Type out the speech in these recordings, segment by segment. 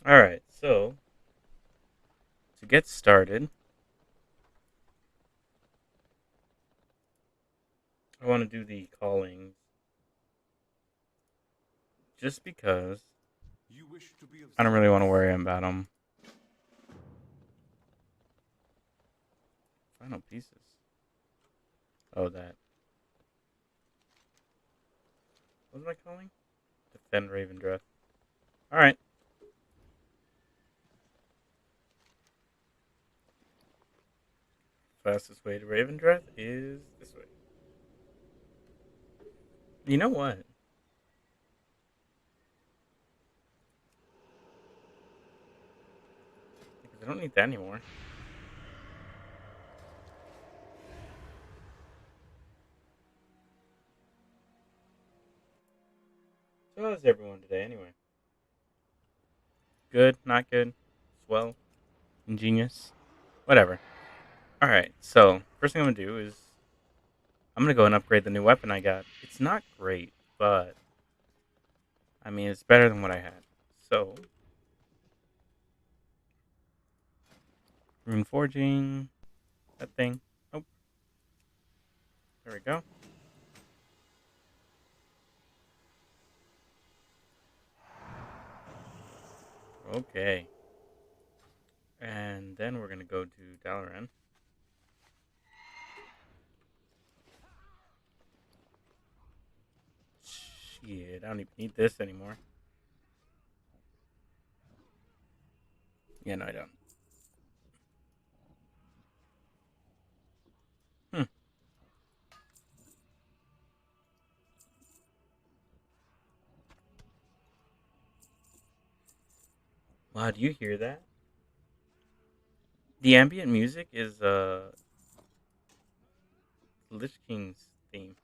Alright, so to get started, I want to do the callings just because I don't really want to worry about them. Final pieces. Oh, that. What was I calling? Defend Ravendreth. Alright. Fastest way to Ravendreth is this way. You know what? Because I don't need that anymore. So how's everyone today anyway? Good? Not good? Swell? Ingenious? Whatever. Alright, so first thing I'm going to do is I'm going to go and upgrade the new weapon I got. It's not great, but I mean, it's better than what I had. So, rune forging, that thing. Oh, there we go. Okay. And then we're going to go to Dalaran. Shit, I don't even need this anymore. Yeah, no, I don't. Hmm. Wow, do you hear that? The ambient music is Lich King's theme.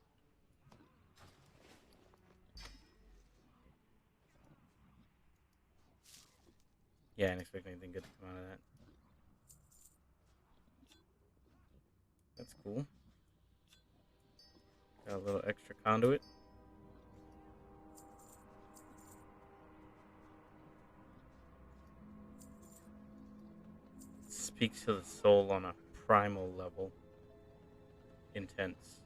Yeah, I didn't expect anything good to come out of that. That's cool. Got a little extra conduit. Speaks to the soul on a primal level. Intense.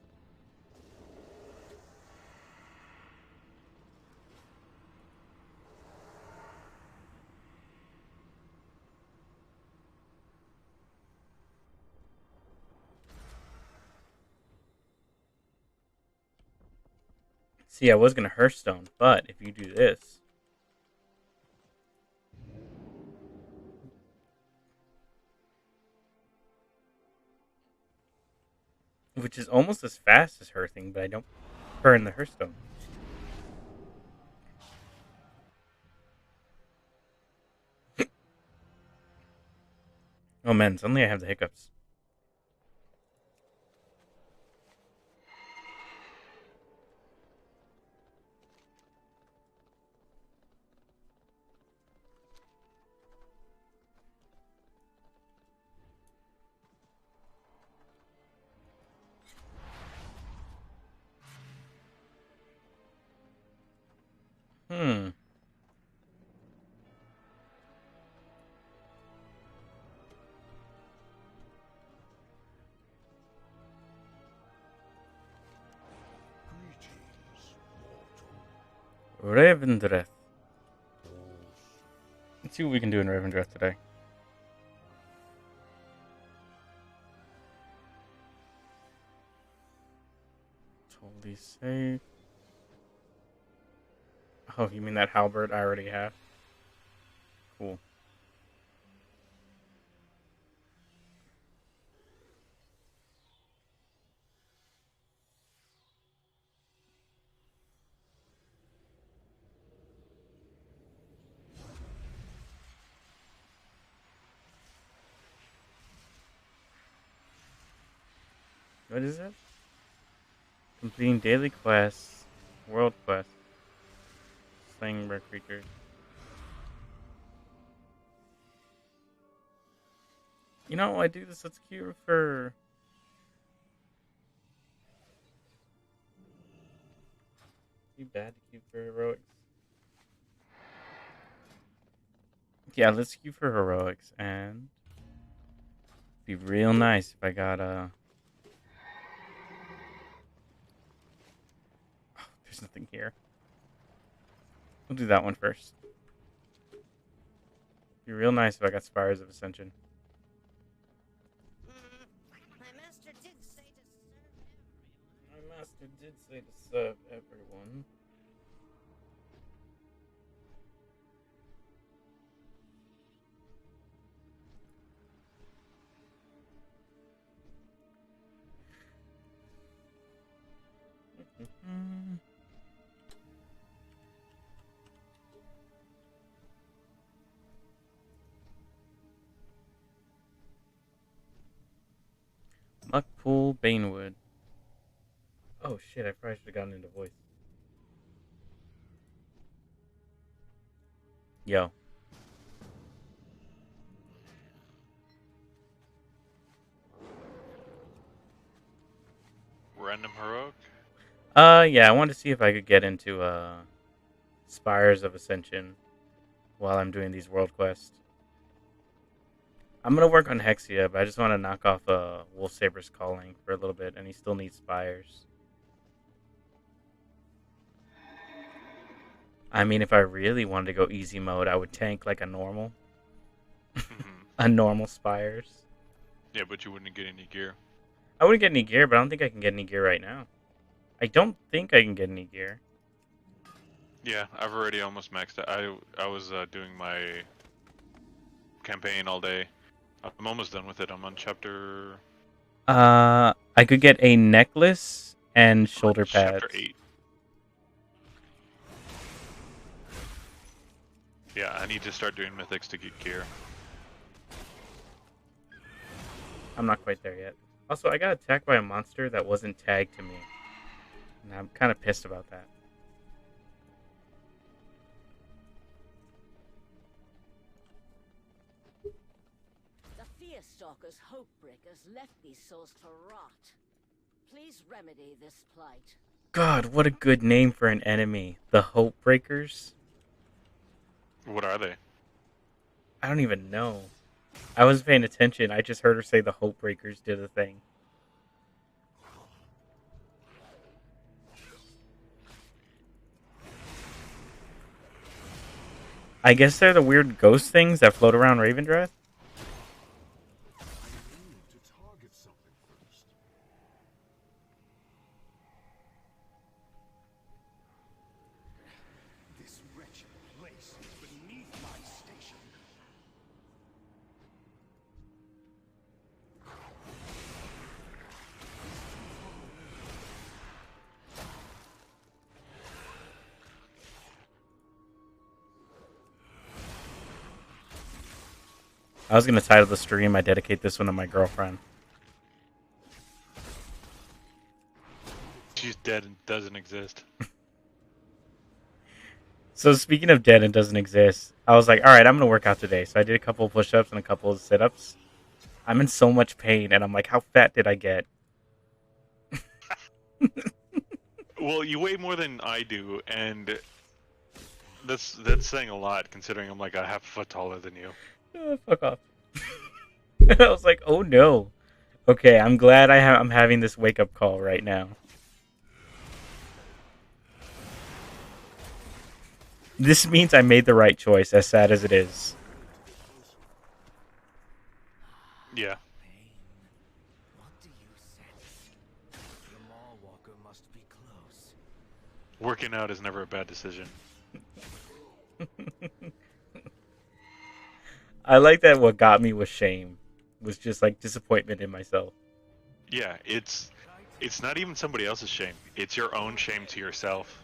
See, I was going to Hearthstone, but if you do this, which is almost as fast as Hearthing, but I don't burn the Hearthstone. Oh man, suddenly I have the hiccups. Hmm. Ravendreth. Let's see what we can do in Ravendreth today. Totally safe. Oh, you mean that halberd I already have? Cool. What is it? Completing daily quests, world quests, slaying rare creatures. You know, I do this. Let's queue for. Too bad to queue for heroics. Yeah, let's queue for heroics and be real nice if I got there's nothing here. We'll do that one first. Be real nice if I got Spires of Ascension. My master did say to serve everyone. My master did say to serve everyone. Muckpool Banewood. Oh shit, I probably should have gotten into voice. Yo. Random heroic? Yeah, I wanted to see if I could get into Spires of Ascension while I'm doing these world quests. I'm gonna work on Hexia, but I just want to knock off Wolf Saber's Calling for a little bit, and he still needs Spires. I mean, if I really wanted to go easy mode, I would tank like a normal, a normal Spires. Yeah, but you wouldn't get any gear. I wouldn't get any gear, but I don't think I can get any gear right now. I don't think I can get any gear. Yeah, I've already almost maxed it. I was doing my campaign all day. I'm almost done with it. I'm on chapter I could get a necklace and shoulder pads. chapter 8. Yeah, I need to start doing mythics to get gear. I'm not quite there yet. Also, I got attacked by a monster that wasn't tagged to me. And I'm kind of pissed about that. The fear stalkers, hope breakers, left these souls to rot. Please remedy this plight. God, what a good name for an enemy. The Hope Breakers? What are they? I don't even know. I wasn't paying attention. I just heard her say the Hope Breakers did a thing. I guess they're the weird ghost things that float around Ravendreth? This wretched place is beneath my station. I was going to title the stream, I dedicate this one to my girlfriend. She's dead and doesn't exist. So speaking of dead and doesn't exist, I was like, all right, I'm going to work out today. So I did a couple of push-ups and a couple of sit-ups. I'm in so much pain, and I'm like, how fat did I get? Well, you weigh more than I do, and that's saying a lot considering I'm like a half a foot taller than you. Fuck off. I was like, oh no. Okay, I'm glad I'm having this wake-up call right now. This means I made the right choice, as sad as it is. Yeah. What do you sense? The Maw Walker must be close. Working out is never a bad decision. I like that what got me was shame. Was just like disappointment in myself. Yeah, it's not even somebody else's shame. It's your own shame to yourself.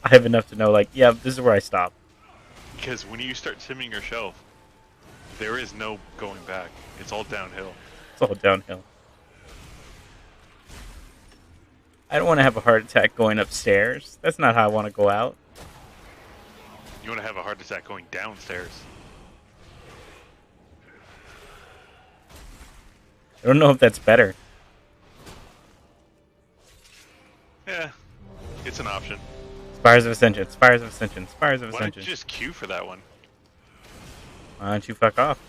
I have enough to know, like, yeah, this is where I stop. Because when you start simming your shelf, there is no going back. It's all downhill. It's all downhill. I don't want to have a heart attack going upstairs. That's not how I want to go out. You want to have a heart attack going downstairs. I don't know if that's better. Yeah, it's an option. Spires of Ascension, Spires of Ascension, Spires of Why don't Ascension. you just queue for that one? Why don't you fuck off?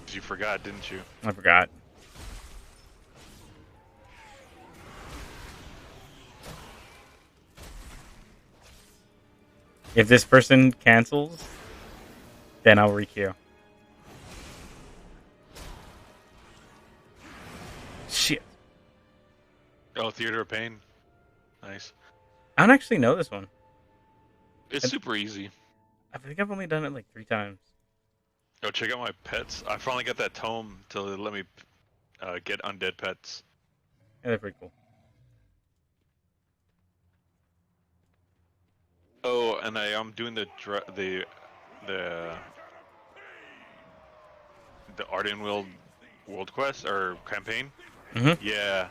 'Cause you forgot, didn't you? I forgot. If this person cancels, then I'll requeue. Shit. Oh, Theater of Pain. Nice. I don't actually know this one. It's super easy. I think I've only done it like 3 times. Oh, check out my pets. I finally got that tome to let me get undead pets. Yeah, they're pretty cool. Oh, and I am doing the the Arden world quest or campaign. Hmm. Yeah,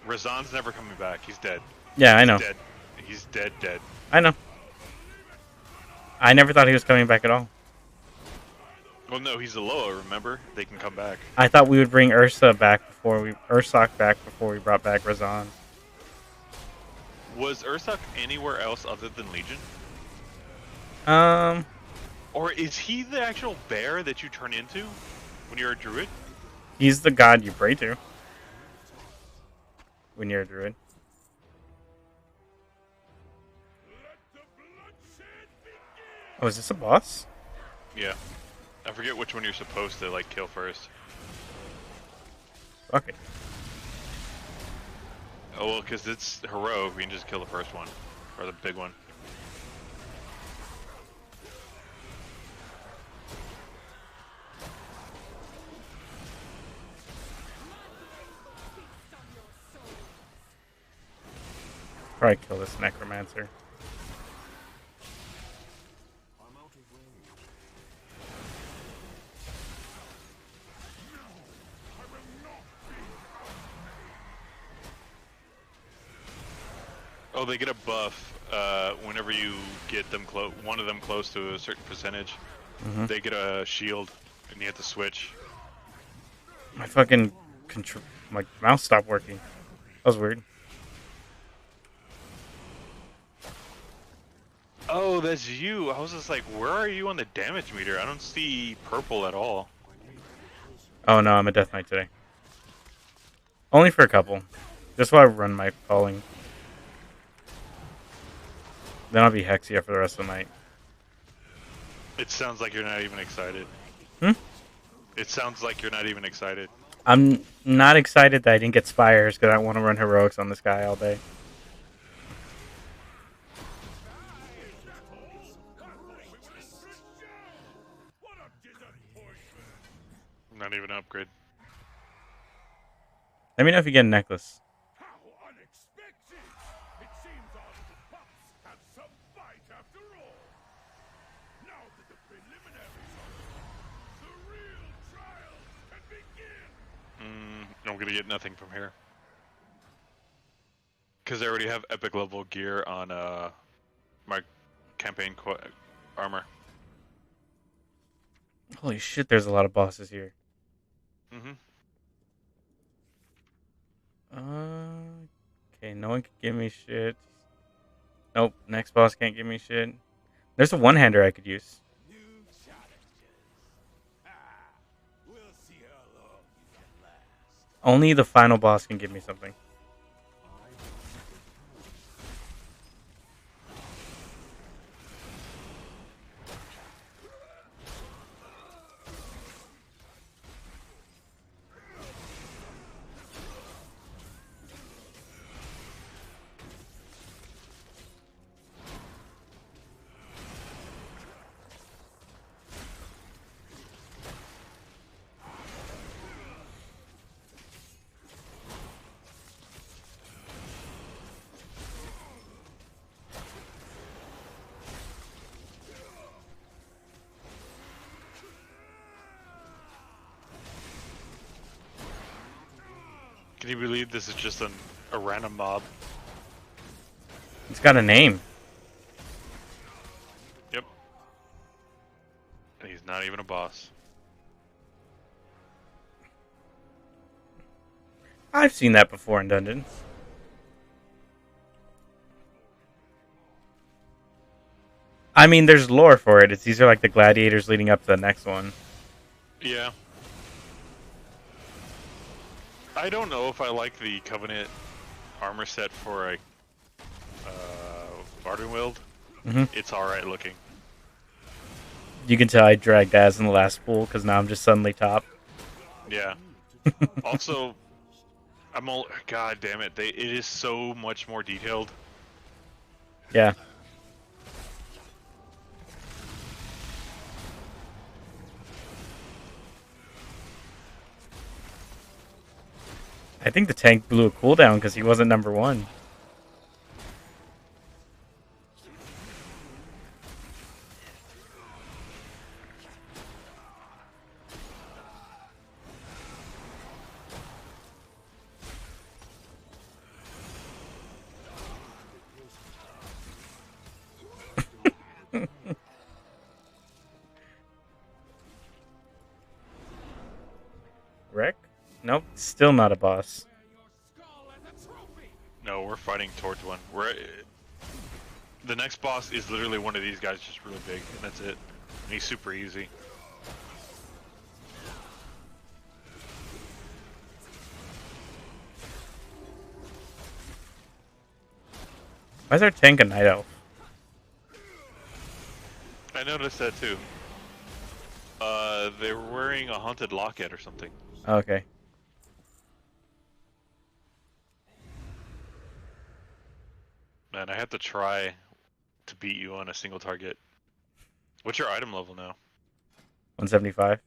Razan's never coming back. He's dead. Yeah, I He's know. dead. He's dead. Dead. I know. I never thought he was coming back at all. Well, no, he's a Loa. Remember, they can come back. I thought we would bring Ursoc back before we brought back Razan. Was Ursoc anywhere else other than Legion? Um, Or is he the actual bear that you turn into when you're a druid? he's the god you pray to when you're a druid. Oh, is this a boss? Yeah. I forget which one you're supposed to like kill first. Fuck it. Oh well, because it's heroic, we can just kill the first one. Or the big one. Probably kill this necromancer. Oh, they get a buff whenever you get them one of them close to a certain percentage. Hmm. They get a shield, and you have to switch. My fucking my mouse stopped working. That was weird. Oh, that's you. I was just like, where are you on the damage meter? I don't see purple at all. Oh no, I'm a Death Knight today. Only for a couple. Just while I run my calling. Then I'll be Hexia for the rest of the night. It sounds like you're not even excited. Hmm? It sounds like you're not even excited. I'm not excited that I didn't get Spires because I want to run heroics on this guy all day. Not even an upgrade. Let me know if you get a necklace. How unexpected! It seems our little pups have some fight after all. Now that the preliminaries are over, the real trials can begin. I'm gonna get nothing from here. Because I already have epic level gear on my campaign armor. Holy shit, there's a lot of bosses here. Okay, no one can give me shit. Nope, next boss can't give me shit. There's a one-hander I could use. New challenges. We'll see how long you can last. Only the final boss can give me something. Can you believe this is just a random mob? It's got a name. Yep. And he's not even a boss. I've seen that before in dungeons. I mean, there's lore for it. These are like the gladiators leading up to the next one. Yeah. I don't know if I like the Covenant armor set for a Ardenwild. Hmm. It's alright looking. You can tell I dragged Az in the last pool because now I'm just suddenly top. Yeah. Also, I'm all god damn it. It is so much more detailed. Yeah. I think the tank blew a cooldown because he wasn't number one. Wreck? Nope, still not a boss. No, we're fighting towards one. The next boss is literally one of these guys, just really big, and that's it. And he's super easy. Why is our tank a night elf? I noticed that too. They were wearing a haunted locket or something. Okay. Man, I have to try to beat you on a single target. What's your item level now? 175.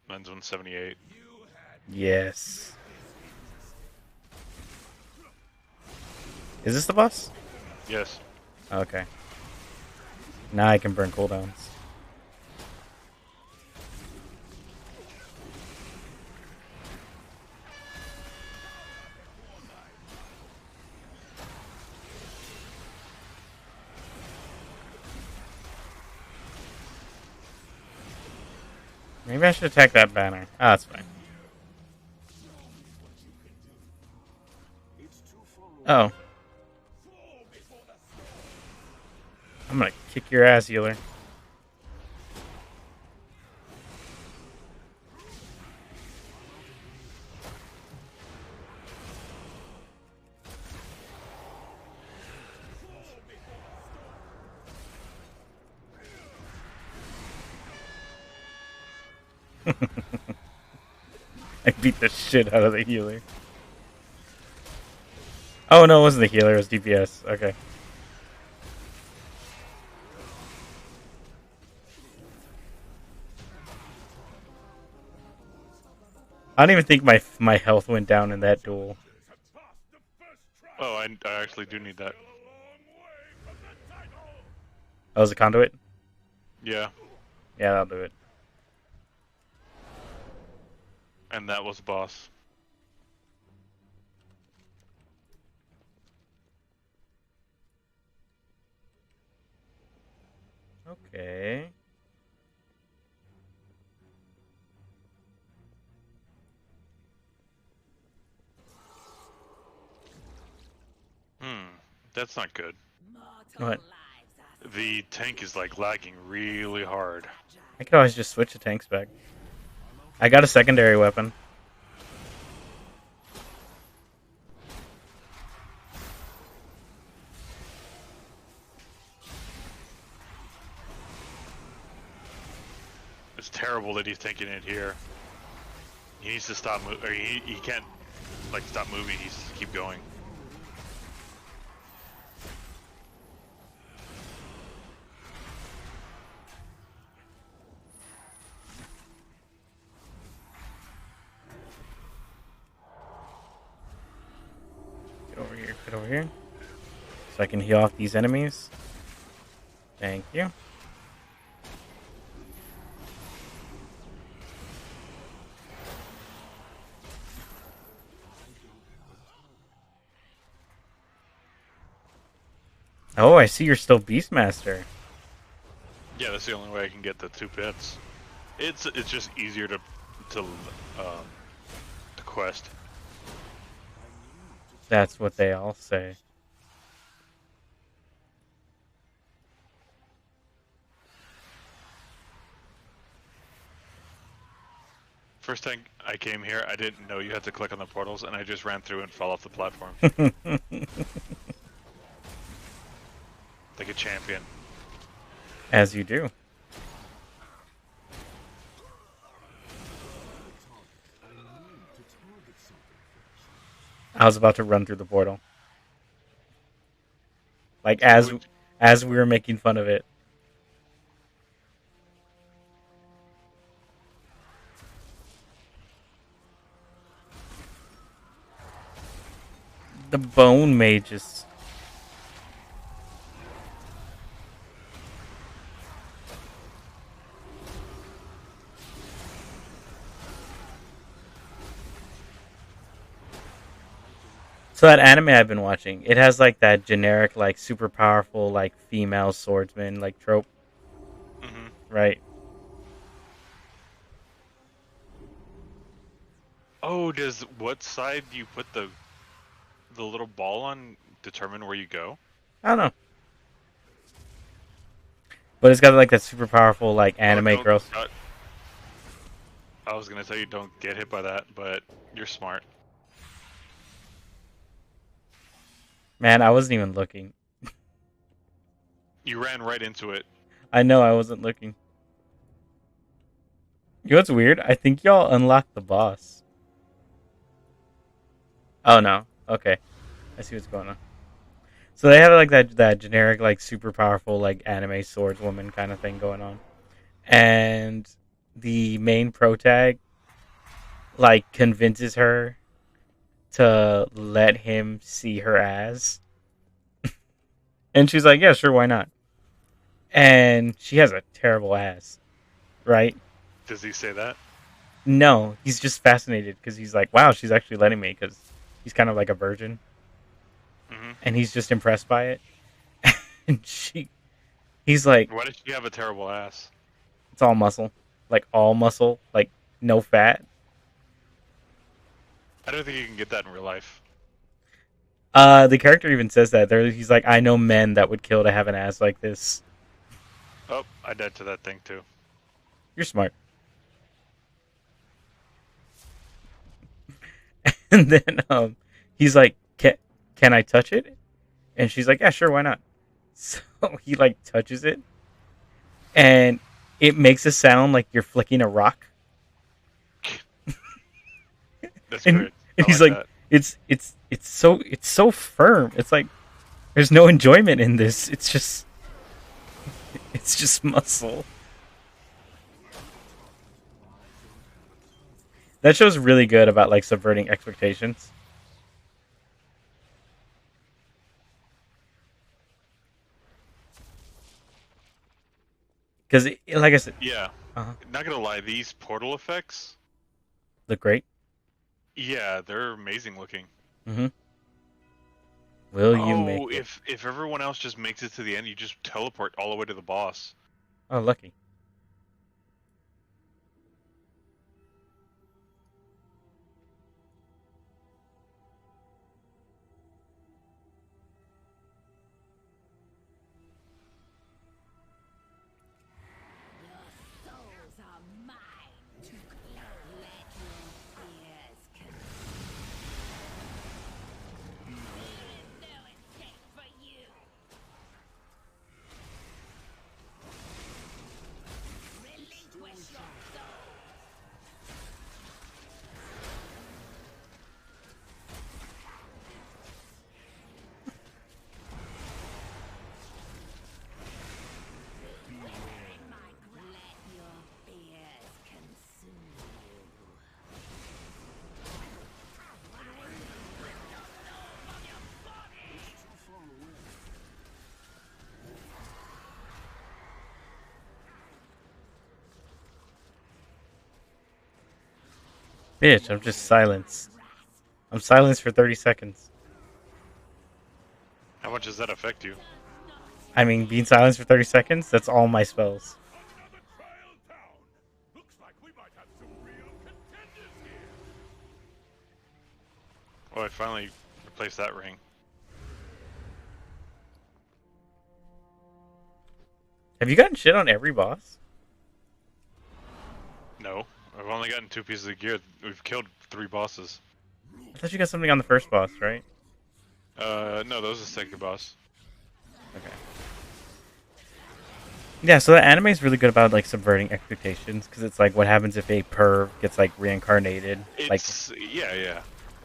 Mine's 178. Yes. Is this the boss? Yes. Okay. Now I can burn cooldowns. Maybe I should attack that banner. Ah, that's fine. Oh. I'm gonna kick your ass, healer. I beat the shit out of the healer. Oh no, it wasn't the healer, it was DPS. Okay. I don't even think my health went down in that duel. Oh, I actually do need that. Oh, was a conduit? Yeah, Yeah, that'll do it. and that was boss. Okay. That's not good. What? The tank is like lagging really hard. I could always just switch the tanks back. I got a secondary weapon. It's terrible that he's taking it here. He needs to stop or he can't like stop moving, he needs to keep going. Get over here, get over here. So I can heal off these enemies. Thank you. Oh, I see you're still Beastmaster. Yeah, that's the only way I can get the 2 pits. It's just easier to quest. That's what they all say. First time I came here, I didn't know you had to click on the portals, and I just ran through and fell off the platform like a champion. As you do. I was about to run through the portal. Like as we were making fun of it. The bone mages. So that anime I've been watching, it has like that generic, like super powerful, like female swordsman, like trope, Hmm. right? Oh, does what side you put the little ball on determine where you go? I don't know, but it's got like that super powerful, like Oh, anime don't. girls. I was gonna tell you don't get hit by that, but you're smart. Man, I wasn't even looking. You ran right into it. I know I wasn't looking. You know what's weird? I think y'all unlocked the boss. Oh no. Okay, I see what's going on. So they have like that generic, like super powerful, like anime swordswoman kind of thing going on, and the main pro tag like convinces her to let him see her ass, and she's like, "Yeah, sure, why not?" And she has a terrible ass, right? Does he say that? No, he's just fascinated because he's like, "Wow, she's actually letting me," because he's kind of like a virgin, Hmm. and he's just impressed by it. And he's like, Why does she have a terrible ass? "It's all muscle, like no fat." I don't think you can get that in real life. The character even says that. He's like, I know men that would kill to have an ass like this. Oh, I died to that thing too. You're smart. And then he's like, can I touch it? And she's like, yeah, sure, why not? So he like touches it, and it makes a sound like you're flicking a rock. That's And, great. and I he's like like, that. it's so firm. It's like there's no enjoyment in this. It's just muscle. That show's really good about like subverting expectations. Because, like I said, Yeah. uh Not gonna lie, these portal effects, look great. yeah, they're amazing looking. Mm-hmm. Will you make Oh, it? if everyone else just makes it to the end, you just teleport all the way to the boss. Oh, lucky. Your souls are mine to claim. Let your fears There is no escape for you. Relinquish your soul. Let your fears consume you. Bitch, I'm just silenced. I'm silenced for 30 seconds. How much does that affect you? I mean, being silenced for 30 seconds, that's all my spells. Another trial down. Looks like we might have some real contenders here. Oh, I finally replaced that ring. Have you gotten shit on every boss? No, I've only gotten 2 pieces of gear. We've killed 3 bosses. I thought you got something on the first boss, right? No, that was the second boss. Okay. Yeah, so the anime is really good about like subverting expectations because it's like what happens if a perv gets like reincarnated, like. Yeah.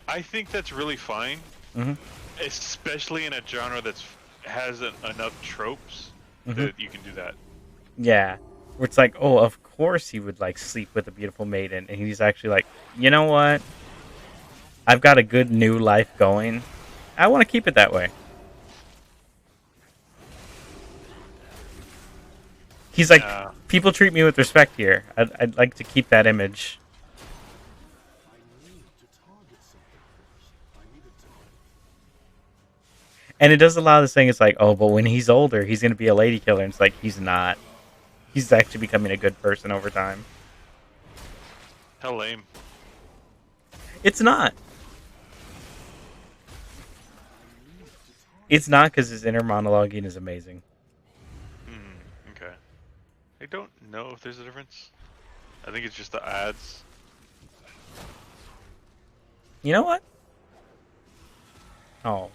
I think that's really fine, Mhm. especially in a genre that's has enough tropes Mhm. that you can do that. Yeah, where it's like, oh, of course he would like sleep with a beautiful maiden, and he's actually like, you know what? I've got a good new life going. I want to keep it that way. He's like, Uh, people treat me with respect here. I'd like to keep that image. And it does allow this thing. It's like, oh, but when he's older, he's gonna be a lady killer. And it's like he's not. He's actually becoming a good person over time. how lame. It's not. It's not because his inner monologuing is amazing. Okay. I don't know if there's a difference. I think it's just the ads. You know what? Oh,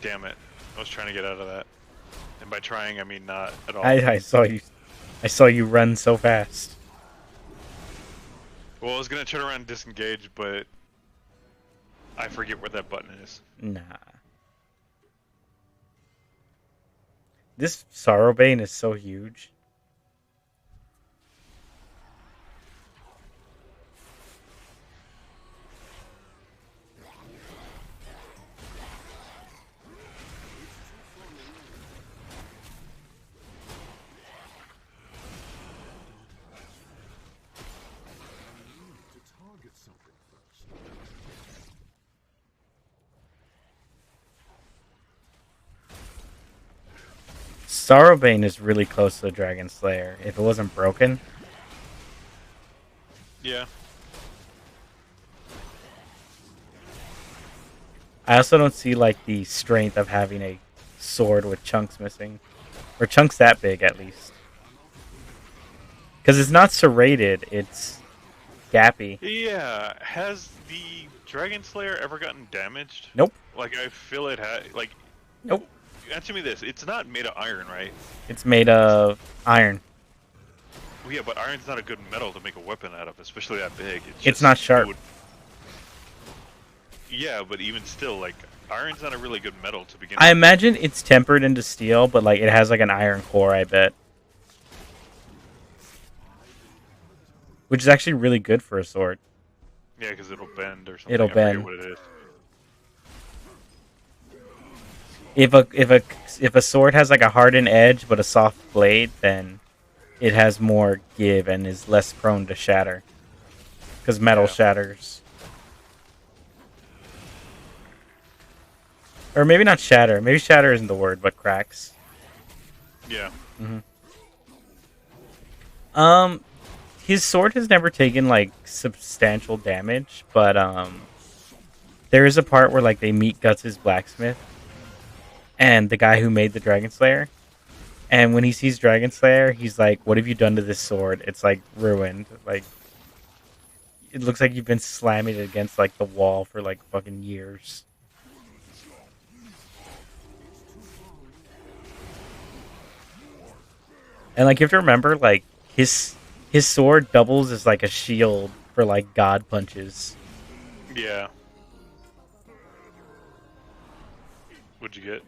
Damn it. I was trying to get out of that. And by trying, I mean not at all. I saw you. I saw you run so fast. Well, I was gonna turn around and disengage, but I forget where that button is. Nah. This Sorrowbane is so huge. Sorrowbane is really close to the Dragon Slayer. If it wasn't broken, Yeah. I also don't see like the strength of having a sword with chunks missing, or chunks that big at least. Because it's not serrated; it's gappy. Yeah. Has the Dragon Slayer ever gotten damaged? Nope, Like, I feel it had. Like, nope. answer me this. It's not made of iron, right? It's made of iron. Well, yeah, but iron's not a good metal to make a weapon out of, especially that big. It's not sharp. Yeah, but even still, like, iron's not a really good metal to begin I with. imagine it's tempered into steel, but like it has like an iron core. I bet, which is actually really good for a sword. Yeah, because it'll bend or something. It'll I forget bend. what it is. If a sword has like a hardened edge but a soft blade, then it has more give and is less prone to shatter. Because metal Yeah. shatters. Or maybe not shatter. Maybe shatter isn't the word, but cracks. Yeah. Um, his sword has never taken like substantial damage, but there is a part where like they meet Guts' blacksmith and the guy who made the Dragon Slayer. And when he sees Dragon Slayer, he's like, "What have you done to this sword? It's like ruined. Like it looks like you've been slamming it against like the wall for like fucking years." And like you have to remember, like his sword doubles as like a shield for like god punches. Yeah. What'd you get?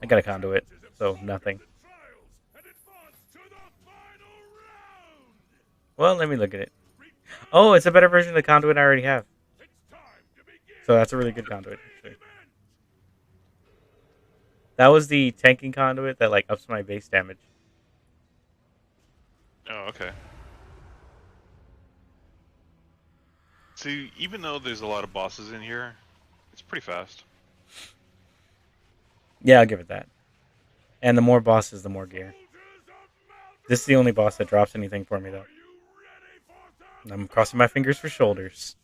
I got a conduit, so nothing. Well, let me look at it. Oh, it's a better version of the conduit I already have. So that's a really good conduit, actually. That was the tanking conduit that like ups my base damage. Oh, okay. See, even though there's a lot of bosses in here, it's pretty fast. Yeah, I'll give it that. And the more bosses, the more gear. This is the only boss that drops anything for me, though. I'm crossing my fingers for shoulders.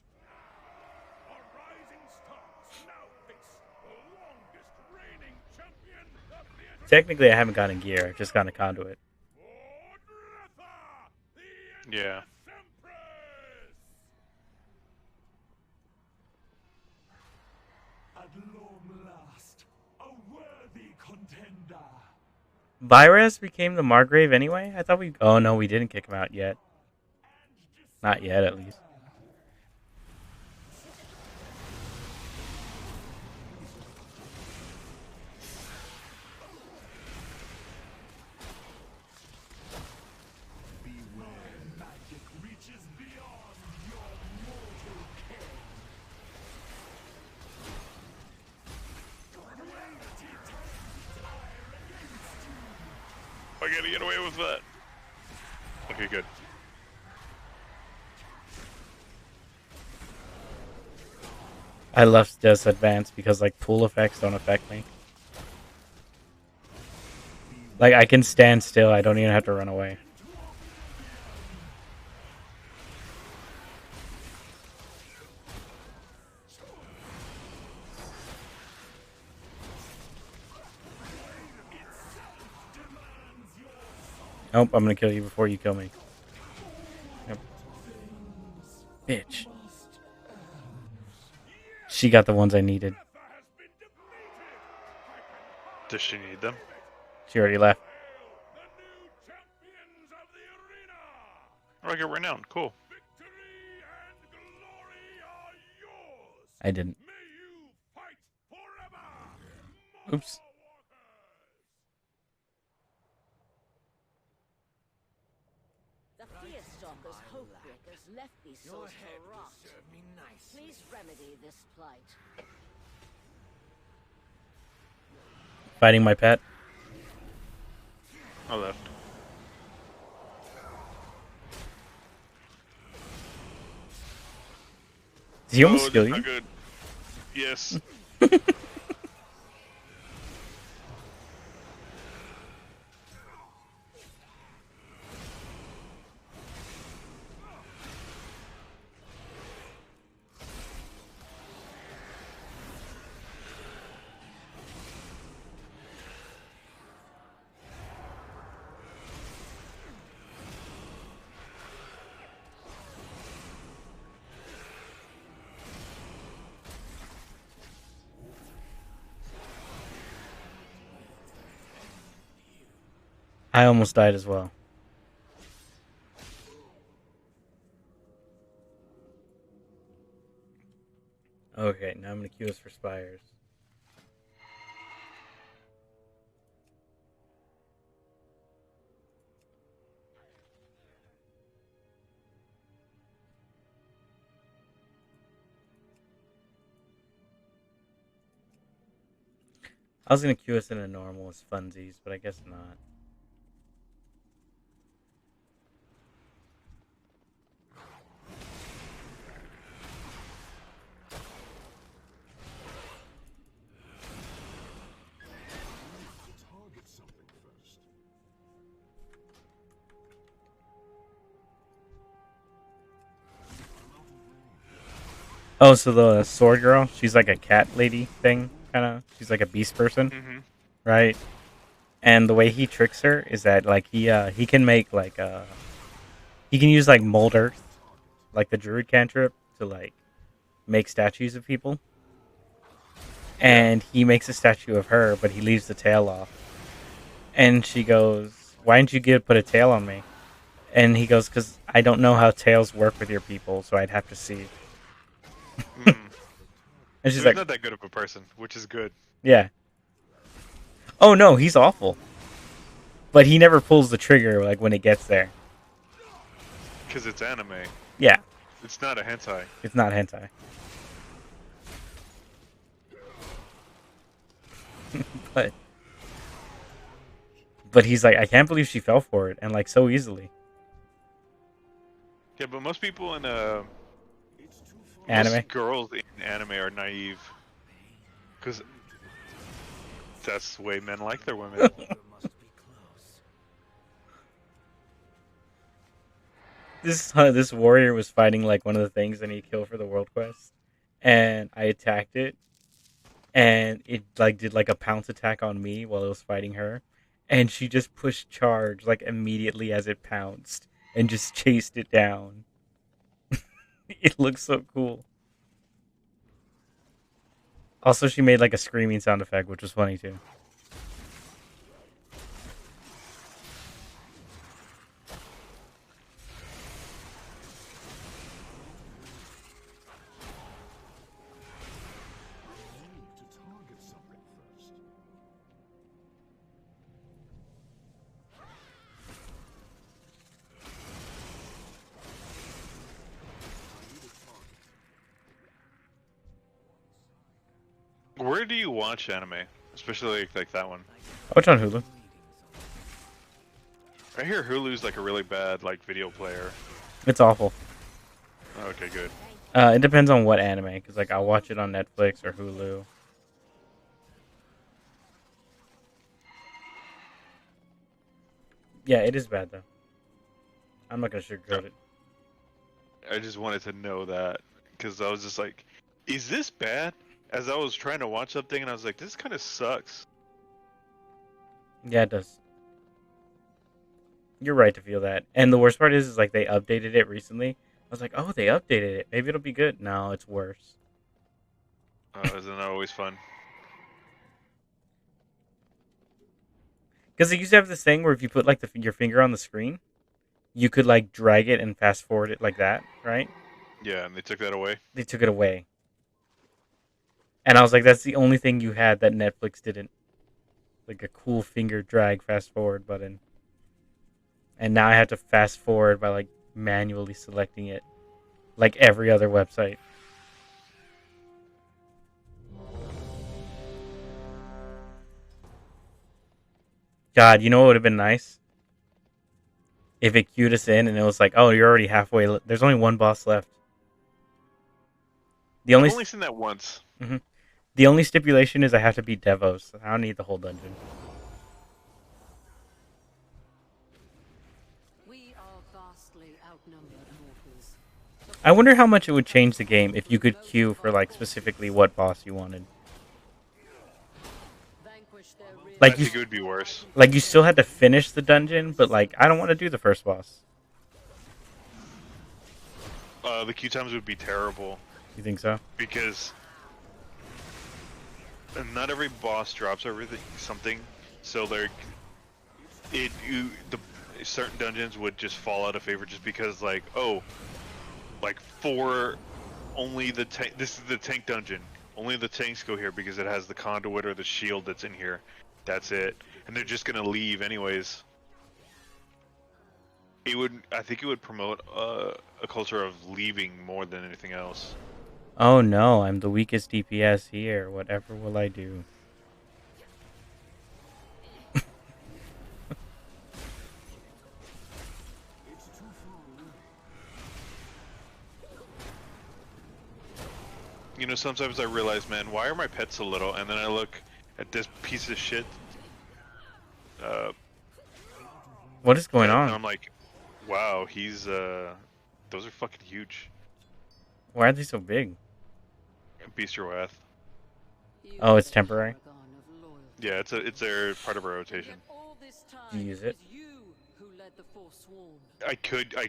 Technically, I haven't gotten gear. I've just gotten a conduit. Yeah. At long last, a worthy contender. Virus became the Margrave anyway? I thought we... Oh, no, we didn't kick him out yet. Not yet, at least. Magic reaches beyond your mortal ken. I gotta get away with that. Okay, good. I love this advance because, like, pool effects don't affect me. Like, I can stand still. I don't even have to run away. Nope, I'm gonna kill you before you kill me. Yep. Bitch. She got the ones I needed. Does she need them? She already left. The new champions of the arena. Oh, I get renowned. Cool. Victory and glory are yours. I didn't. May you fight forever. Oops. The Fearstalker's Hopebreakers left these souls to rot. serve me nice. Please remedy this plight. Fighting my pet. I left. Did he almost Oh, kill that's you? not good. Yes. I almost died as well. Okay, now I'm gonna queue us for Spires. I was gonna queue us in a normal as funsies, but I guess not. Target something first. Oh, so the sword girl, she's like a cat lady thing, kind of. She's like a beast person, Mm-hmm. right? And the way he tricks her is that like he can make like he can use like mold earth, like the druid cantrip, to like make statues of people. And he makes a statue of her, but he leaves the tail off. And she goes, "Why didn't you put a tail on me?" And he goes, "Because I don't know how tails work with your people, so I'd have to see." Mm. And So she's he's like, not that good of a person, which is good. "Yeah." Oh no, he's awful. But he never pulls the trigger like when it gets there. Because it's anime. Yeah, It's not a hentai. it's not hentai. but but he's like, I can't believe she fell for it, and like so easily. Yeah, but most people in Anime. most girls in anime are naive. Because that's the way men like their women. Must be close. This warrior was fighting like one of the things I need to kill for the world quest, and I attacked it, and it like did like a pounce attack on me while it was fighting her, and she just pushed charge like immediately as it pounced, and just chased it down. It looks so cool. Also, she made like a screaming sound effect, which was funny too. To target something first. Where do you watch anime? Especially like that one. I watch on Hulu. I hear Hulu's like a really bad like video player. It's awful. Okay, good. It depends on what anime, because like I'll watch it on Netflix or Hulu. Yeah, it is bad though. I'm not gonna sugarcoat it. I just wanted to know that because I was just like, is this bad? As I was trying to watch something and I was like, this kind of sucks. Yeah, it does. You're right to feel that. And the worst part is like they updated it recently. I was like, oh, they updated it. Maybe it'll be good. No, it's worse. Isn't that always fun? Because they used to have this thing where if you put like your finger on the screen, you could like drag it and fast forward it like that, right? Yeah, and they took that away. They took it away. And I was like, that's the only thing you had that Netflix didn't. Like a cool finger drag fast forward button. And now I have to fast forward by like manually selecting it. Like every other website. God, you know what would have been nice? If it queued us in and it was like, oh, you're already halfway. There's only one boss left. The I've only only seen that once. the only stipulation is I have to beat Devos. I don't need the whole dungeon. We are vastly outnumbered mortals. I wonder how much it would change the game if you could queue for like specifically what boss you wanted. Vanquish their real Like I you, think it would be worse. like you still had to finish the dungeon, but like I don't want to do the first boss. The queue times would be terrible You think so? because not every boss drops everything something. So like the certain dungeons would just fall out of favor just because like like for only the tank. This is the tank dungeon. Only the tanks go here because it has the conduit or the shield that's in here. That's it, and they're just gonna leave anyways. I think it would promote a culture of leaving more than anything else. Oh no, I'm the weakest DPS here. Whatever will I do? You know, sometimes I realize, man, why are my pets so little? And then I look at this piece of shit. What is going And on? I'm like, wow, he's those are fucking huge. Why are they so big? Beast your wrath. Oh, it's temporary? Yeah, it's their part of a rotation. Do you use it? I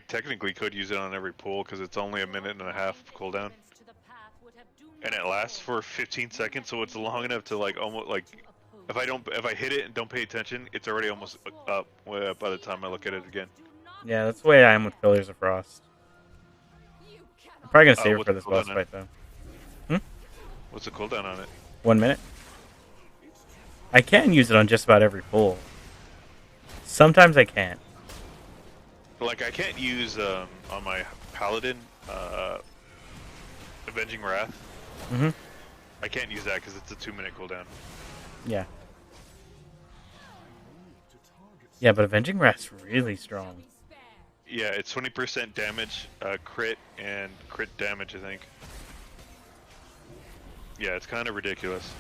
technically could use it on every pull because it's only a minute and a half cooldown, and it lasts for 15 seconds, so it's long enough to like almost like if I hit it and don't pay attention, it's already almost up way up by the time I look at it again. Yeah, that's the way I am with Pillars of Frost. I'm probably gonna save it what's for the this boss cooldown fight though. What's the cooldown on it? 1 minute. I can use it on just about every pull. Sometimes I can't. Like I can't use on my paladin Avenging Wrath. Mm-hmm. I can't use that because it's a 2-minute cooldown. Yeah. Yeah, but Avenging Wrath's really strong. Yeah, it's 20% damage, crit, and crit damage, I think. Yeah, it's kind of ridiculous.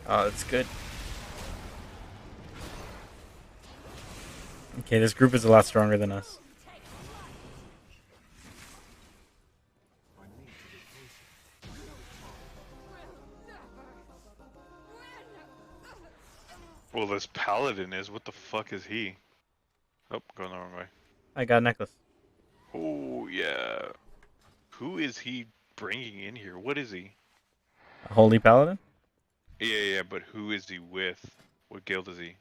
Oh, that's good. Okay, this group is a lot stronger than us. Well, this paladin is. What the fuck is he? Oh, going the wrong way. I got a necklace. Oh yeah. Who is he bringing in here? What is he? A holy paladin? Yeah, yeah, but who is he with? What guild is he?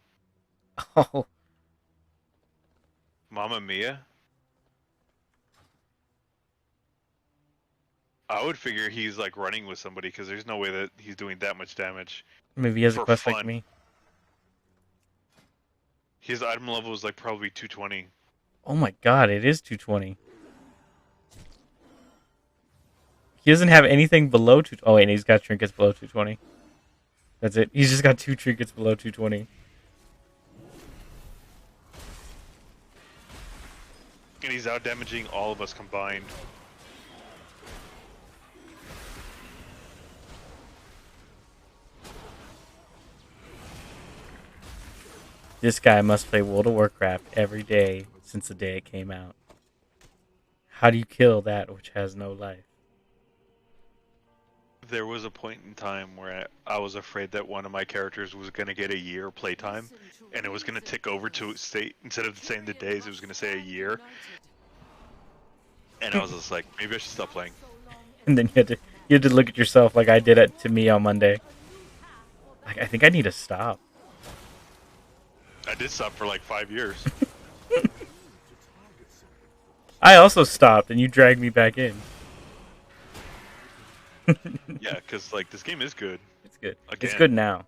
Oh, Mamma Mia? I would figure he's like running with somebody because there's no way that he's doing that much damage maybe he has a for quest like fun. me. His item level is like probably 220. Oh my god, it is 220. He doesn't have anything below 2. Oh wait, he's got trinkets below 220. That's it. He's just got 2 trinkets below 220. And he's out damaging all of us combined. This guy must play World of Warcraft every day since the day it came out. How do you kill that which has no life? There was a point in time where I was afraid that one of my characters was going to get a year playtime, and it was going to tick over to state, instead of saying the days, it was going to say a year. And I was just like, maybe I should stop playing. And then you had to look at yourself like I did it to me on Monday. Like, I think I need to stop. I did stop for like 5 years. I also stopped, and you dragged me back in. Yeah, because like this game is good. It's good. Again. It's good now.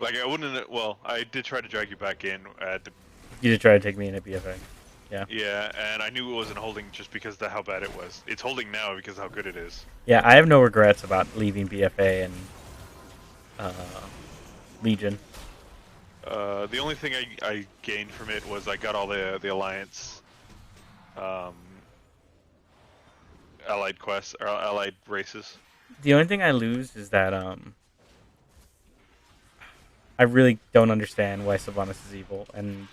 Like I wouldn't. Well, I did try to drag you back in at the. You did try to take me in at BFA. Yeah. Yeah, and I knew it wasn't holding just because of how bad it was. It's holding now because of how good it is. Yeah, I have no regrets about leaving BFA and Legion. The only thing I gained from it was I got all the alliance, allied quests or allied races. The only thing I lose is that I really don't understand why Sylvanas is evil, and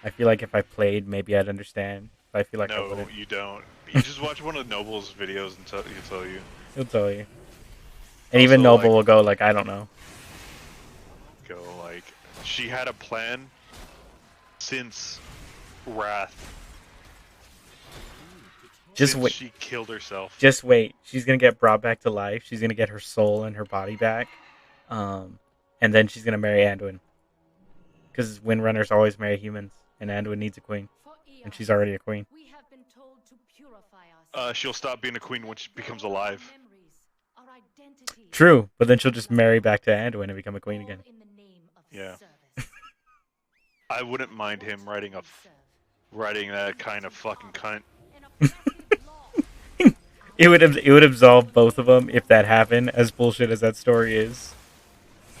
I feel like if I played, maybe I'd understand. But I feel like I No, wouldn't. you don't. You just watch one of Noble's videos and he'll tell you. He'll tell you. And even Also, Noble will go like, I don't know. Go like, she had a plan since Wrath. Just since wait. she killed herself. Just wait. She's gonna get brought back to life. She's gonna get her soul and her body back, and then she's gonna marry Anduin. Because Windrunners always marry humans, and Anduin needs a queen, and she's already a queen. She'll stop being a queen when she becomes alive. True, but then she'll just marry back to Anduin and become a queen again. Yeah. I wouldn't mind him writing that kind of fucking cunt. It would absolve both of them if that happened, as bullshit as that story is.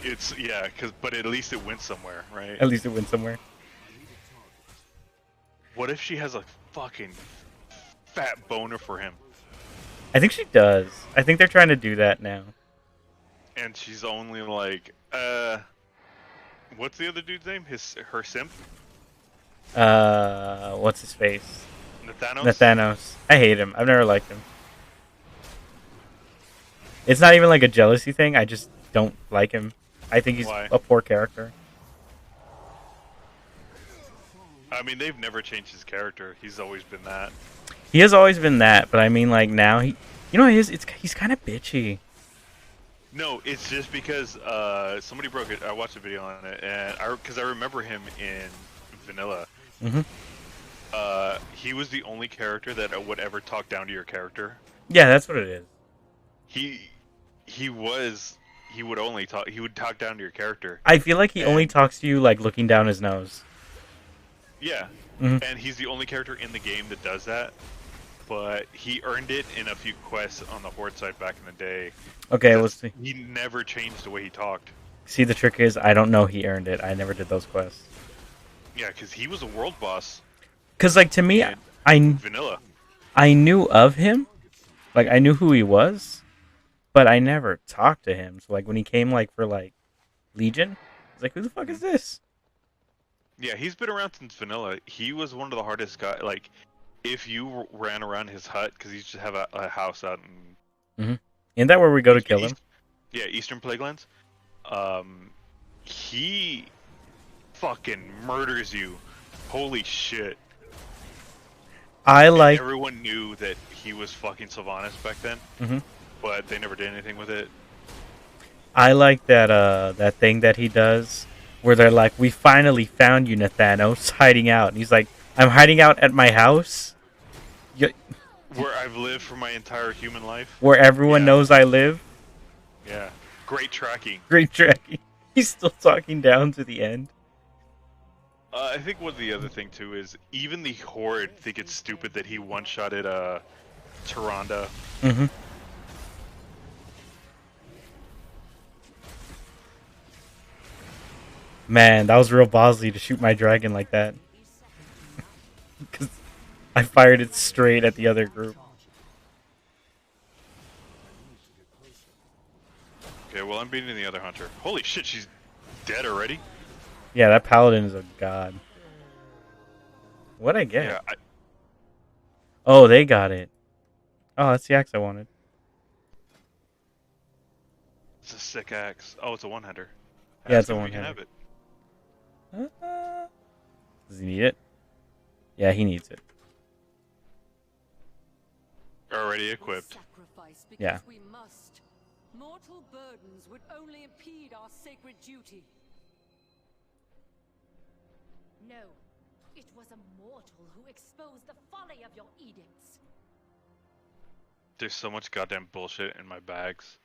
It's yeah, but at least it went somewhere, right? At least it went somewhere. What if she has a fucking fat boner for him, I think she does. I think they're trying to do that now. and she's only like, what's the other dude's name? Her simp? What's his face? Nathanos? Nathanos. I hate him. I've never liked him. It's not even like a jealousy thing. I just don't like him. I think he's Why? a poor character. I mean, they've never changed his character. He's always been that. He has always been that, but I mean, like now he's kind of bitchy. No, it's just because somebody broke it. I watched a video on it, and because I remember him in Vanilla. Mm-hmm. He was the only character that would ever talk down to your character. Yeah, that's what it is. He would only talk. He would talk down to your character. I feel like he only talks to you like looking down his nose. Yeah, Mhm. and he's the only character in the game that does that. But he earned it in a few quests on the Horde side back in the day. Okay, let's see. He never changed the way he talked. See, the trick is I don't know he earned it. I never did those quests. Yeah, because he was a world boss. Cause like to me, in I Vanilla. knew of him, like I knew who he was, but I never talked to him. So like when he came like for like Legion, I was like, who the fuck is this? Yeah, he's been around since Vanilla. He was one of the hardest guys. Like, if you ran around his hut, because he used to have a house out in... Isn't that where we go to kill him? Yeah, Eastern Plaguelands. He fucking murders you. Holy shit. I And like. everyone knew that he was fucking Sylvanas back then, Mhm. but they never did anything with it. I like that thing that he does where they're like, "We finally found you, Nathanos, hiding out." And he's like, "I'm hiding out at my house, Where I've lived for my entire human life. where everyone Yeah, knows I live." yeah. Great tracking. Great tracking. He's still talking down to the end. I think what the other thing too is even the Horde think it's stupid that he one-shotted Tyrande. Mm-hmm. Man, that was real ballsy to shoot my dragon like that. Because I fired it straight at the other group. Okay, well I'm beating the other hunter. Holy shit, she's dead already? Yeah, that paladin is a god. What'd I get? Yeah, Oh, they got it. Oh, that's the axe I wanted. it's a sick axe. Oh, it's a one-hander. Yeah, it's Ask a him if we can have one-hander. it. Does he need it? Yeah, he needs it. Already equipped. Sacrifice because Yeah. we must. Mortal burdens would only impede our sacred duty. No, it was a mortal who exposed the folly of your edicts. There's so much goddamn bullshit in my bags.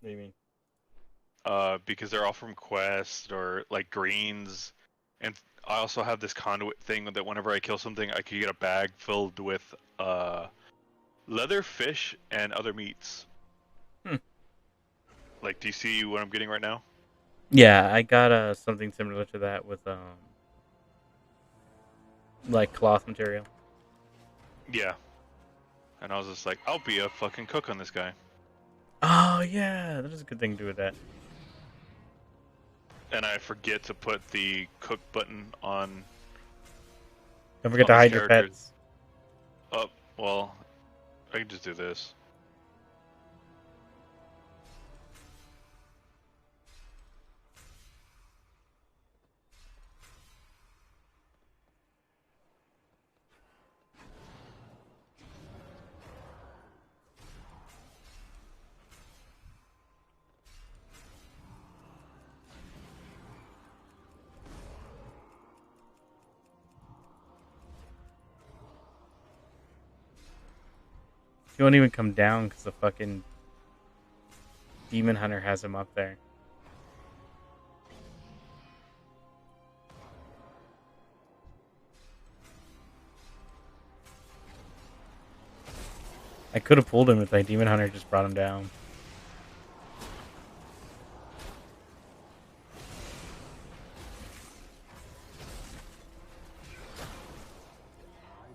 What do you mean? Because they're all from Quest or like greens, and I also have this conduit thing that whenever I kill something, I could get a bag filled with leather, fish, and other meats. Hmm. Like, do you see what I'm getting right now? Yeah, I got something similar to that with like cloth material. Yeah. And I was just like, I'll be a fucking cook on this guy. Oh yeah, that is a good thing to do with that. And I forget to put the cook button on. Don't forget On to these hide your characters. pets. Oh, well, I can just do this. He won't even come down because the fucking demon hunter has him up there. I could have pulled him if that demon hunter just brought him down.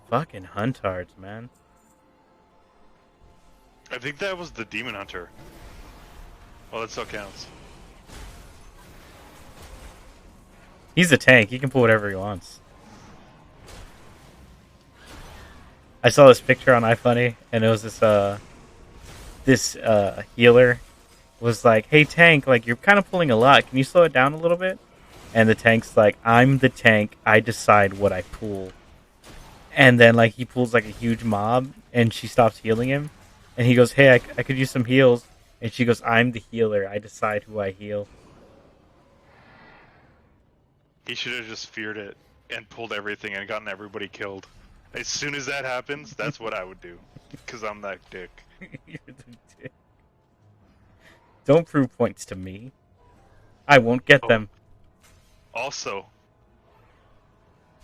Fucking huntards, man. I think that was the demon hunter. Well, that still counts. He's a tank. He can pull whatever he wants. I saw this picture on iFunny, and it was this healer was like, "Hey tank, like you're kind of pulling a lot. Can you slow it down a little bit?" And the tank's like, "I'm the tank. I decide what I pull." And then like he pulls like a huge mob, and she stops healing him, and he goes, "Hey, I could use some heals." And she goes, "I'm the healer. I decide who I heal." He should have just feared it and pulled everything and gotten everybody killed. As soon as that happens, that's what I would do. Because I'm that dick. You're the dick. Don't prove points to me. I won't get them. Also,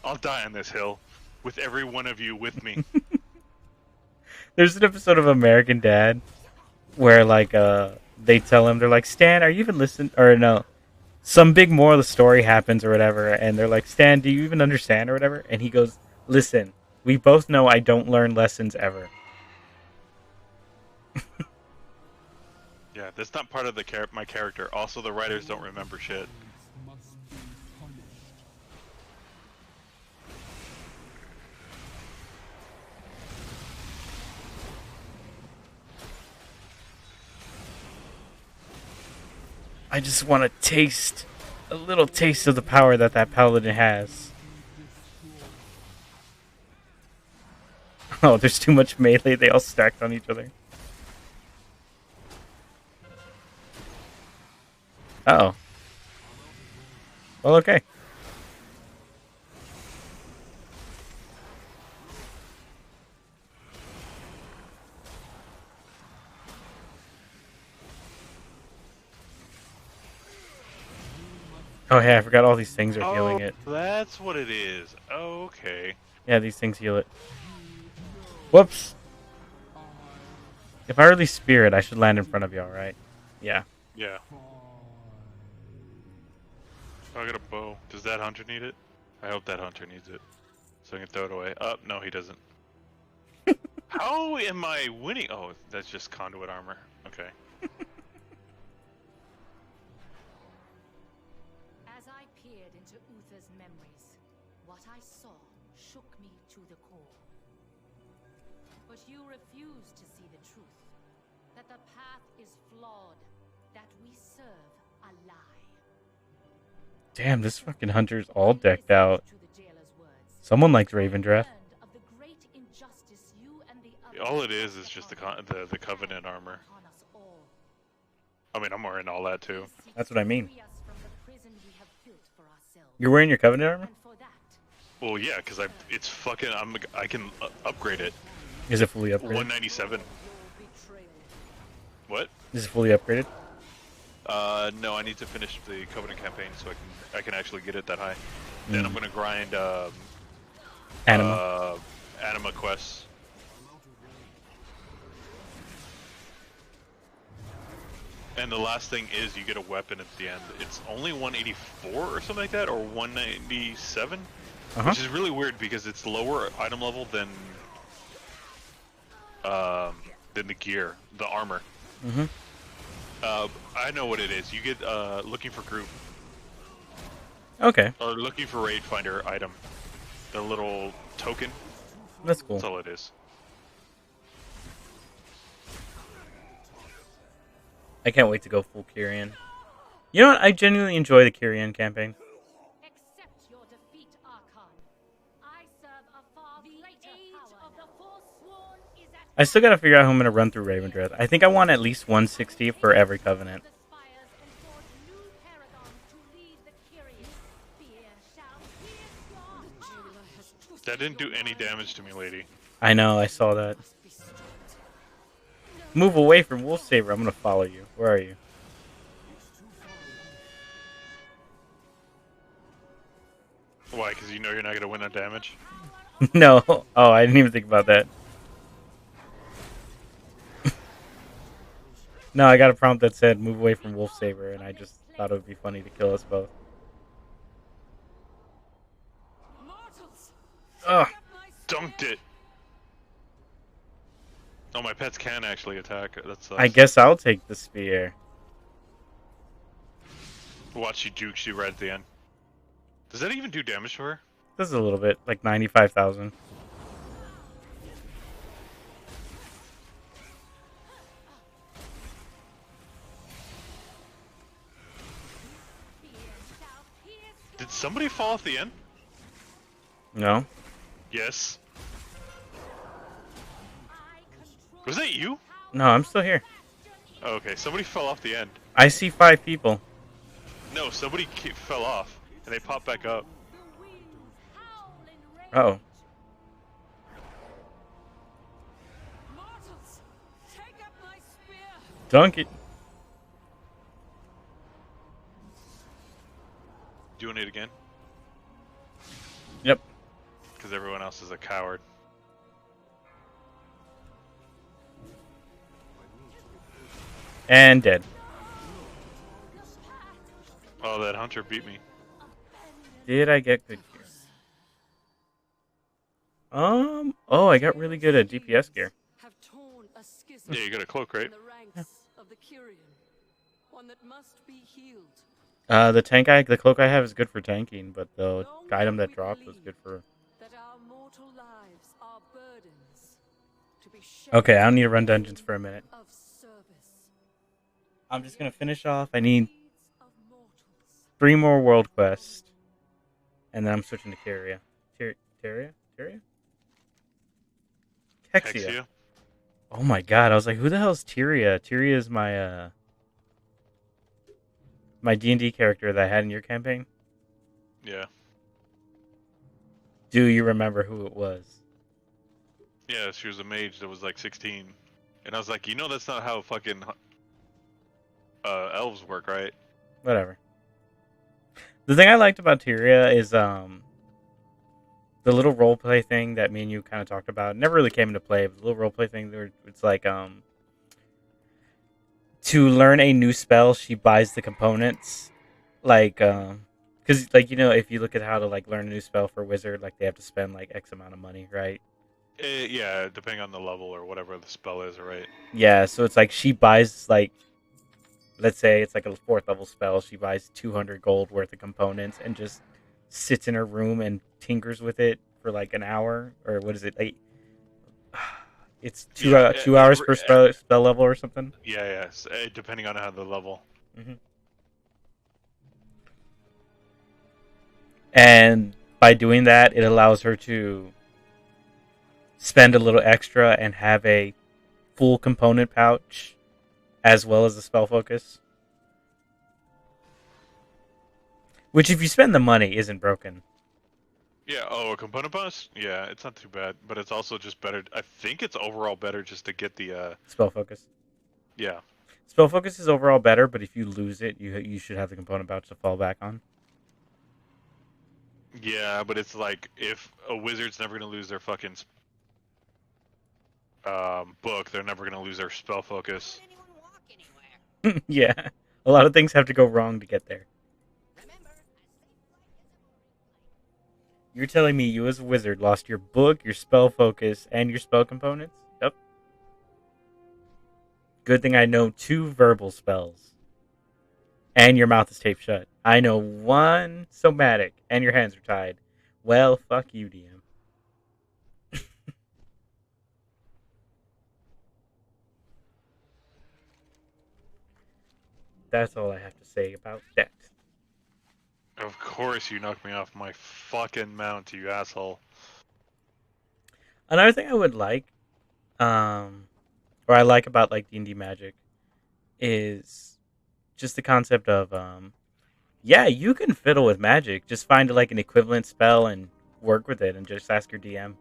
I'll die on this hill with every one of you with me. There's an episode of American Dad where like they tell him, they're like, "Stan, are you even listening?" Or no, some big moral of the story happens or whatever, and they're like, "Stan, do you even understand?" or whatever, and he goes, "Listen, we both know I don't learn lessons ever." Yeah, that's not part of the my character. Also, the writers don't remember shit. I just want to taste A little taste of the power that paladin has. Oh, there's too much melee. They all stacked on each other. Uh-oh. Well, okay. Oh, yeah, I forgot all these things are healing it. That's what it is. Okay. Yeah, these things heal it. Whoops. If I release Spirit, I should land in front of y'all, right? Yeah. Yeah. Oh, I got a bow. Does that hunter need it? I hope that hunter needs it. So I can throw it away. Oh, no, he doesn't. How am I winning? Oh, that's just conduit armor. Okay. As I peered into Uther's memories, what I saw shook me to the core. But you refuse to see the truth. That the path is flawed. That we serve a lie. Damn, this fucking hunter's all decked I out. listened to the jailer's words. Someone likes Ravendreth. Learned of the great injustice you and the others All it is placed just upon the covenant armor. upon us all. I mean, I'm wearing all that too. Seek That's what I to mean. free us from the prison we have built for ourselves. You're wearing your Covenant armor? And for that, Well, yeah, because it's fucking. I can upgrade it. Is it fully upgraded? 197. What? Is it fully upgraded? No, I need to finish the Covenant campaign so I can actually get it that high. Then I'm gonna grind Anima. Anima quests. And the last thing is you get a weapon at the end. It's only 184 or something like that, or 197, which is really weird because it's lower item level than the gear, the armor. I know what it is. You get looking for group Okay, or looking for raid finder item, the little token. that's cool. That's all it is. I can't wait to go full Kyrian. You know what? I genuinely enjoy the Kyrian campaign. accept your defeat, Archon. I serve a far greater power. Of the Forsworn is at I still gotta figure out how I'm gonna run through Ravendreth. I think I want at least 160 for every Covenant. the spires and forge new paragons to lead the Kyrian. Fear shall pierce your heart. That didn't do any damage to me, lady. I know, I saw that. Move away from Wolfsaber. I'm gonna follow you. Where are you? Why? Because you know you're not gonna win on damage. No. Oh, I didn't even think about that. No, I got a prompt that said move away from Wolfsaber, and I just thought it would be funny to kill us both. Mortals! Ugh. Dunked it. Oh, my pets can actually attack. That's. I guess I'll take the spear. Watch you juke you right at the end. Does that even do damage to her? This is a little bit, like 95,000. Did somebody fall off the end? No? Yes. Was that you? No, I'm still here. Oh, okay, somebody fell off the end. I see 5 people. No, somebody fell off, and they popped back up. Oh. Mortals! Take up my spear! Dunk it. Doing it again? Yep. Because everyone else is a coward. And dead. Oh, that hunter beat me. Did I get good gear? Oh, I got really good at DPS gear. Have torn a schism Yeah, you got a cloak, right? in the ranks of the Kyrian. One that must be healed. The cloak I have is good for tanking, but the item that dropped was good for... That our mortal lives are burdens to be Okay, I don't need to run dungeons for a minute. of service. I'm just gonna finish off. I need Of mortals 3 more world quests, and then I'm switching to Kyria. Tyria? Tyria? Hexia. Hexia. Oh my god, I was like, who the hell is Tyria? Tyria is my D&D character that I had in your campaign. Yeah. Do you remember who it was? Yeah, she was a mage that was like 16. And I was like, that's not how fucking elves work, right? Whatever. The thing I liked about Tyria is the little role play thing that me and you kind of talked about. It never really came into play, but the little role play thing where it's like to learn a new spell, she buys the components, like because like if you look at how to like learn a new spell for a wizard, like they have to spend like X amount of money, right? Yeah, depending on the level or whatever the spell is, right? Yeah, so it's like she buys like, let's say it's like a 4th level spell, she buys 200 gold worth of components and just sits in her room and tinkers with it for like an hour, or what is it, like it's Yeah, 2 hours per spell level or something. depending on how the level. Hmm. And by doing that, it allows her to spend a little extra and have a full component pouch as well as the spell focus. Which, if you spend the money, isn't broken. Yeah, a component boss? Yeah, it's not too bad, but it's also just better. I think it's overall better just to get the, Spell focus. yeah. Spell focus is overall better, but if you lose it, you should have the component pouch to fall back on. Yeah, but it's like, if a wizard's never gonna lose their fucking book, they're never gonna lose their spell focus. Can anyone walk anywhere? Yeah, a lot of things have to go wrong to get there. Remember, a safe flight is a boring You're telling me you as a wizard lost your book, your spell focus, and your spell components? Yep. Good thing I know 2 verbal spells. And your mouth is taped shut. I know 1 somatic, and your hands are tied. Well, fuck you, DM. That's all I have to say about that. Of course you knocked me off my fucking mount, you asshole. Another thing I would like, um, or I like about like D&D Magic, is just the concept of, yeah, you can fiddle with magic. Just find like an equivalent spell and work with it, and just ask your DM.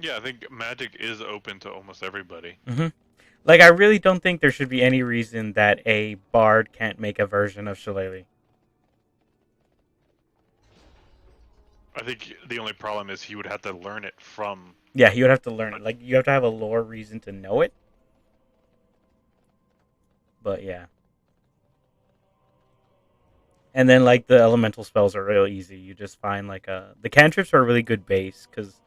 Yeah, I think magic is open to almost everybody. Mm-hmm. Like, I really don't think there should be any reason that a bard can't make a version of Shillelagh. I think the only problem is he would have to learn it from. Yeah, you would have to learn it. Like, you have to have a lore reason to know it. But yeah. And then like the elemental spells are real easy. You just find like the cantrips are a really good base because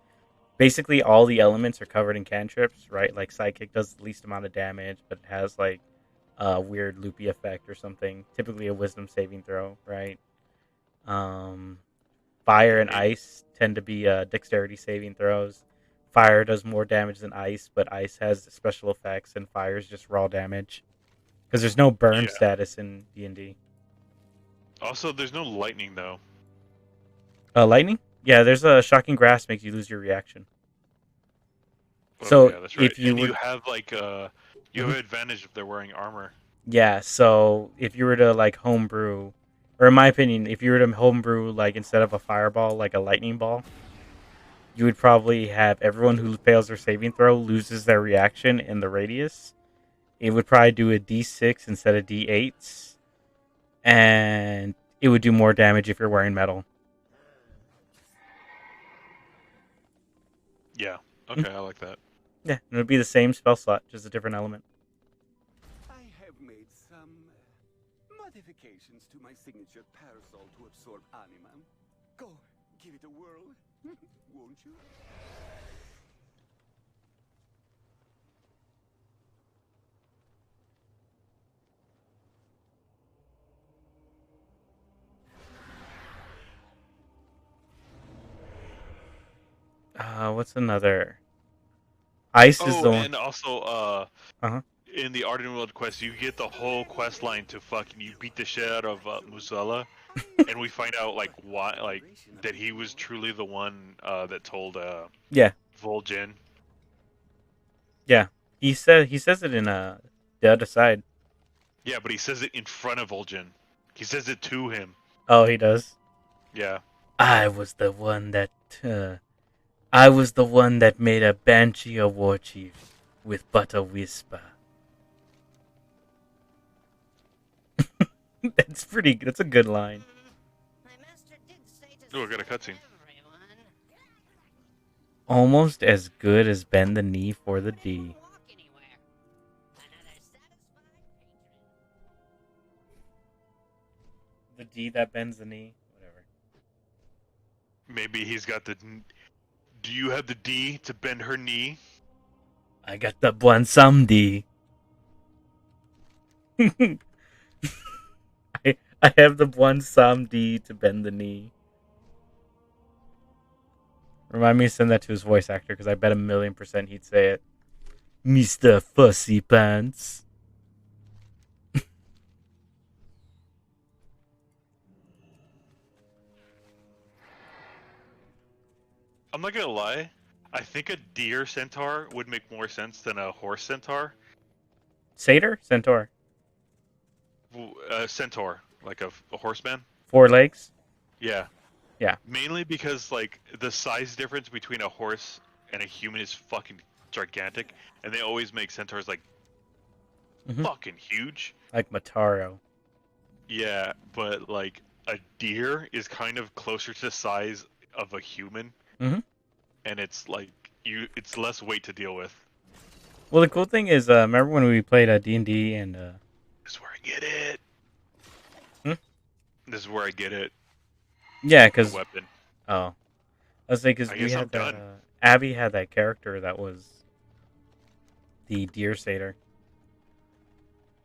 basically all the elements are covered in cantrips, right? Like Psychic does the least amount of damage, but it has like a weird loopy effect or something. Typically a wisdom saving throw, right? Um, Fire and ice tend to be dexterity saving throws. Fire does more damage than ice, but ice has special effects, and fire is just raw damage because there's no burn Yeah. status in D&D. Also, there's no lightning though. Lightning? Yeah, there's a shocking grasp makes you lose your reaction. Oh, So yeah, that's right. if you And were, you have like you have an advantage if they're wearing armor. yeah, so if you were to like homebrew, or in my opinion, if you were to homebrew like instead of a fireball, like a lightning ball, you would probably have everyone who fails their saving throw loses their reaction in the radius. It would probably do a D6 instead of D8s, and it would do more damage if you're wearing metal. Yeah. Okay, I like that. Yeah, and it would be the same spell slot, just a different element. I have made some modifications to my signature parasol to absorb anima. Go, give it a whirl, won't you? What's another? Ice is Oh, the one. and also Uh huh. in the Arden World quest, you get the whole quest line to fucking you beat the shit out of Musala, and we find out like why, like that he was truly the one that told Yeah, Vol'jin. yeah. He says it in the other side. Yeah, but he says it in front of Vol'jin. He says it to him. Oh, he does. Yeah. I was the one that I was the one that made a banshee a war chief with but a whisper. That's a good line. My master did say to Oh, I got a save cutscene. everyone. Almost as good as bend the knee for the D. Won't walk anywhere. Another satisfied patron. The D that bends the knee. Whatever. Maybe he's got the. Do you have the D to bend her knee? I got the one some D. I have the one some D to bend the knee. Remind me to send that to his voice actor because I bet 1,000,000% he'd say it. Mr. Fussy Pants. I'm not gonna lie. I think a deer centaur would make more sense than a horse centaur. Satyr? Centaur. A centaur, like a horseman. 4 legs? Yeah. Yeah. Mainly because like the size difference between a horse and a human is fucking gigantic, and they always make centaurs like Mhm. fucking huge. Like Mataro. Yeah, but like a deer is kind of closer to the size of a human, Mhm. and it's like it's less weight to deal with. Well, the cool thing is, remember when we played D&D and This is where I get it. Hmm? This is where I get it. yeah, The because weapon. oh, I was like, because I we guess I'm had that done. Abby had that character that was the deer satyr.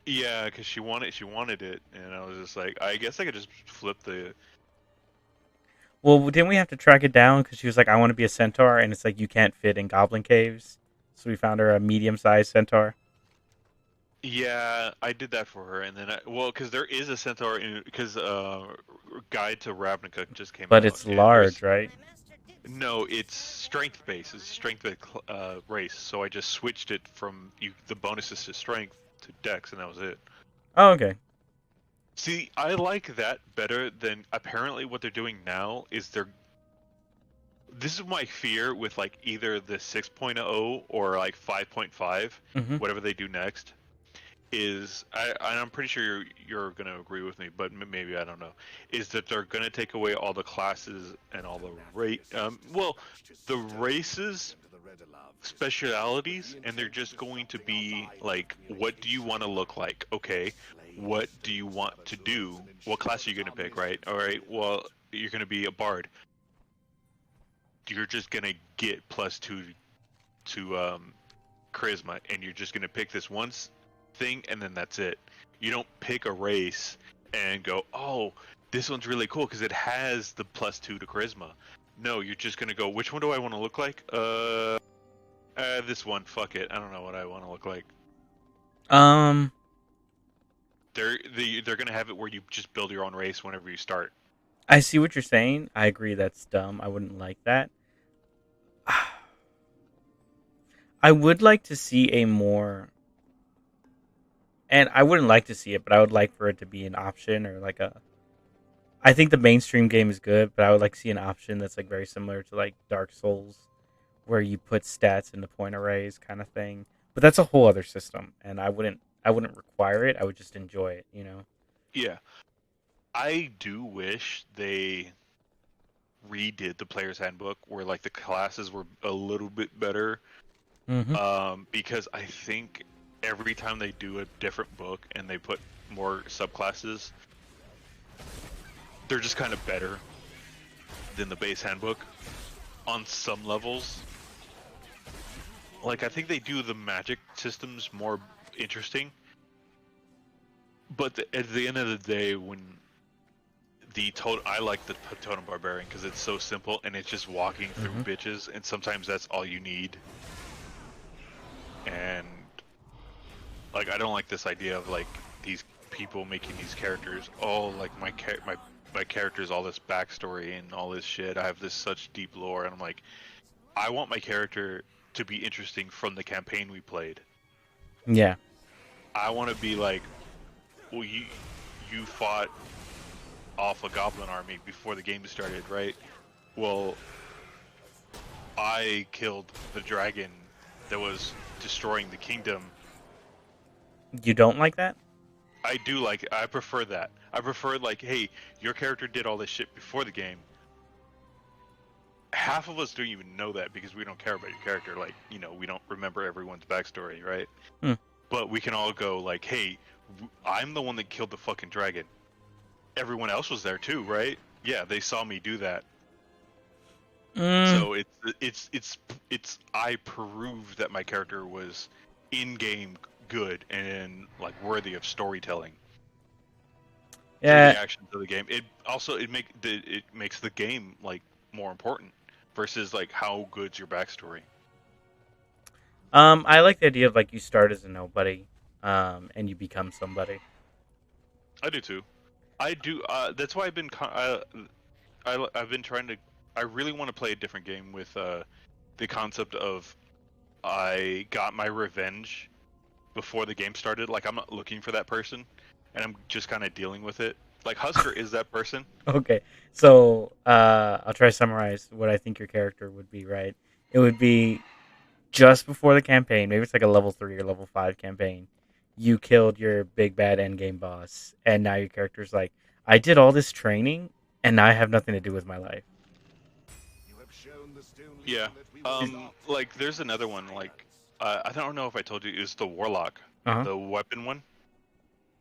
Yeah, because she wanted it, and I was just like, I guess I could just flip the. Well, didn't we have to track it down because she was like, I want to be a centaur, and it's like you can't fit in goblin caves, so we found her a medium-sized centaur. Yeah, I did that for her, and then because there is a centaur in because Guide to Ravnica just came But out, it's and there's large, right? My master did no, it's strength based, it's strength race. So I just switched it from the bonuses to strength to Dex, and that was it. Oh, okay. See, I like that better than apparently what they're doing now is this is my fear with like either the 6.0 or like 5.5, Mm-hmm. whatever they do next, is I'm pretty sure you're gonna agree with me, but maybe I don't know, is that they're gonna take away all the classes and all the the races specialities, and they're just going to be like, what do you want to look like? Okay, what do you want to do? What class are you going to pick, right? All right, well, you're going to be a bard. You're just going to get +2 to charisma, and you're just going to pick this one thing, and then that's it. You don't pick a race and go, oh, this one's really cool because it has the +2 to charisma. No, you're just going to go, which one do I want to look like? This one, fuck it. I don't know what I want to look like. Um, They're gonna have it where you just build your own race whenever you start. I see what you're saying. I agree that's dumb. I wouldn't like that. I would like to see a more, and I wouldn't like to see it, but I would like for it to be an option or like a. I think the mainstream game is good, but I would like to see an option that's like very similar to like Dark Souls, where you put stats into point arrays kind of thing. But that's a whole other system, and I wouldn't require it. I would just enjoy it, you know. Yeah, I do wish they redid the player's handbook where like the classes were a little bit better. Mm-hmm. Because I think every time they do a different book and they put more subclasses, they're just kind of better than the base handbook on some levels. Like I think they do the magic systems more interesting, but at the end of the day, when I like the totem barbarian because it's so simple and it's just walking through Mm-hmm. bitches, and sometimes that's all you need. And Like, I don't like this idea of like these people making these characters. Oh, like my character's all this backstory and all this shit. I have this such deep lore, and I'm like, I want my character to be interesting from the campaign we played. Yeah. I want to be like, well, you fought off a goblin army before the game started, right? Well, I killed the dragon that was destroying the kingdom. You don't like that? I do like. I prefer that. I prefer like, hey, your character did all this shit before the game. Half of us don't even know that because we don't care about your character. Like, you know, we don't remember everyone's backstory, right? Hmm. But we can all go like, hey, I'm the one that killed the fucking dragon. Everyone else was there too, right? Yeah, they saw me do that. So it's I proved that my character was in game good and like worthy of storytelling through Yeah. the actions of the game. It makes the game like more important versus like how good's your backstory. I like the idea of like you start as a nobody, and you become somebody. I do too. I do. That's why I've been. I've been trying to. I really want to play a different game with the concept of I got my revenge before the game started. Like, I'm not looking for that person, and I'm just kind of dealing with it. Like, Husker is that person. Okay, so I'll try to summarize what I think your character would be. Right, it would be just before the campaign. Maybe it's like a level 3 or level 5 campaign. You killed your big bad endgame boss, and now your character's like, I did all this training, and now I have nothing to do with my life. Yeah. Like, there's another one. Like, I don't know if I told you, it's the Warlock, Uh huh. the weapon one,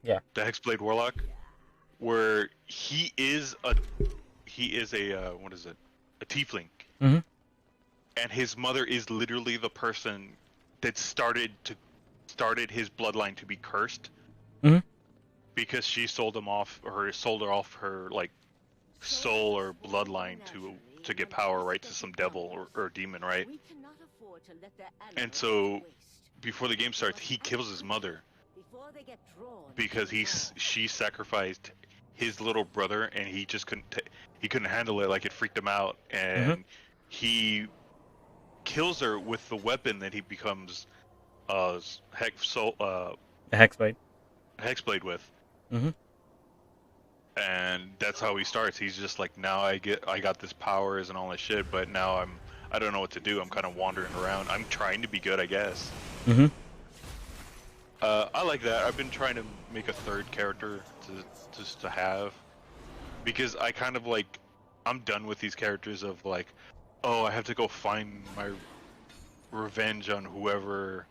Yeah. the Hexblade Warlock, where he is a what is it? A tiefling. Mm-hmm. And his mother is literally the person that started his bloodline to be cursed Mm-hmm. because she sold her off her like soul or bloodline to get power, right, to some devil or demon, right? We cannot afford to let their And animals so waste. before the game starts, he kills his mother Before they get drawn because she sacrificed his little brother, and he just he couldn't handle it. Like, it freaked him out, Mm-hmm. and he kills her with the weapon that he becomes The Hexblade. hexblade with. Mm-hmm. And that's how he starts. He's just like, now I got this powers and all this shit, but now I don't know what to do. I'm kind of wandering around. I'm trying to be good, I guess. Mm-hmm. I like that. I've been trying to make a third character to have, because I kind of like, I'm done with these characters of like, oh, I have to go find my revenge on whoever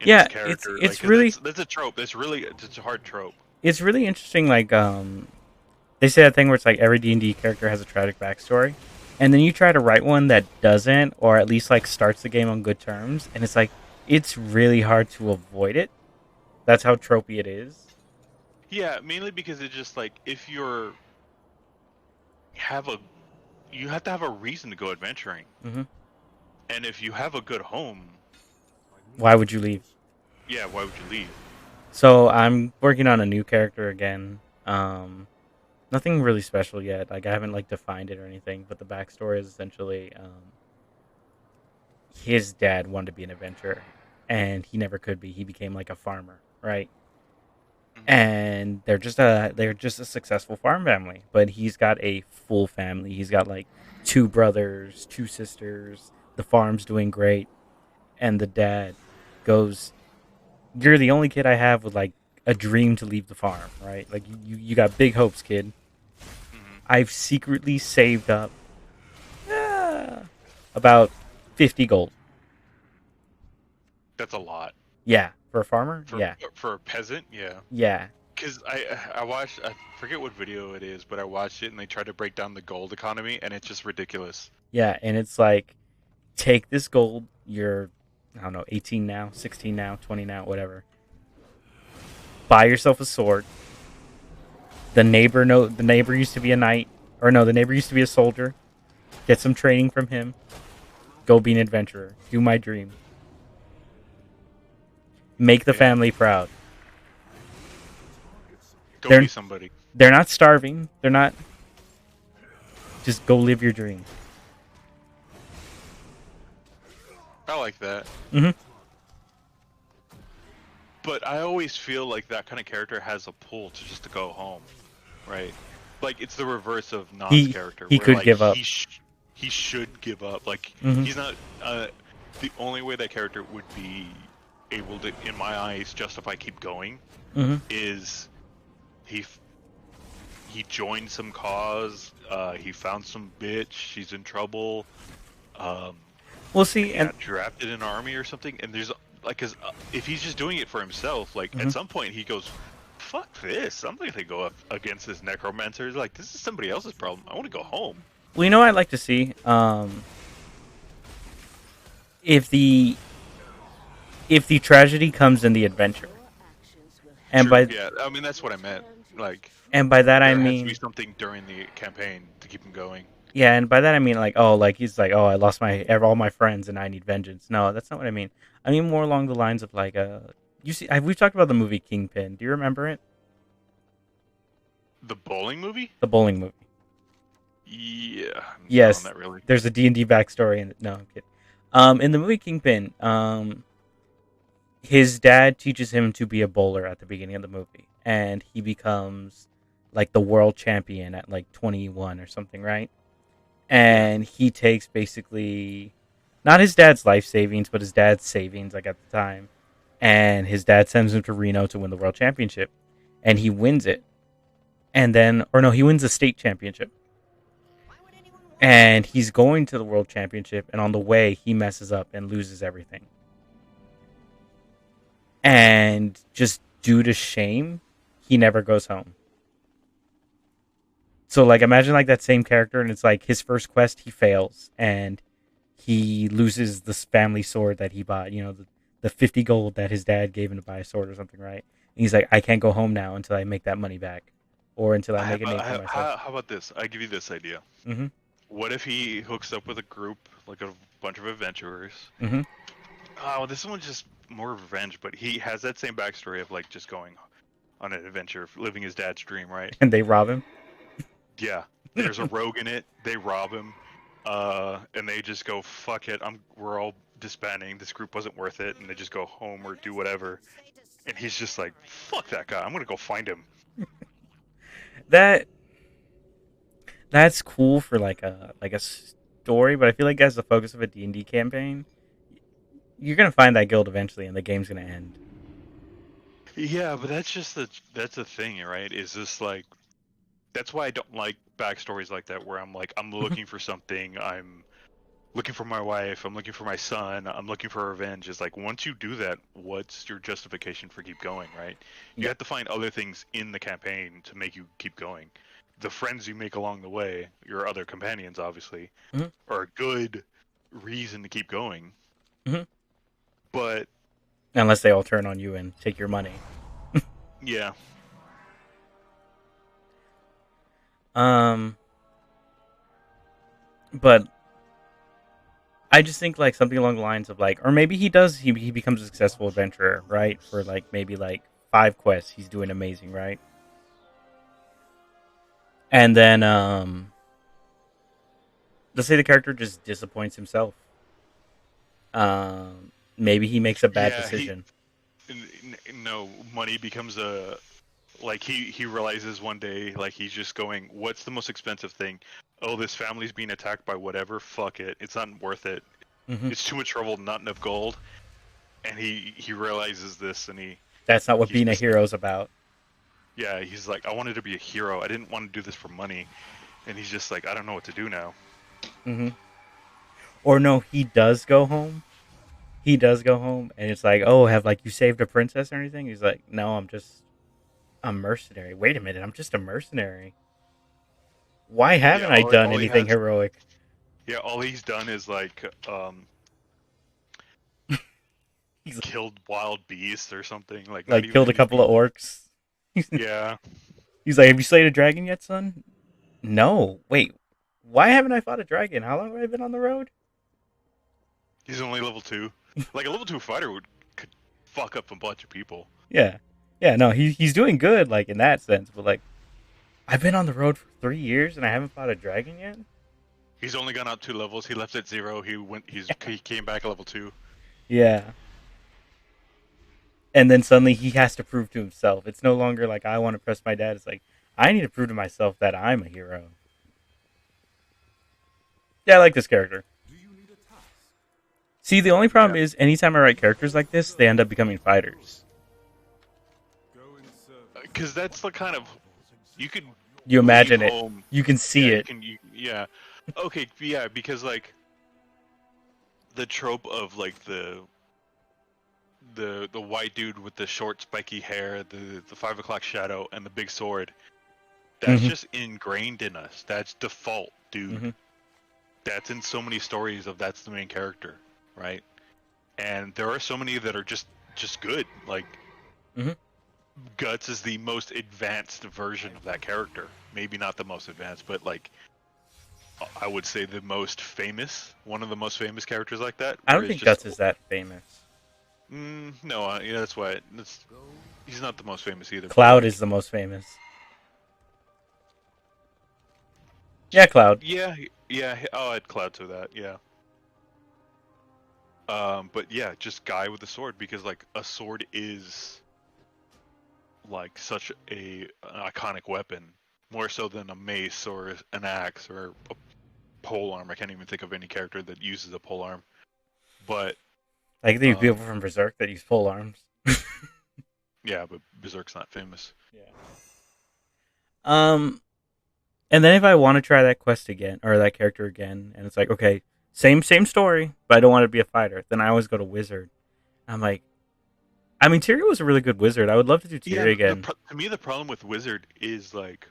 in Yeah, this character. it's Like, 'cause really that's a trope. It's a hard trope. it's really interesting. Like they say that thing where it's like every D&D character has a tragic backstory, and then you try to write one that doesn't, or at least like starts the game on good terms, and it's like it's really hard to avoid it. That's how tropey it is. Yeah, mainly because it's just like, if have a you have to have a reason to go adventuring, Mm-hmm. and if you have a good home, Why would you leave? yeah, why would you leave? So I'm working on a new character again. Nothing really special yet. Like I haven't like defined it or anything, but the backstory is essentially his dad wanted to be an adventurer, and he never could be. He became like a farmer, right? Mhm. And they're just a successful farm family. But he's got a full family. He's got like two brothers, two sisters. The farm's doing great, and the dad goes, "You're the only kid I have with like a dream to leave the farm, right? Like you got big hopes, kid. Mhm. I've secretly saved up about 50 gold. That's a lot Yeah, for a farmer. for Yeah, for a peasant. Yeah, yeah, because I watched, I forget what video it is, but I watched it and they tried to break down the gold economy, and it's just ridiculous. yeah. And it's like, take this gold. You're, I don't know, 18 now, 16 now, 20 now, whatever. Buy yourself a sword. The neighbor used to be a knight, or no, the neighbor used to be a soldier. Get some training from him. Go be an adventurer. Do my dream. Make the Yeah. family proud. Go They're be somebody. they're not starving. They're not. Just go live your dream. I like that. Hmm. But I always feel like that kind of character has a pull to just to go home, right? Like it's the reverse of Nod's He character, he where could like give up. he should give up. Like Hmm. he's not. The only way that character would be able to, in my eyes, justify keep going Hmm. is he he joined some cause. He found some bitch. She's in trouble. Um, We'll and see. he And got drafted in an army or something. And there's like, cause if he's just doing it for himself, like Mhm. at some point he goes, "Fuck this! I'm not gonna go up against this necromancer. Like this is somebody else's problem. I want to go home." well, you know, what I'd like to see if the tragedy comes in the adventure, Your actions will and True. by Yeah. I mean that's what I meant. turn to Like and by that I there has to be mean something during the campaign to keep him going. yeah, and by that I mean like oh, like he's like oh, I lost all my friends and I need vengeance. No, that's not what I mean. I mean more along the lines of like you see, we've talked about the movie Kingpin. Do you remember it? The bowling movie? The bowling movie. Yeah. No, Yes, not really. there's a D&D backstory in it. No, I'm kidding. In the movie Kingpin, his dad teaches him to be a bowler at the beginning of the movie, and he becomes like the world champion at like 21 or something, right? Yeah. And he takes basically not his dad's life savings, but his dad's savings, like at the time. And his dad sends him to Reno to win the world championship, and he wins it. And then, or no, he wins the state championship. And he's going to the world championship, and on the way, he messes up and loses everything. And just due to shame, he never goes home. So, like, imagine like that same character, and it's like his first quest, he fails, and he loses this family sword that he bought. You know, the 50 gold that his dad gave him to buy a sword or something, right? And he's like, I can't go home now until I make that money back, or until I make a name for myself. How about this? I give you this idea. Mm-hmm. What if he hooks up with a group, like a bunch of adventurers? Mm-hmm. Oh, this one's just more revenge, but he has that same backstory of like just going on an adventure, living his dad's dream, right? And they rob him. Yeah. There's a rogue in it. They rob him, and they just go, "Fuck it. We're all disbanding. This group wasn't worth it," and they just go home or do whatever. And he's just like, "Fuck that guy. I'm gonna go find him." That that's cool for like a story, but I feel like as the focus of a D&D campaign, you're gonna find that guild eventually, and the game's gonna end. Yeah, but that's the thing, right? Is this like that's why I don't like backstories like that, where I'm like I'm looking for something, I'm looking for my wife, I'm looking for my son, I'm looking for revenge. Is like once you do that, what's your justification for keep going, right? You Yeah. have to find other things in the campaign to make you keep going. The friends you make along the way, your other companions, obviously, Mhm. are a good reason to keep going. Mhm. But Unless they all turn on you and take your money. yeah, Um, but I just think like something along the lines of like, or maybe he becomes a successful adventurer, right? For like maybe like 5 quests, he's doing amazing, right? And then let's say the character just disappoints himself. Maybe he makes a bad yeah, he decision. no money becomes a like he realizes one day like he's just going, what's the most expensive thing? Oh, this family's being attacked by whatever, fuck it, it's not worth it, Hmm. it's too much trouble, not enough gold. And he realizes this, and That's not what he's being a just like, hero is about. yeah, he's like, I wanted to be a hero, I didn't want to do this for money. And he's just like, I don't know what to do now. Hmm. Or no, he does go home. He does go home, and it's like, oh, have like you saved a princess or anything? He's like, no, I'm just a mercenary. Wait a minute, I'm just a mercenary. Why Yeah, haven't I done all he anything has, heroic? yeah, all he's done is like He's killed wild beasts or something, like not like even killed a couple anything. of orcs. Yeah, He's like, have you slayed a dragon yet, son? No. Wait, why haven't I fought a dragon? How long have I been on the road? he's only level 2. Like a level 2 fighter would could fuck up a bunch of people. Yeah, yeah. No, he's doing good, like in that sense. But like, I've been on the road for 3 years and I haven't fought a dragon yet. He's only gone up 2 levels. He left at 0. He came back at level 2. Yeah. And then suddenly he has to prove to himself. It's no longer like I want to press my dad. It's like I need to prove to myself that I'm a hero. Yeah, I like this character. Do you need a task? See, the only Yeah, problem is anytime I write characters like this, they end up becoming fighters. Go in service. because that's the kind of you could You leave imagine it. home. You can Yeah, see you it. can. Yeah, okay, yeah, because like the trope of like the white dude with the short spiky hair, the 5 o'clock shadow, and the big sword. That's Hmm. just ingrained in us. That's default, dude. Hmm. That's in so many stories of that's the main character, right? And there are so many that are just good. Like Hmm. Guts is the most advanced version of that character. Maybe not the most advanced, but like I would say the most famous, one of the most famous characters like that, I where don't it's think just Guts is that famous. no, yeah, that's why he's not the most famous either. But Cloud like, is the most famous. Yeah, Cloud. yeah, yeah, I'll add Cloud to that. Yeah. But yeah, just guy with a sword because like a sword is like such an iconic weapon, more so than a mace or an axe or a pole arm. I can't even think of any character that uses a pole arm. But Like these people um, from Berserk that use pole arms. yeah, but Berserk's not famous. Yeah. Um, and then if I want to try that quest again or that character again, and it's like, okay, same story, but I don't want to be a fighter, then I always go to wizard. I'm like, I mean, Tyria was a really good wizard. I would love to do Yeah, Tyria again. to me the problem with Wizard is like,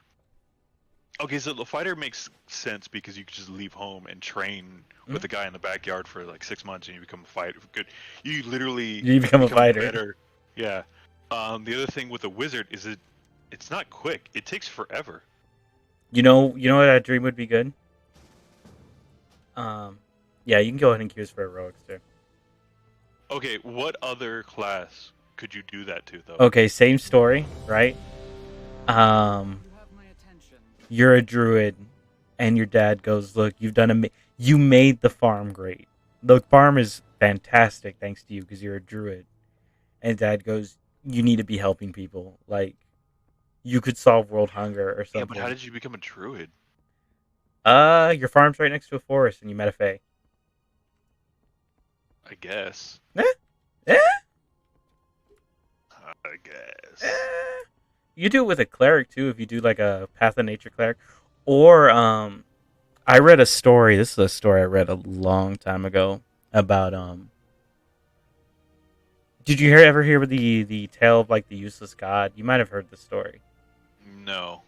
okay, so the fighter makes sense because you can just leave home and train with Mhm. a guy in the backyard for like 6 months and you become a fighter. Good, you literally You become a become fighter. better. Yeah. The other thing with a wizard is it's not quick. It takes forever. You know what that dream would be good. Um, yeah, you can go ahead and queue for heroics too. Okay, what other class could you do that to though? Okay, same story, right? You have my attention. You're a druid, and your dad goes, "Look, you made the farm great. The farm is fantastic thanks to you because you're a druid." And dad goes, "You need to be helping people. Like you could solve world hunger or Yeah, but how something." did you become a druid? Your farm's right next to a forest, and you met a fae. I guess. Eh, eh, I guess. eh. You do it with a cleric too if you do like a path of nature cleric, or I read a story. This is a story I read a long time ago about Did you ever hear the tale of like the useless god? You might have heard the story. No.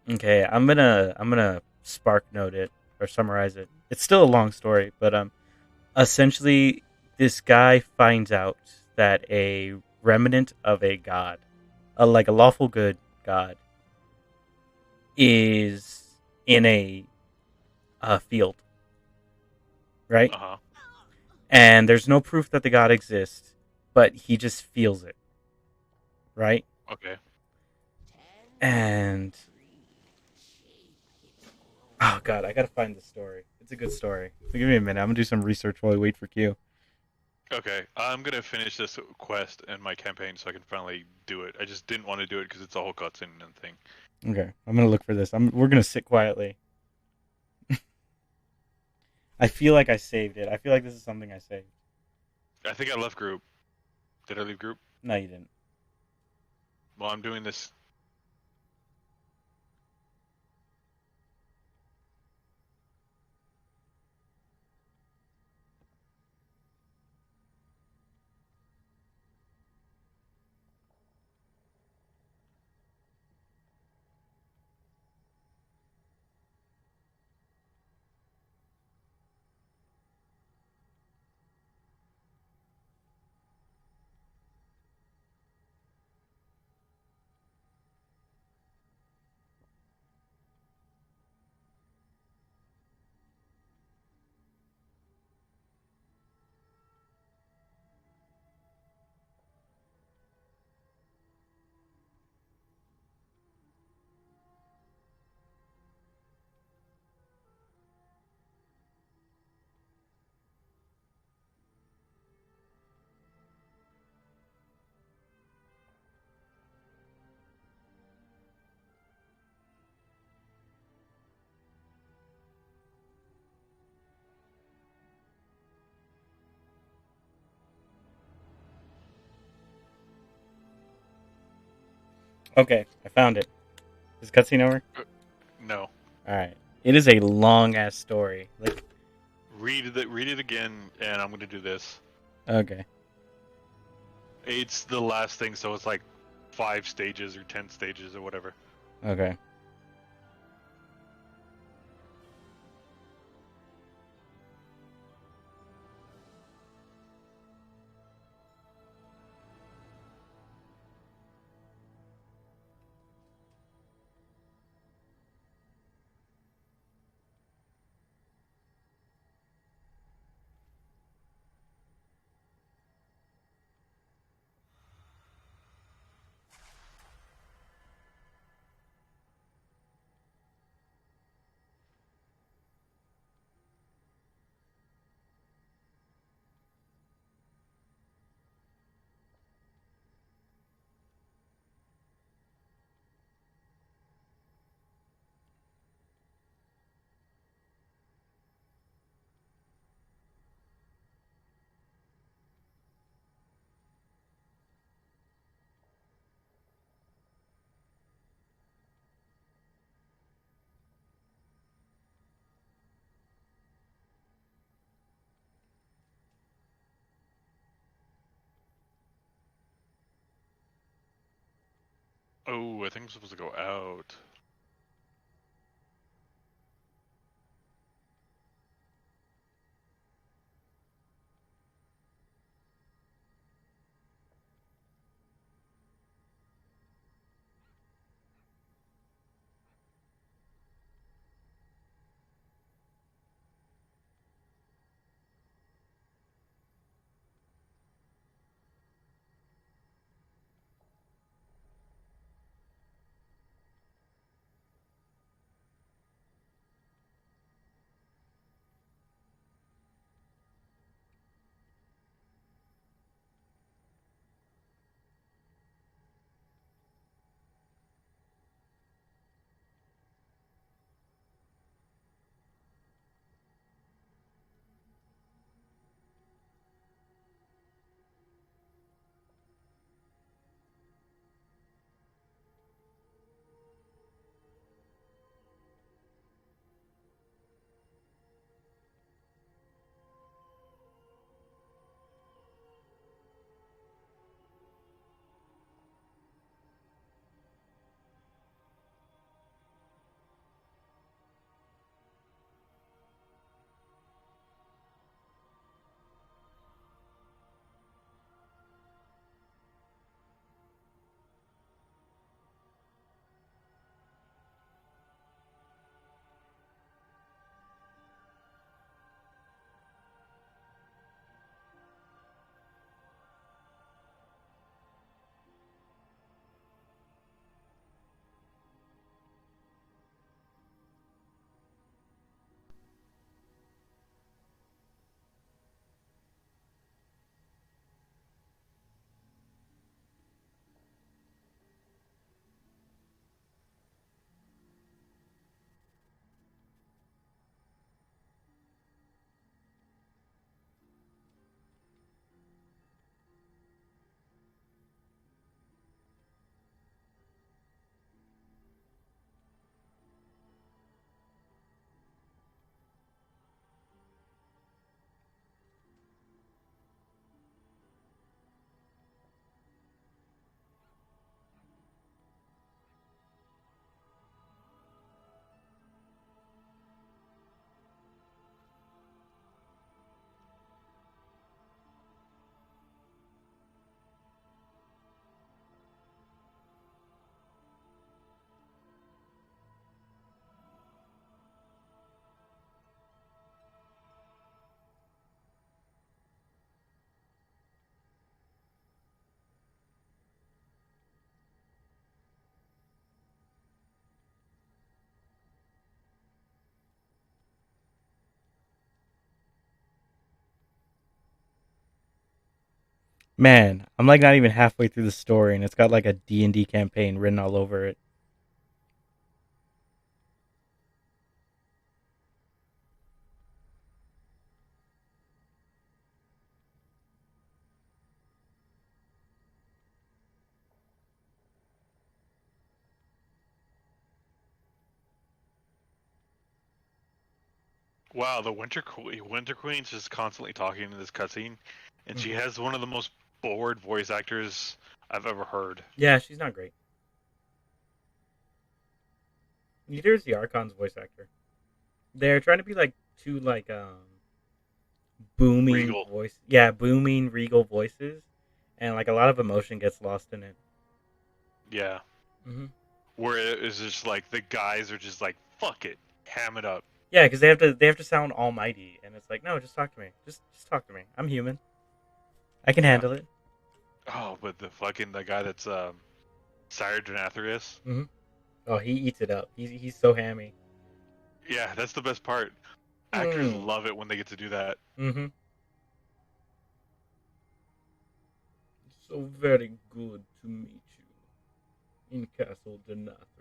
Okay, I'm gonna spark note it or summarize it. It's still a long story, but essentially this guy finds out that a remnant of a god, like a lawful good god, is in a field, right? Uh huh. And there's no proof that the god exists, but he just feels it, right? Okay. And oh god, I gotta find the story. It's a good story. So give me a minute. I'm gonna do some research while we wait for Q. Okay, I'm gonna finish this quest and my campaign so I can finally do it. I just didn't want to do it because it's a whole cutscene and thing. Okay, I'm gonna look for this. We're gonna sit quietly. I feel like I saved it. I feel like this is something I saved. I think I left group. Did I leave group? No, you didn't. Well, I'm doing this. Okay, I found it. Is cutscene over? No. All right. It is a long ass story. Like, Read it again, and I'm gonna do this. okay. It's the last thing, so it's like 5 stages or 10 stages or whatever. Okay. Oh, I think I'm supposed to go out. Man, I'm like not even halfway through the story, and it's got like a D&D campaign written all over it. Wow, the Winter Queen's just constantly talking in this cutscene, and she Mhm. has one of the most bored voice actors I've ever heard. Yeah, she's not great. Neither is the Archon's voice actor. They're trying to be like two like booming Regal. voice, yeah, booming regal voices, and like a lot of emotion gets lost in it. Yeah. Hmm. Where it is just like the guys are just like, fuck it, ham it up. Yeah, because they have to sound almighty, and it's like, no, just talk to me, just talk to me. I'm human. I can Yeah. handle it. Oh, but the guy that's Sire Denathrius. Hmm. Oh, he eats it up. He's so hammy. Yeah, that's the best part. Actors Mm. love it when they get to do that. Mm-hmm. So very good to meet you in Castle Denathrius.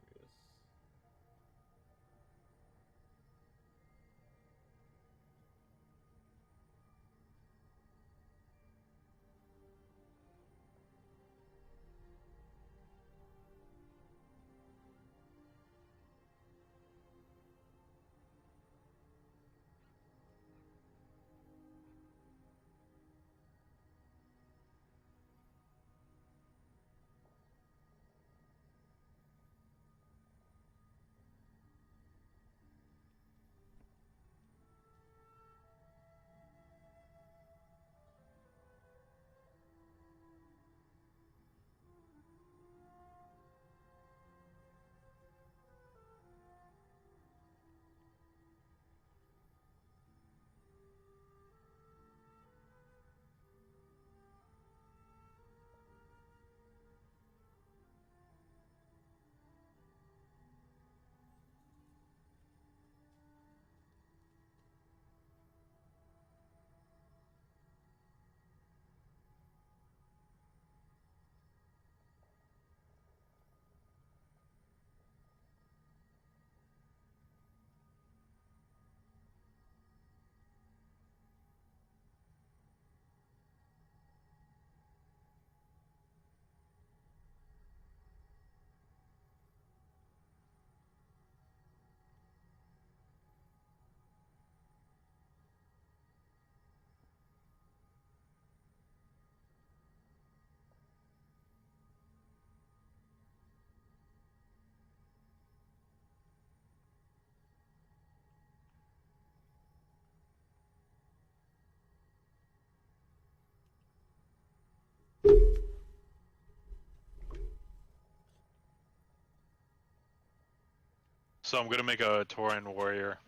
So I'm gonna make a Tauren warrior.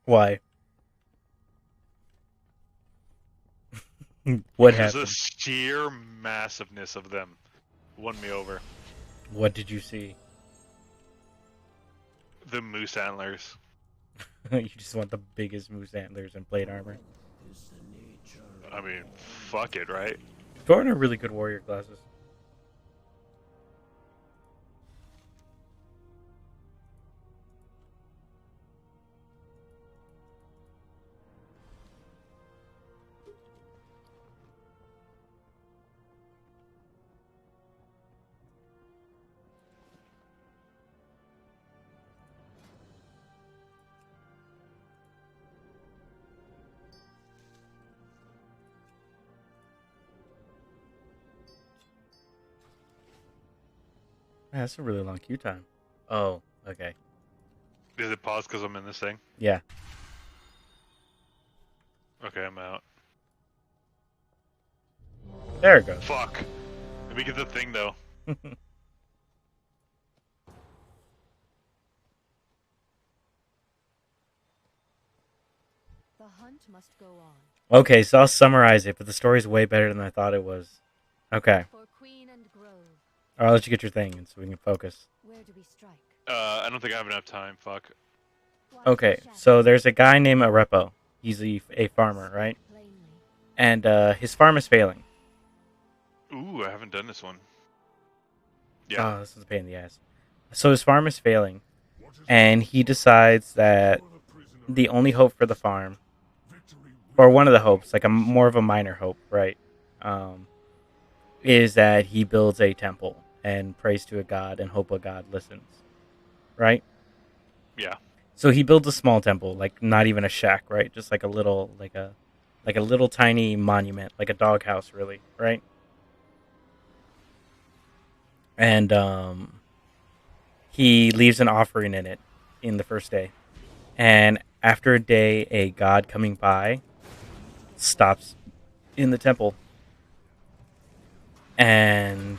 Why? What Because the happened? sheer massiveness of them won me over. What did you see? The moose antlers. You just want the biggest moose antlers and plate armor. I mean, fuck it, right? Thorin are really good warrior classes. Man, that's a really long queue time. Oh, okay. Is it paused because I'm in this thing? Yeah. Okay, I'm out. There it goes. Fuck. Let me get the thing though. The hunt must go on. Okay, so I'll summarize it, but the story's way better than I thought it was. Okay. For Queen and Grove, I'll let you get your thing and so we can focus. where do we strike? I don't think I have enough time. Fuck. Watch Okay, the shadows so there's a guy named Arepo. He's a farmer, right? plainly. And his farm is failing. Ooh, I haven't done this one. Yeah. Oh, this is a pain in the ass. So his farm is failing, and he decides that the only hope for the farm, or one of the hopes, like a more of a minor hope, right, is that he builds a temple and prays to a god and hope a god listens, right? Yeah. So he builds a small temple, like not even a shack, right? Just like a little, like a little tiny monument, like a doghouse, really, right? And he leaves an offering in it in the first day. And after a day, a god coming by stops in the temple, and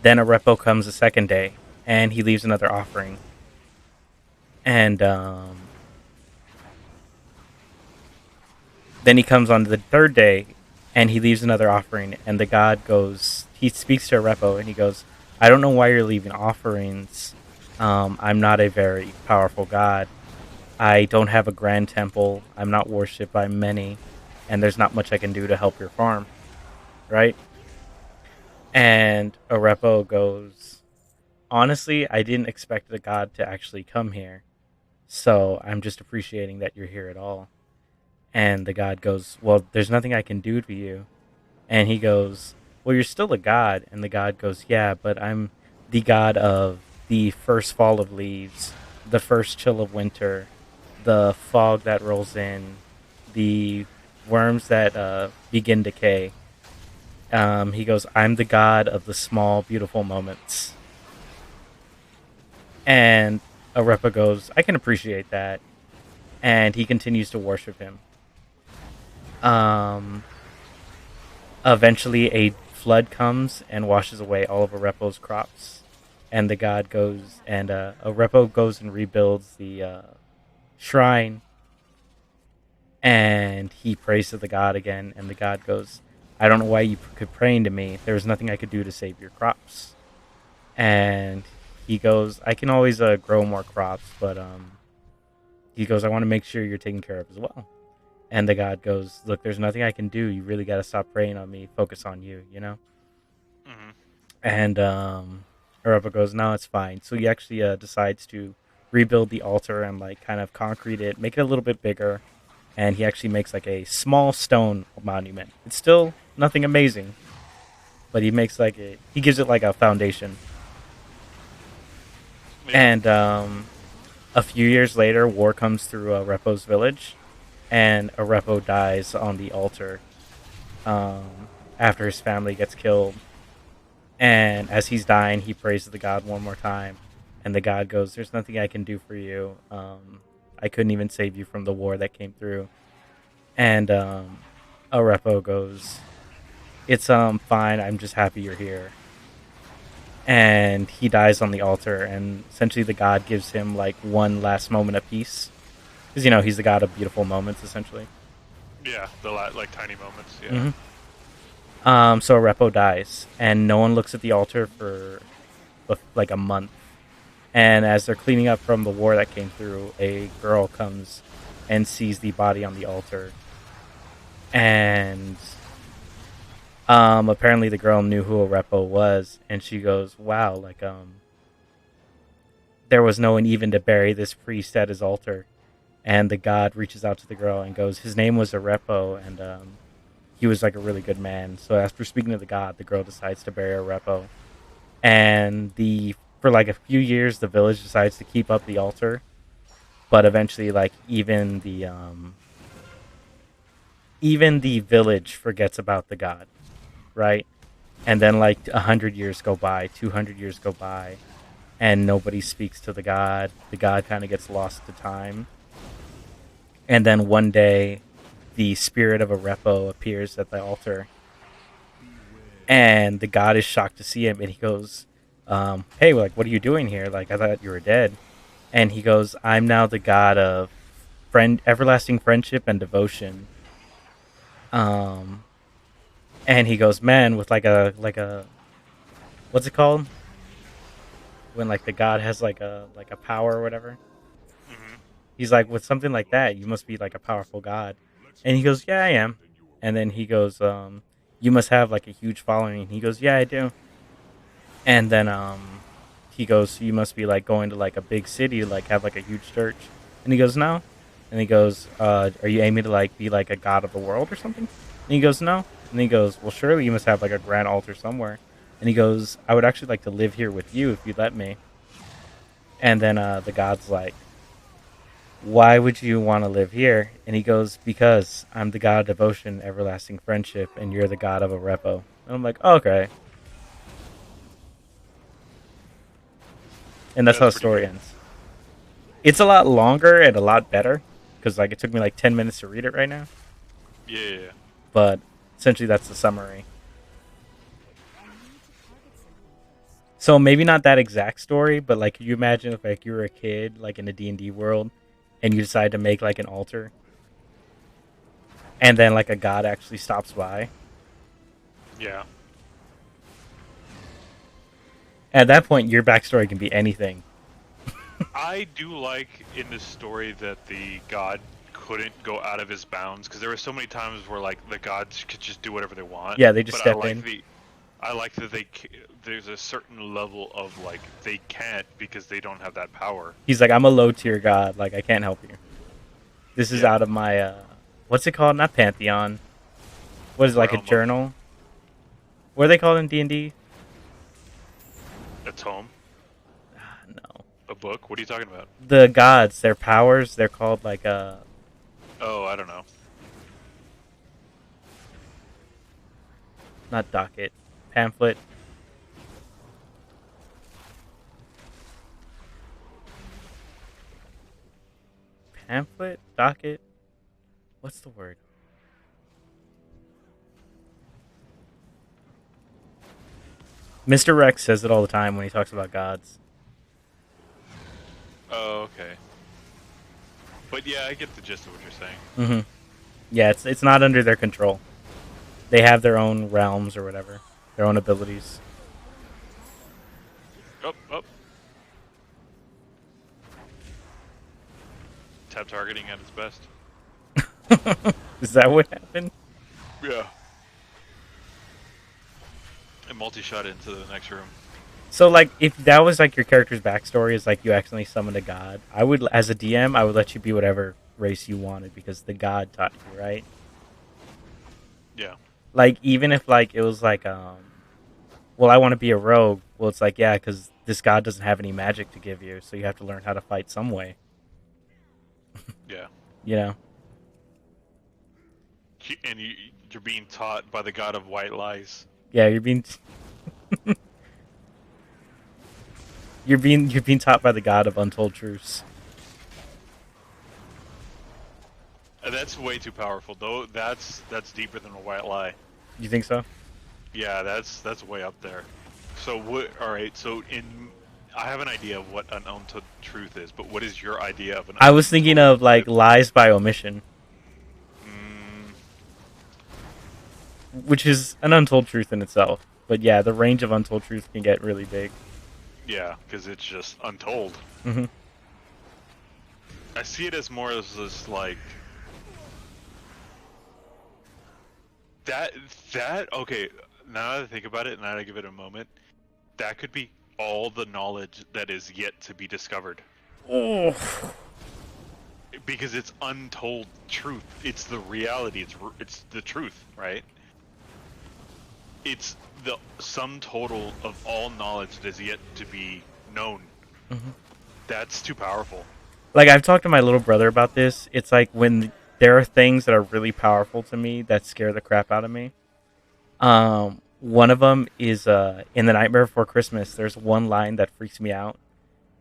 then a repo comes the second day, and he leaves another offering. And then he comes on the third day, and he leaves another offering. And the god goes, he speaks to a repo, and he goes, "I don't know why you're leaving offerings. I'm not a very powerful god. I don't have a grand temple. I'm not worshipped by many, and there's not much I can do to help your farm, right?" And Arepo goes, "Honestly, I didn't expect the god to actually come here, so I'm just appreciating that you're here at all." And the god goes, "Well, there's nothing I can do to you." And he goes, "Well, you're still a god." And the god goes, "Yeah, but I'm the god of the first fall of leaves, the first chill of winter, the fog that rolls in, the worms that begin decay." He goes, "I'm the god of the small, beautiful moments." And Arepa goes, "I can appreciate that." And he continues to worship him. Um, Eventually, a flood comes and washes away all of Arepo's crops. And the god goes, and Arepo goes and rebuilds the shrine. And he prays to the god again. And the god goes, "I don't know why you could praying to me. There was nothing I could do to save your crops." And he goes, "I can always grow more crops, but he goes, I want to make sure you're taken care of as well." And the god goes, "Look, there's nothing I can do. You really got to stop praying on me. Focus on you, you know?" Hmm. And Europa goes, "No, it's fine." So he actually decides to rebuild the altar and like kind of concrete it, make it a little bit bigger. And he actually makes like a small stone monument. It's still nothing amazing, but he makes like he gives it like a foundation. Yeah. And a few years later, war comes through Repo's village, and Arepo dies on the altar after his family gets killed. And as he's dying, he prays to the god one more time, and the god goes, "There's nothing I can do for you. I couldn't even save you from the war that came through." And Arepo goes, "It's fine. I'm just happy you're here." And he dies on the altar, and essentially the god gives him like one last moment of peace, because he's the god of beautiful moments, essentially. Yeah, like tiny moments. Yeah. Hmm. So Repo dies, and no one looks at the altar for like a month. And as they're cleaning up from the war that came through, a girl comes and sees the body on the altar. And apparently the girl knew who Arepo was, and she goes, "Wow, like there was no one even to bury this priest at his altar." And the god reaches out to the girl and goes, "His name was Arepo, and he was like a really good man." So after speaking to the god, the girl decides to bury Arepo. And the for like a few years, the village decides to keep up the altar, but eventually, like even the village forgets about the god, right? And then like 100 years go by, 200 years go by, and nobody speaks to the god. The god kind of gets lost to time. And then one day, the spirit of Arepo appears at the altar, and the god is shocked to see him, and he goes, "Hey, like, what are you doing here? Like, I thought you were dead." And he goes, "I'm now the god of everlasting friendship and devotion." Um, and he goes, "Man, with like a what's it called when like the god has like a power or whatever?" Hmm. He's like, "With something like that, you must be like a powerful god." And he goes, "Yeah, I am." And then he goes, "You must have like a huge following." And he goes, "Yeah, I do." And then he goes, "So you must be like going to like a big city, like have like a huge church." And he goes, "No." And he goes, "Are you aiming to like be like a god of the world or something?" And he goes, "No." And he goes, "Well, surely you must have like a grand altar somewhere." And he goes, "I would actually like to live here with you if you let me." And then the god's like, why would you want to live here? And he goes, because I'm the god of devotion, everlasting friendship, and you're the god of a repo. And I'm like, okay. And that's how That's the pretty story good. ends. It's a lot longer and a lot better because like it took me like 10 minutes to read it right now. Yeah, yeah, yeah. But essentially, that's the summary. So maybe not that exact story, but like, you imagine if like you were a kid, like in a D&D world, and you decide to make like an altar, and then like a god actually stops by. Yeah. At that point, your backstory can be anything. I do like in this story that the god couldn't go out of his bounds because there were so many times where like the gods could just do whatever they want. Yeah, they just But I step like in. that there's a certain level of like they can't because they don't have that power. He's like, I'm a low tier god. Like, I can't help you. This is Yeah, out of my what's it called? Not Pantheon. What is it, like a realm of journal? What are they called in D&D? a tome, No. a book. What are you talking about? The gods, their powers, they're called like Oh, I don't know. not docket, pamphlet. Pamphlet? Docket? What's the word? Mr. Rex says it all the time when he talks about gods. Oh, okay. But yeah, I get the gist of what you're saying. Mm-hmm. Yeah, it's not under their control. They have their own realms or whatever, their own abilities. Oh, oh. Tap targeting at its best. Is that what happened? Yeah. And multi-shot into the next room. So, like, if that was like your character's backstory, is like you accidentally summoned a god, I would, as a DM, I would let you be whatever race you wanted because the god taught you, right? Yeah. Like, even if like it was like, well, I want to be a rogue. Well, it's like, yeah, because this god doesn't have any magic to give you, so you have to learn how to fight some way. Yeah. You know? And you're being taught by the god of white lies. Yeah, you're being taught by the god of untold truths. And that's way too powerful, though. That's deeper than a white lie. You think so? Yeah, that's way up there. So what? All right. So I have an idea of what an untold truth is, but what is your idea of an I was thinking untold of like truth? lies by omission, Mm, which is an untold truth in itself. But yeah, the range of untold truth can get really big. yeah, because it's just untold. Hmm. I see it as more as this like that okay. Now that I think about it, now that I give it a moment, that could be all the knowledge that is yet to be discovered. Oh, Because it's untold truth. It's the reality. It's the truth, right? It's the sum total of all knowledge that is yet to be known. mhm. That's too powerful. Like I've talked to my little brother about this. It's like when there are things that are really powerful to me that scare the crap out of me. One of them is in the Nightmare Before Christmas. There's one line that freaks me out,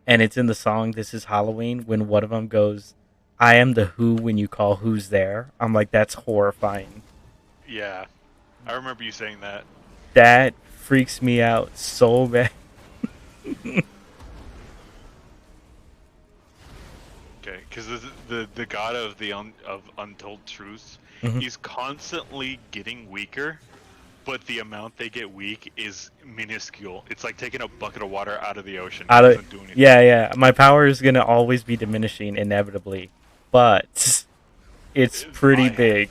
and it's in the song "This Is Halloween." When one of them goes, "I am the Who when you call who's there." I'm like, that's horrifying. Yeah, I remember you saying that. That freaks me out so bad. Okay, because the god of of untold truths, Mhm. he's constantly getting weaker, but the amount they get weak is minuscule. It's like taking a bucket of water out of the ocean. It Out of doesn't do anything. Yeah, yeah. My power is gonna always be diminishing inevitably, but it's pretty My big.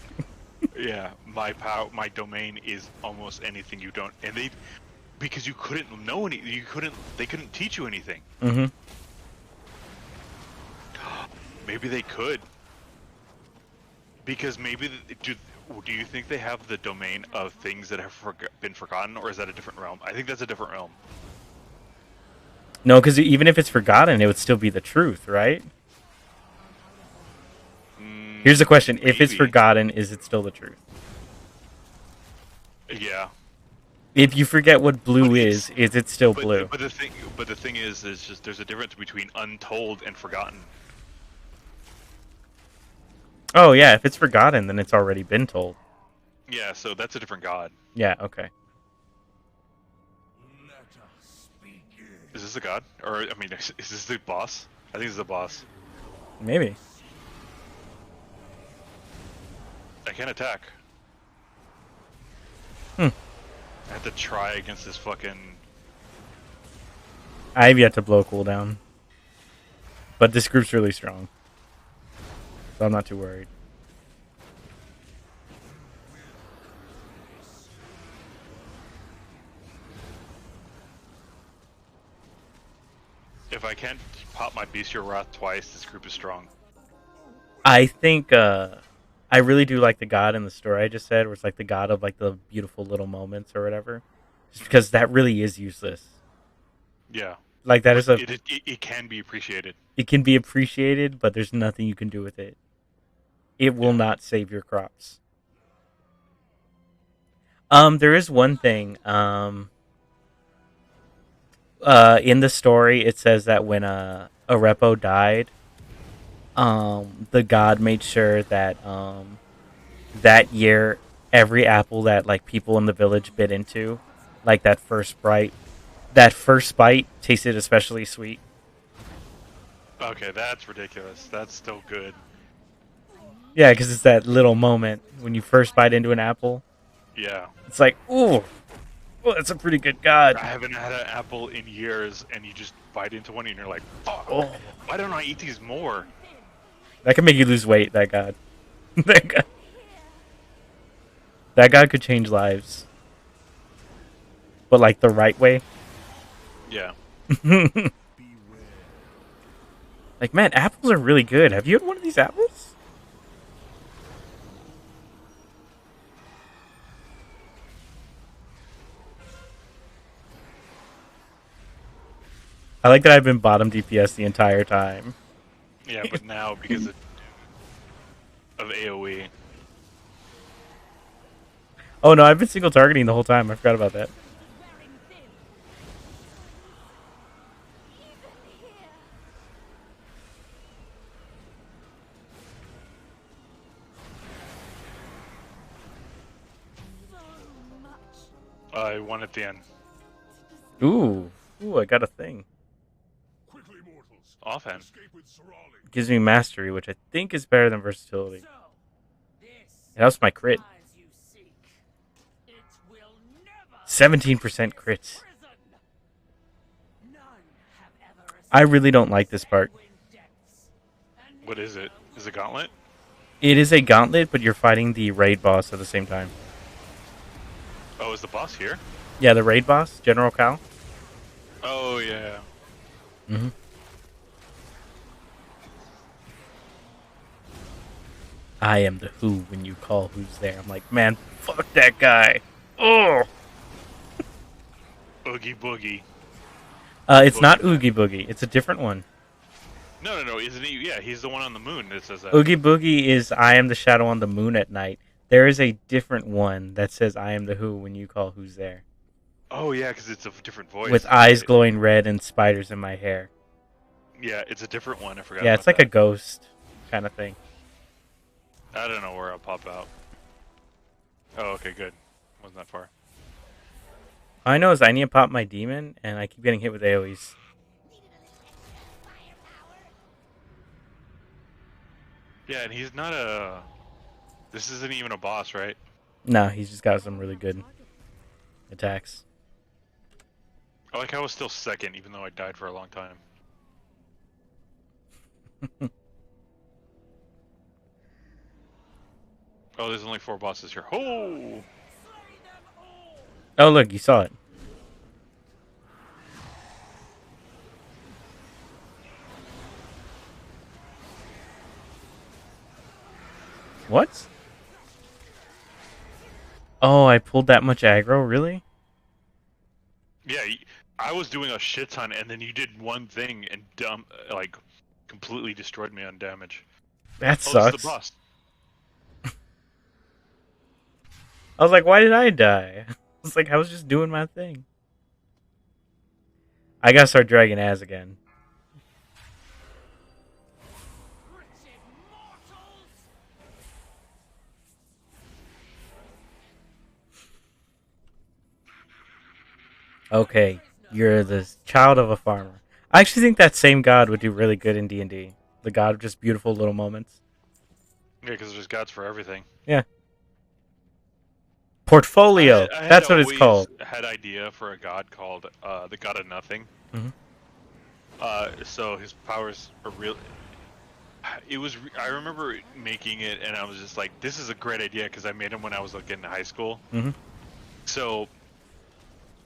Yeah, my domain is almost anything you don't, and because you couldn't know they couldn't teach you anything. Hmm. Maybe they could, because maybe do you think they have the domain of things that have been forgotten, or is that a different realm? I think that's a different realm. No, because even if it's forgotten, it would still be the truth, right? Here's the question: if it's Maybe. forgotten, is it still the truth? Yeah. If you forget what blue But it's is it still but blue? but the thing is just there's a difference between untold and forgotten. Oh yeah, if it's forgotten, then it's already been told. Yeah, so that's a different god. Yeah, okay. Let us begin. Is this a god? Or I mean, is this the boss? I think this is the boss. Maybe. I can't attack. Hmm. I have to try against this fucking. I have yet to blow cooldown. But this group's really strong. So I'm not too worried. If I can't pop my Bestial Wrath twice, this group is strong. I think I really do like the god in the story I just said, where it's like the god of like the beautiful little moments or whatever. Just because that really is useless. Yeah, Like that but is a it can be appreciated. it can be appreciated, but there's nothing you can do with it. It will Yeah. not save your crops. There is one thing. In the story, it says that when a repo died, the god made sure that that year every apple that like people in the village bit into, like that first bite tasted especially sweet. Okay, that's ridiculous. That's still good. Yeah, because it's that little moment when you first bite into an apple. Yeah. It's like, ooh, well, that's a pretty good god. I haven't had an apple in years, and you just bite into one, and you're like, "Fuck! Oh, Why don't I eat these more?" that can make you lose weight. That god. that god. That god could change lives, but like the right way. Yeah. Like, man, apples are really good. Have you had one of these apples? I like that I've been bottom DPS the entire time. Yeah, but now because of AOE. Oh no, I've been single targeting the whole time. I forgot about that. Wearing thin. Even here. So much. I won at the end. Ooh, I got a thing. Quickly, mortals. Offhand. Escape with Sorali. Gives me mastery, which I think is better than versatility. So, this That was my crit. prize you seek. It will never 17% crits. prison. None have ever I really don't like this part. escaped depths, and What is it? Is it Gauntlet? It is a gauntlet, but you're fighting the raid boss at the same time. Oh, is the boss here? Yeah, the raid boss, General Cal. Oh yeah. Mm-hmm. I am the who when you call who's there. I'm like, man, fuck that guy. Oh! Oogie Boogie. It's not Oogie Boogie. It's a different one. No, isn't he? Yeah, he's the one on the moon that says that. Oogie Boogie is I am the shadow on the moon at night. There is a different one that says I am the who when you call who's there. Oh yeah, because it's a different voice. With eyes glowing red and spiders in my hair. Yeah, it's a different one. I forgot. Yeah, about it's like that. a ghost kind of thing. I don't know where I'll pop out. Oh, okay, good. Wasn't that far. All I know is I need to pop my demon, and I keep getting hit with AoEs. Yeah, and he's not a. This isn't even a boss, right? No, he's just got some really good attacks. I like how I was still second, even though I died for a long time. Oh, there's only 4 bosses here. Oh! Oh, look, you saw it. What? Oh, I pulled that much aggro? Really? Yeah, I was doing a shit ton, and then you did one thing and completely destroyed me on damage. That Oh, this is sucks. the boss. I was like, why did I die? I was like, I was just doing my thing. I gotta start dragging Az again. Wretched mortals! Okay, you're the child of a farmer. I actually think that same god would do really good in D&D. The god of just beautiful little moments. Yeah, because there's gods for everything. Yeah. Portfolio. I had That's what it's always called. had idea for a god called the God of Nothing. Hmm. So his powers are real. It was. I remember making it, and I was just like, "This is a great idea," because I made him when I was like in high school. Hmm. So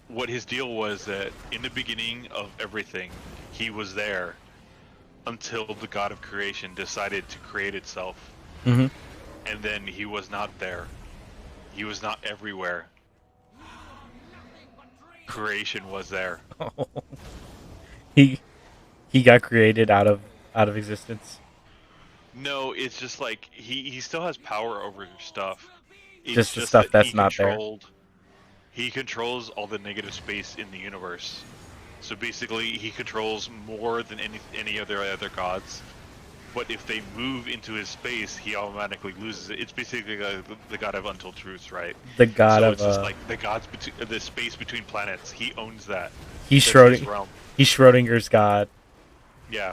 what his deal was that in the beginning of everything, he was there until the God of Creation decided to create itself, Hmm. and then he was not there. He was not everywhere. Creation was there. he he got created out of existence. No, it's just like he still has power over stuff. It's Just the just stuff that that's not there. he controls all the negative space in the universe. So basically, he controls more than any other gods. But if they move into his space, he automatically loses it. It's basically the god of untold truths, right? The god So of it's just like the space between planets. He owns that. he's That's his Schrodinger. realm. He's Schrodinger's god. Yeah.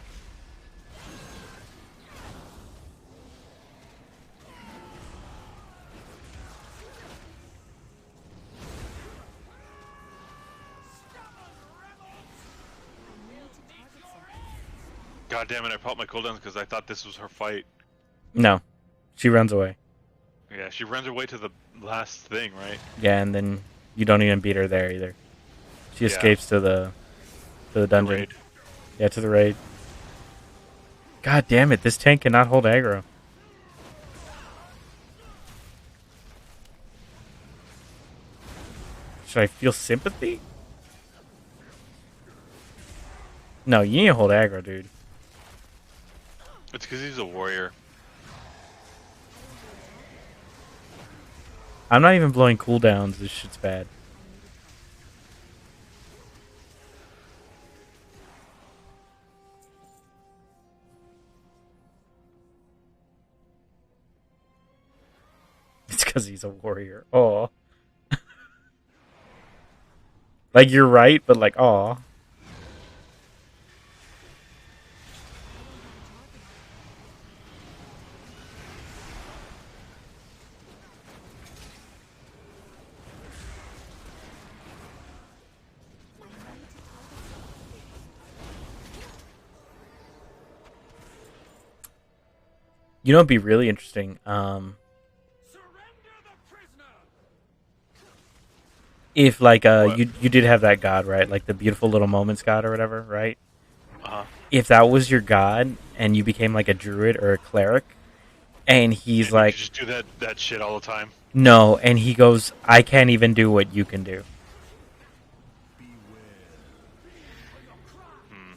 God damn it! I popped my cooldowns because I thought this was her fight. No, she runs away. Yeah, she runs away to the last thing, right? Yeah, and then you don't even beat her there either. She Yeah. escapes to the The dungeon. raid. Yeah, to the raid. God damn it! This tank cannot hold aggro. Should I feel sympathy? No, you need to hold aggro, dude. It's because he's a warrior. I'm not even blowing cooldowns. This shit's bad. It's because he's a warrior. Oh, like you're right, but like, oh. You know, it'd be really interesting. Surrender the prisoner! If like What? you did have that god, right? Like the beautiful little moments god or whatever, right? Uh huh. If that was your god and you became like a druid or a cleric, and he's And you like, could just do that shit all the time. no, and he goes, I can't even do what you can do. Hmm.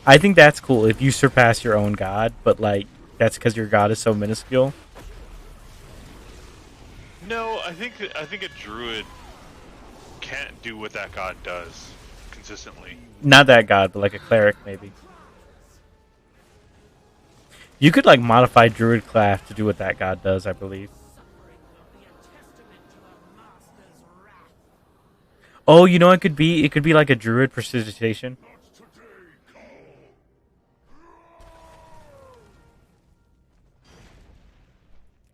I think that's cool if you surpass your own god, but like that's because your god is so minuscule. No, I think a druid can't do what that god does consistently. Not that god, but like a cleric maybe. You could like modify druid craft to do what that god does, I believe. Oh, you know it could be? It could be like a druid prestidigitation.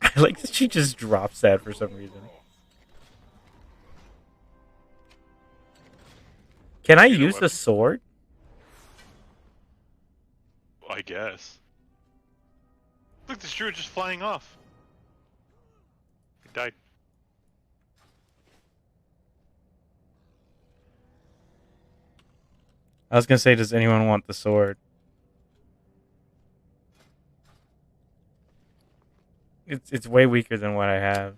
I like that she just drops that for some reason. Can I Get a use the weapon. sword? I guess. Look, this druid just flying off. He died. I was gonna say, does anyone want the sword? It's way weaker than what I have.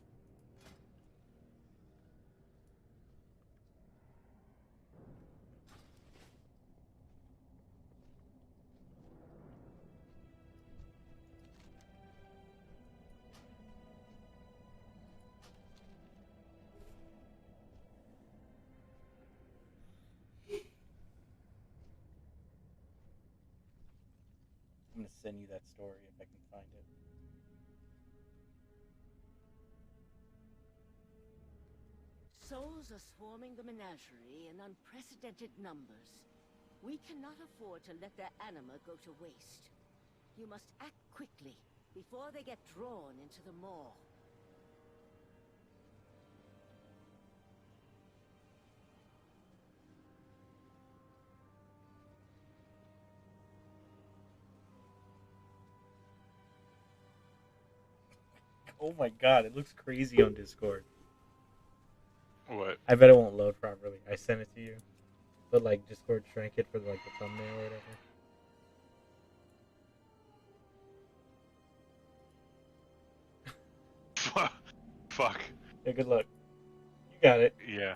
gonna send you that story if I can find it. Souls are swarming the menagerie in unprecedented numbers. We cannot afford to let their anima go to waste. You must act quickly, before they get drawn into the maw. Oh my god, it looks crazy on Discord. What? I bet it won't load properly. I sent it to you, but like Discord shrank it for like the thumbnail or whatever. Fuck. Yeah, good luck. You got it. Yeah.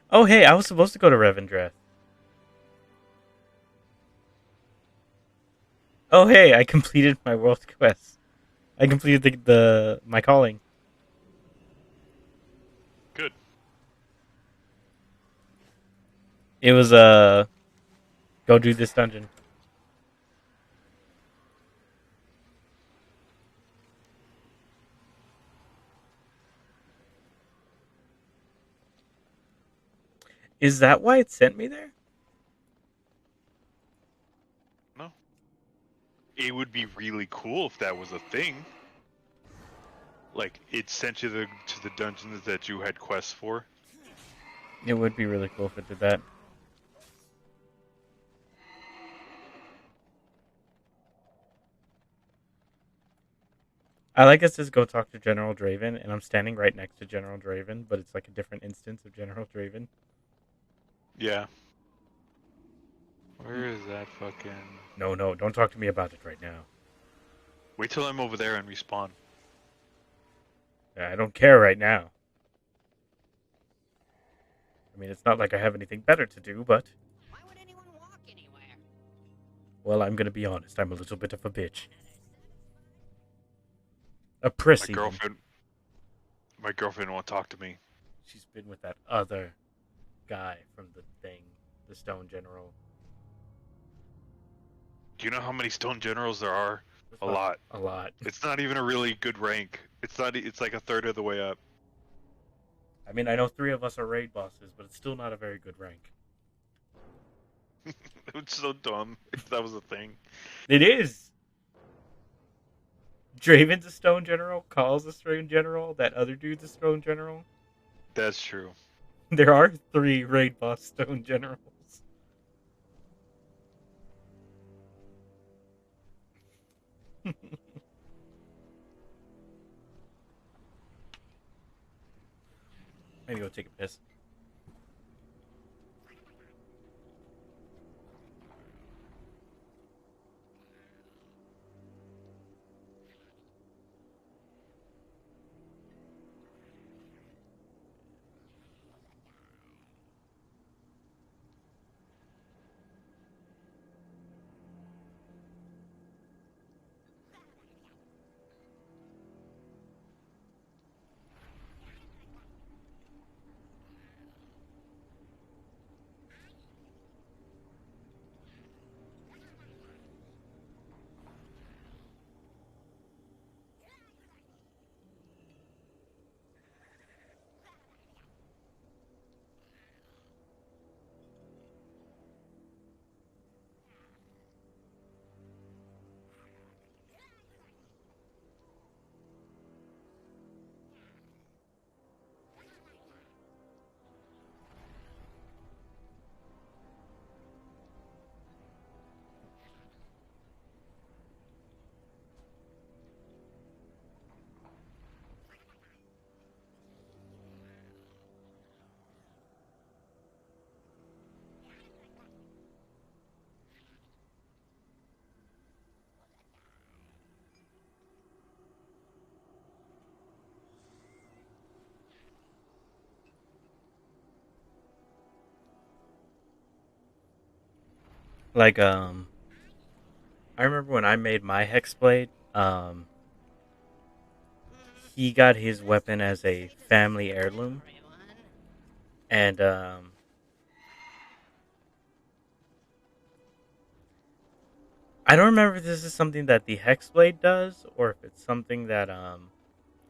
Oh hey, I was supposed to go to Revendreth. Oh hey, I completed my world quest. I completed the my calling. Good. It was go do this dungeon. Is that why it sent me there? No. It would be really cool if that was a thing. Like, it sent you to the dungeons that you had quests for. It would be really cool if it did that. I like it says go talk to General Draven, and I'm standing right next to General Draven, but it's like a different instance of General Draven. Yeah. Where is that fucking... No, don't talk to me about it right now. Wait till I'm over there and respawn. I don't care right now. I mean, it's not like I have anything better to do, but... Why would anyone walk anywhere? Well, I'm gonna be honest, I'm a little bit of a bitch. A My prissy. girlfriend won't talk to me. She's been with that other guy from the thing, the Stone General. Do you know how many Stone Generals there are? A lot. A lot. It's not even a really good rank. It's not. It's like a third of the way up. I mean, I know 3 of us are raid bosses, but it's still not a very good rank. It's so dumb if that was a thing. It is! Draven's a Stone General, Call's a Stone General, that other dude's a Stone General. That's true. There are 3 raid boss Stone Generals. I need to go take a piss. Like, I remember when I made my Hexblade, he got his weapon as a family heirloom, And I don't remember if this is something that the Hexblade does or if it's something that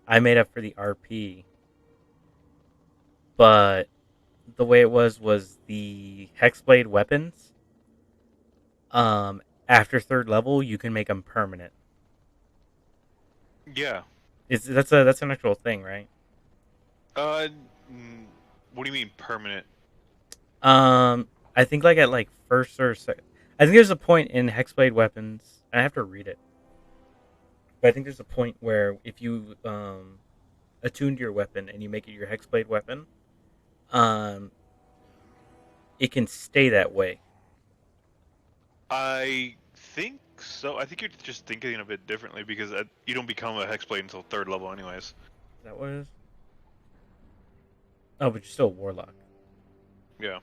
I made up for the RP. But the way it was the Hexblade weapons. Um, After third level, you can make them permanent. Yeah. It's that's an actual thing, right? Uh, what do you mean permanent? I think like at like first or second. I think there's a point in Hexblade weapons. I have to read it, but I think there's a point where if you attuned your weapon and you make it your Hexblade weapon, um, it can stay that way. I think so. I think you're just thinking of it differently because you don't become a Hexblade until third level, anyways. Is that what it is? Oh, but you're still a warlock. Yeah.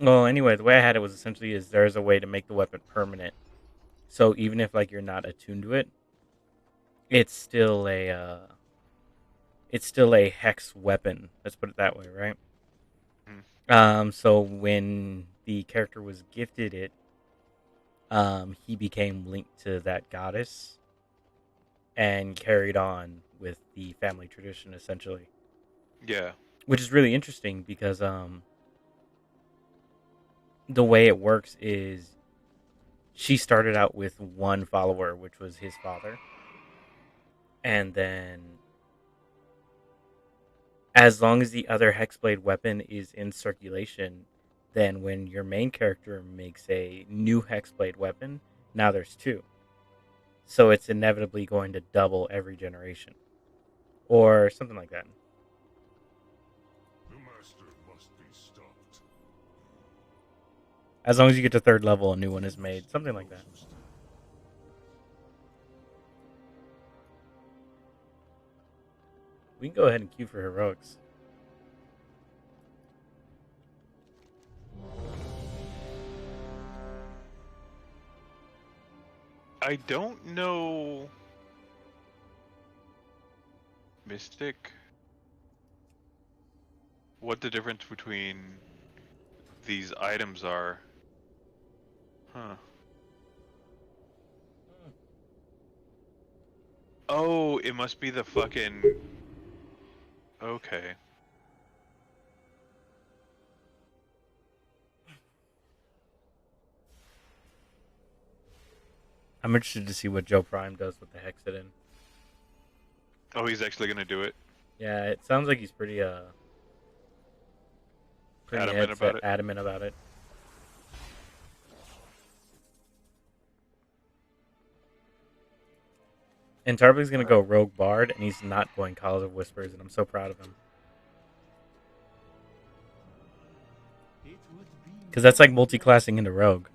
Well, anyway, the way I had it was essentially is there's a way to make the weapon permanent. So even if like you're not attuned to it, it's still a hex weapon. Let's put it that way, right? Mhm. So when the character was gifted it, he became linked to that goddess and carried on with the family tradition, essentially. Yeah. Which is really interesting because the way it works is she started out with one follower, which was his father, and then as long as the other Hexblade weapon is in circulation, then when your main character makes a new Hexblade weapon, now there's two. So it's inevitably going to double every generation. Or something like that. The master must be stopped. As long as you get to third level, a new one is made. Something like that. We can go ahead and queue for heroics. I don't know. Mystic. What the difference between these items are? Huh. Oh, it must be the fucking. Okay. I'm interested to see what Joe Prime does with the Hexadin. Oh, he's actually gonna do it. Yeah, it sounds like he's pretty Adamant about it. adamant about it. And Tarvik's gonna go Rogue Bard, and he's not going Call of Whispers, and I'm so proud of him. Because that's like multi-classing into Rogue.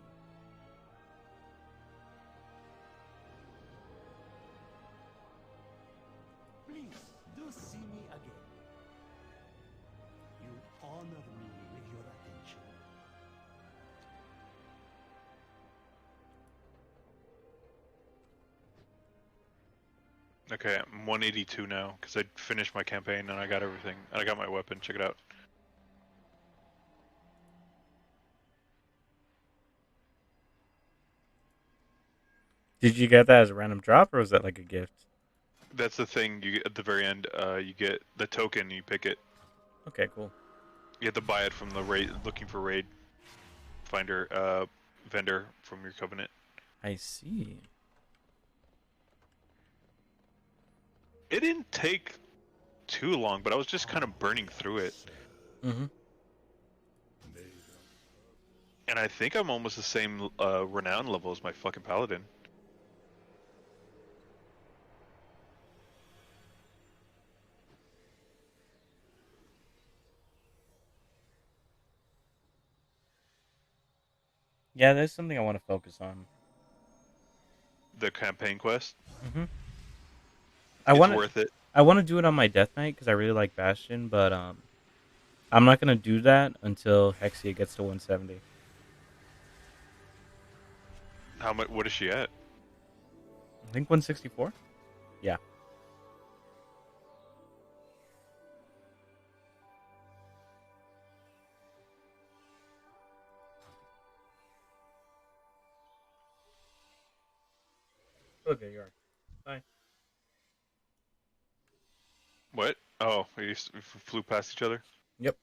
Please do see me again. You honor me with your attention. Okay, I'm 182 now because I finished my campaign and I got everything. And I got my weapon. Check it out. Did you get that as a random drop, or was that like a gift? That's the thing. You get at the very end. You get the token. You pick it. Okay, cool. You have to buy it from the raid. Looking for raid finder vendor from your covenant. I see. It didn't take too long, but I was just kind of burning through it. Mm-hmm. And I think I'm almost the same renown level as my fucking paladin. Yeah, that's something I want to focus on. The campaign quest. Mm-hmm. It's worth it. I want to do it on my Death Knight because I really like Bastion, but I'm not gonna do that until Hexia gets to 170. How much? What is she at? I think 164. Yeah. Okay, you are. Bye. What? Oh, we flew past each other. Yep.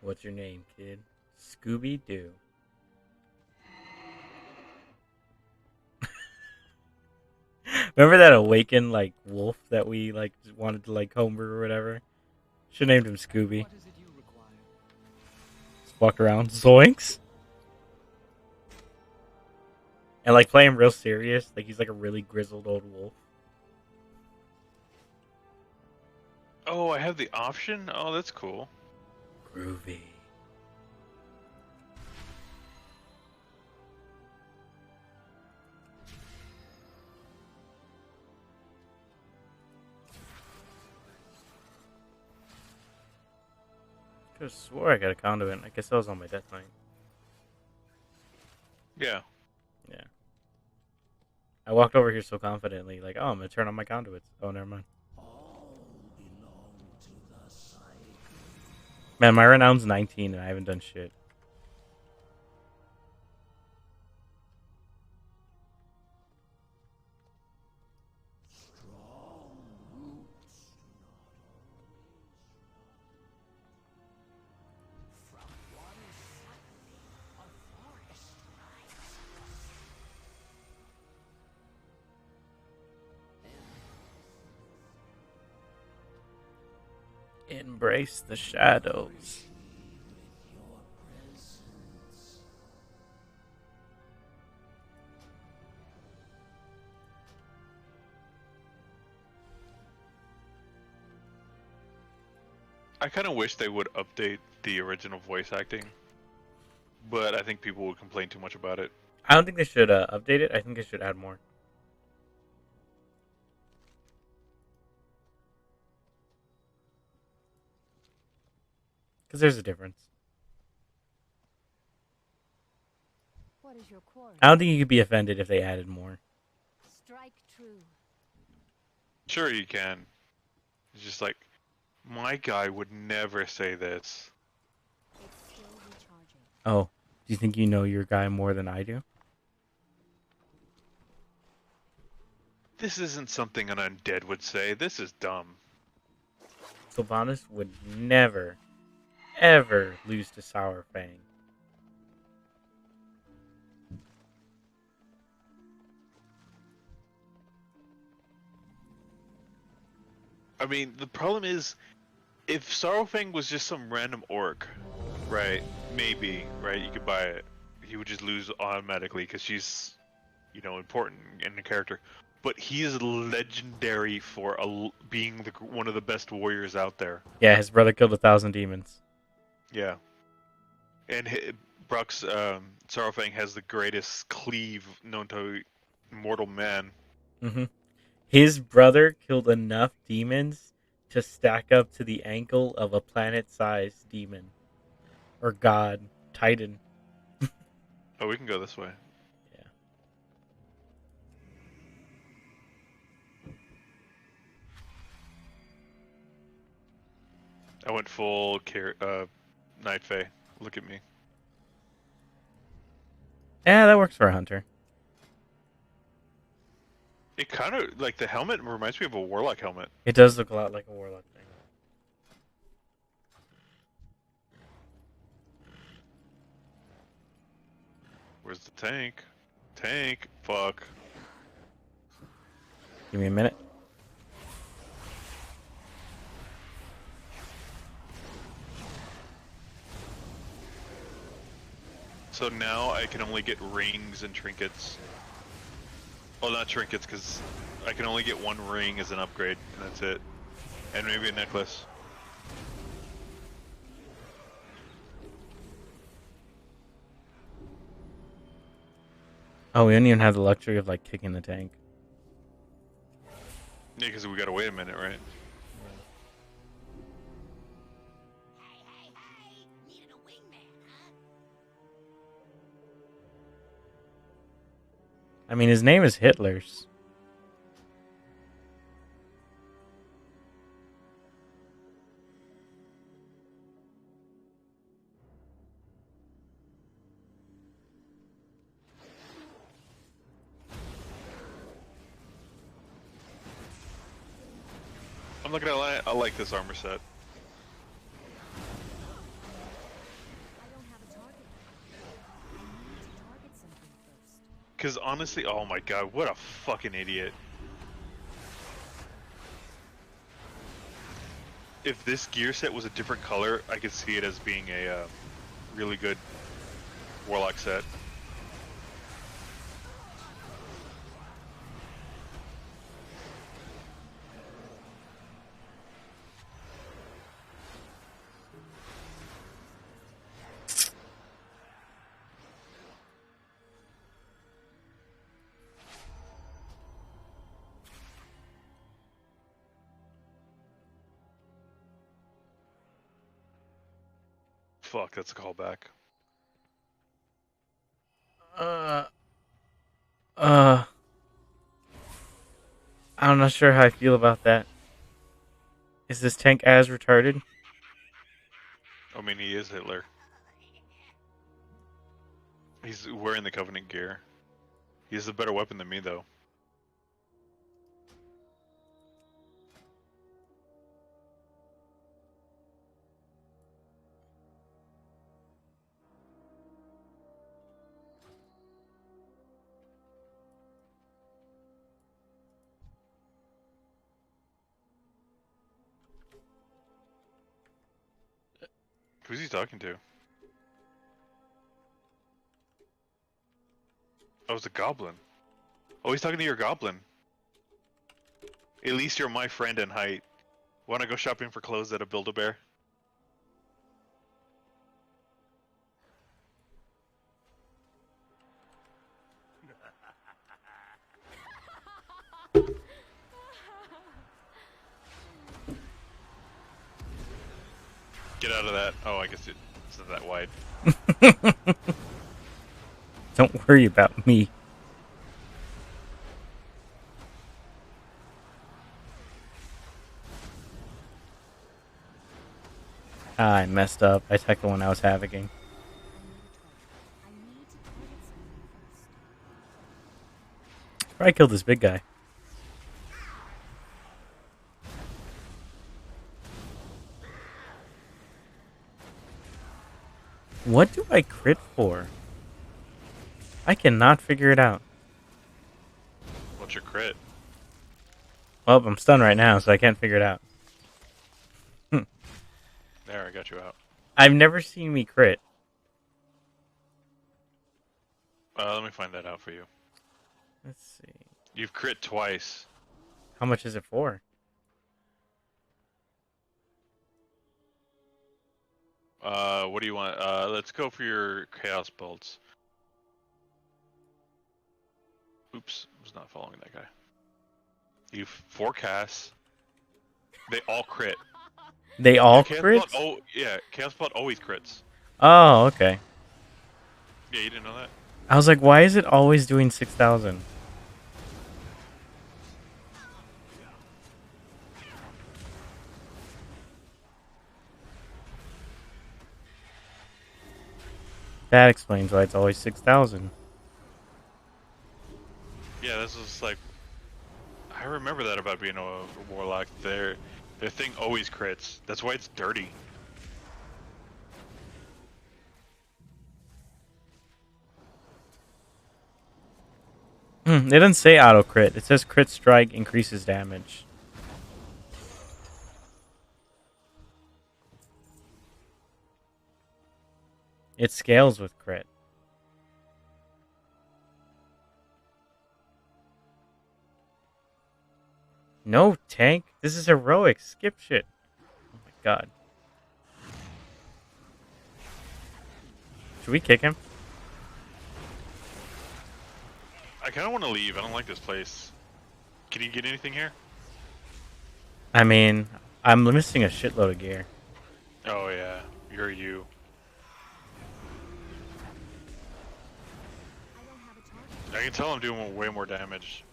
What's your name, kid? Scooby Doo. Remember that awakened like wolf that we like wanted to like Homer or whatever? Should named him Scooby. What is it you require? Just walk around, zoinks, and like play him real serious, like he's like a really grizzled old wolf. Oh, I have the option? Oh, that's cool. Groovy. Could have swore I got a conduit. I guess that was on my death knight. Yeah. Yeah. I walked over here so confidently, like, oh, I'm gonna turn on my conduits. Oh, never mind. Man, my renown's 19 and I haven't done shit. Embrace the shadows. I kind of wish they would update the original voice acting, but I think people would complain too much about it. I don't think they should update it. I think they should add more. Because there's a difference. What is your quarry? I don't think you could be offended if they added more. Strike true. Sure, you can. It's just like, my guy would never say this. It's still recharging. Oh, do you think you know your guy more than I do? This isn't something an undead would say. This is dumb. Sylvanas would never, ever lose to Sour Fang. I mean, the problem is, if Sorrowfang was just some random orc, right? Maybe, right? You could buy it. He would just lose automatically because she's, important in the character. But he is legendary for being one of the best warriors out there. Yeah, his brother killed 1,000 demons. Yeah. And Brock's Sorrowfang has the greatest cleave known to mortal man. Mm-hmm. His brother killed enough demons to stack up to the ankle of a planet-sized demon. Or god. Titan. Oh, we can go this way. Yeah. I went full Night Fae. Look at me. Yeah, that works for a hunter. It kind of, like, the helmet reminds me of a warlock helmet. It does look a lot like a warlock thing. Where's the tank? Tank! Fuck. Give me a minute. So now I can only get rings and trinkets. Well, not trinkets, because I can only get one ring as an upgrade, and that's it. And maybe a necklace. Oh, we don't even have the luxury of like kicking the tank. Yeah, because we gotta wait a minute, right? I mean, his name is Hitler's. I'm not gonna lie, I like this armor set. I don't have a target. I need to target something first. Because honestly, oh my god, what a fucking idiot. If this gear set was a different color, I could see it as being a really good Warlock set. Fuck, that's a callback. Uh, uh, I'm not sure how I feel about that. Is this tank as retarded? I mean, he is Hitler. He's wearing the Covenant gear. He has a better weapon than me, though. Who's he talking to? Oh, it's a goblin. Oh, he's talking to your goblin. At least you're my friend in height. Wanna go shopping for clothes at a Build-A-Bear? Get out of that. Oh, I guess it's not that wide. Don't worry about me. Ah, I messed up. I attacked the one I was having. I need to target something first. Probably killed this big guy. What do I crit for? I cannot figure it out. What's your crit? Well, I'm stunned right now, so I can't figure it out. There, I got you out. I've never seen me crit. Let me find that out for you. Let's see. You've crit twice. How much is it for? What do you want? Let's go for your Chaos Bolts. Oops, I was not following that guy. You've 4 casts. They all crit. They all Chaos crit? Bolt, oh, yeah, Chaos Bolt always crits. Oh, okay. Yeah, you didn't know that? I was like, why is it always doing 6,000? That explains why it's always 6,000. Yeah, this is like... I remember that about being a Warlock. Their thing always crits. That's why it's dirty. It doesn't say auto crit. It says crit strike increases damage. It scales with crit. No, tank. This is heroic. Skip shit. Oh my god. Should we kick him? I kind of want to leave. I don't like this place. Can you get anything here? I mean, I'm missing a shitload of gear. Oh yeah, you're you. I don't have a target. I can tell I'm doing way more damage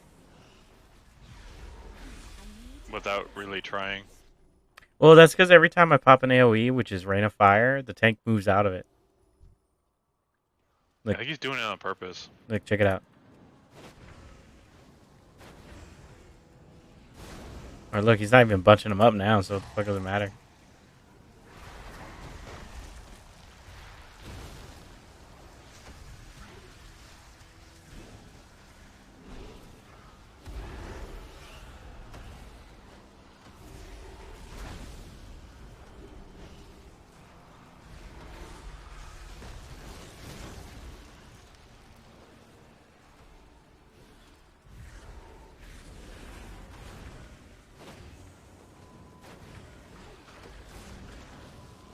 without really trying. Well, that's because every time I pop an AoE, which is Rain of Fire, the tank moves out of it. I think he's doing it on purpose. Like, check it out. Or look, he's not even bunching them up now, so what the fuck does it matter?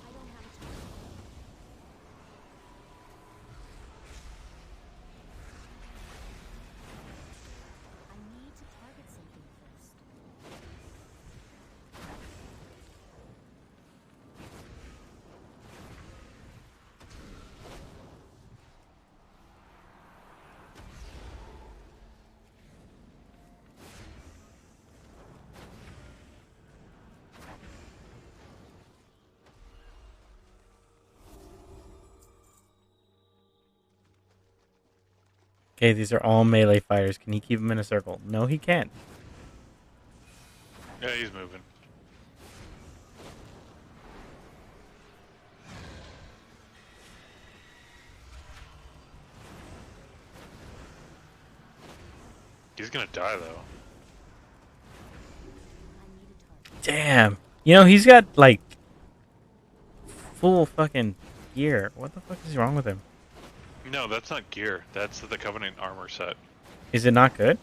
I don't have a target. I need to target something first. Okay, these are all melee fighters. Can he keep them in a circle? No, he can't. Yeah, he's moving. He's gonna die though. I need a target. Damn. You know, he's got, like, full fucking gear. What the fuck is wrong with him? No, that's not gear. That's the Covenant armor set. Is it not good?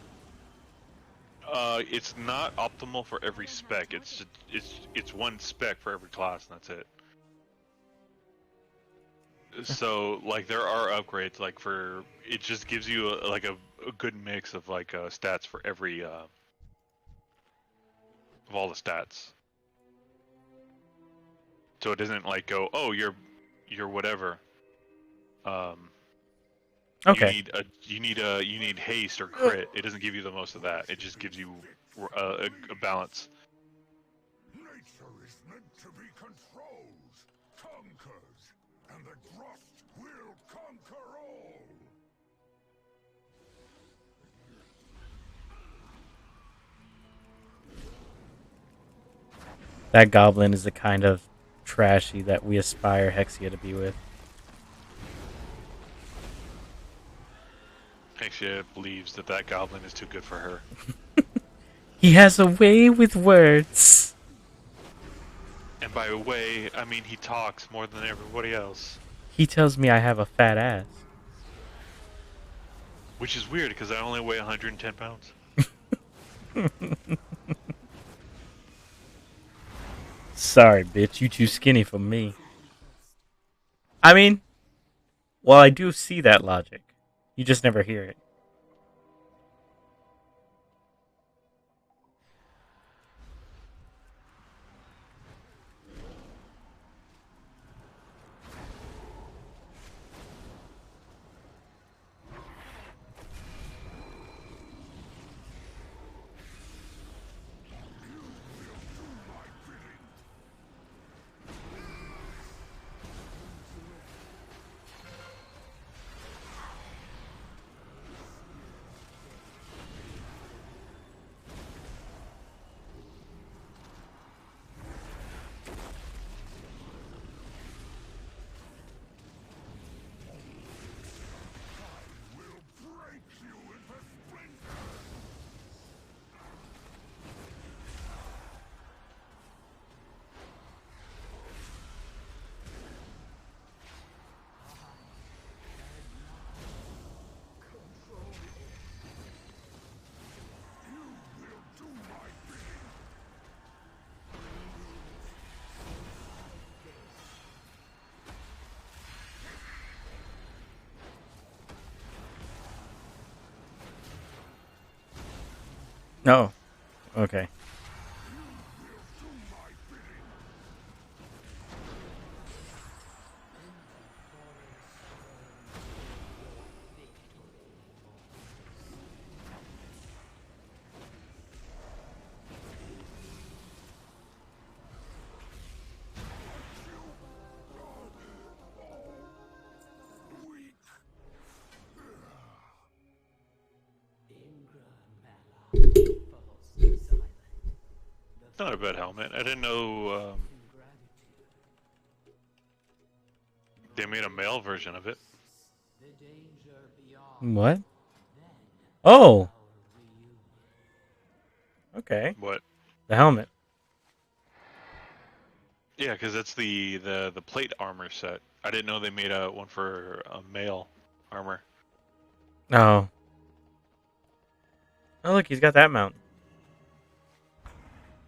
It's not optimal for every spec. It's one spec for every class, and that's it. So like there are upgrades like for it just gives you a good mix of like stats for every of all the stats. So it doesn't like go, oh, you're whatever. Um, Okay. you need haste or crit. It doesn't give you the most of that. It just gives you a balance. Nature is meant to be controlled, conquered, and the Drost will conquer all. That goblin is the kind of trashy that we aspire Hexia to be with. Hexia believes that goblin is too good for her. He has a way with words. And by a way, I mean he talks more than everybody else. He tells me I have a fat ass. Which is weird because I only weigh 110 pounds. Sorry, bitch. You too skinny for me. I mean, well, I do see that logic. You just never hear it. Oh, okay. Not a bad helmet. I didn't know they made a male version of it. What? Oh, okay. What? The helmet. Yeah, because that's the plate armor set. I didn't know they made a one for a male armor. Oh. Oh, look, he's got that mount.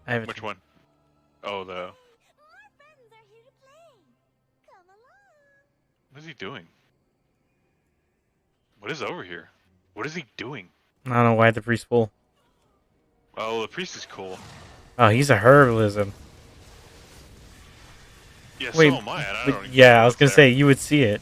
I have it. Which one? Oh, the. More friends are here to play. Come along. What is he doing? What is over here? What is he doing? I don't know why the priest pull. Oh, the priest is cool. Oh, he's a herbalism. Yeah, Wait, so am I. And I but don't even yeah, know I was what's gonna there. say you would see it.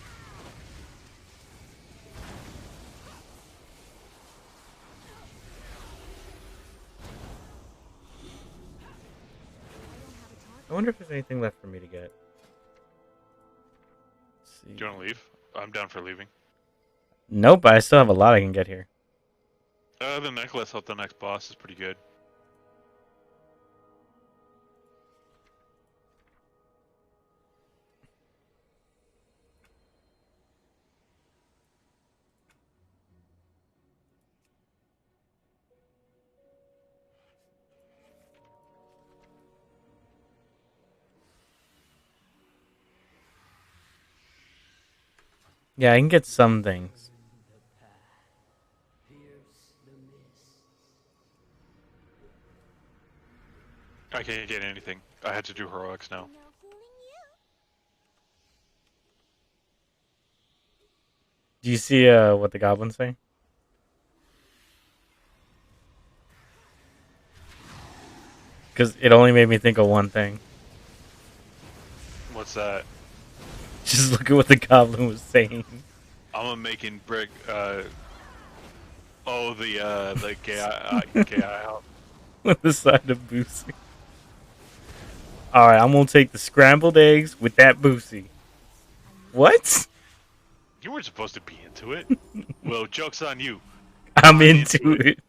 I wonder if there's anything left for me to get. Let's see. Do you want to leave? I'm down for leaving. Nope, I still have a lot I can get here. The necklace at the next boss is pretty good. Yeah, I can get some things. I can't get anything. I had to do heroics now. No fooling you. Do you see what the goblins say? Because it only made me think of one thing. What's that? Just look at what the goblin was saying. I'm making brick. Oh, the gay out. On the side of Boosie. Alright, I'm gonna take the scrambled eggs with that Boosie. What? You weren't supposed to be into it. Well, joke's on you. I'm into it.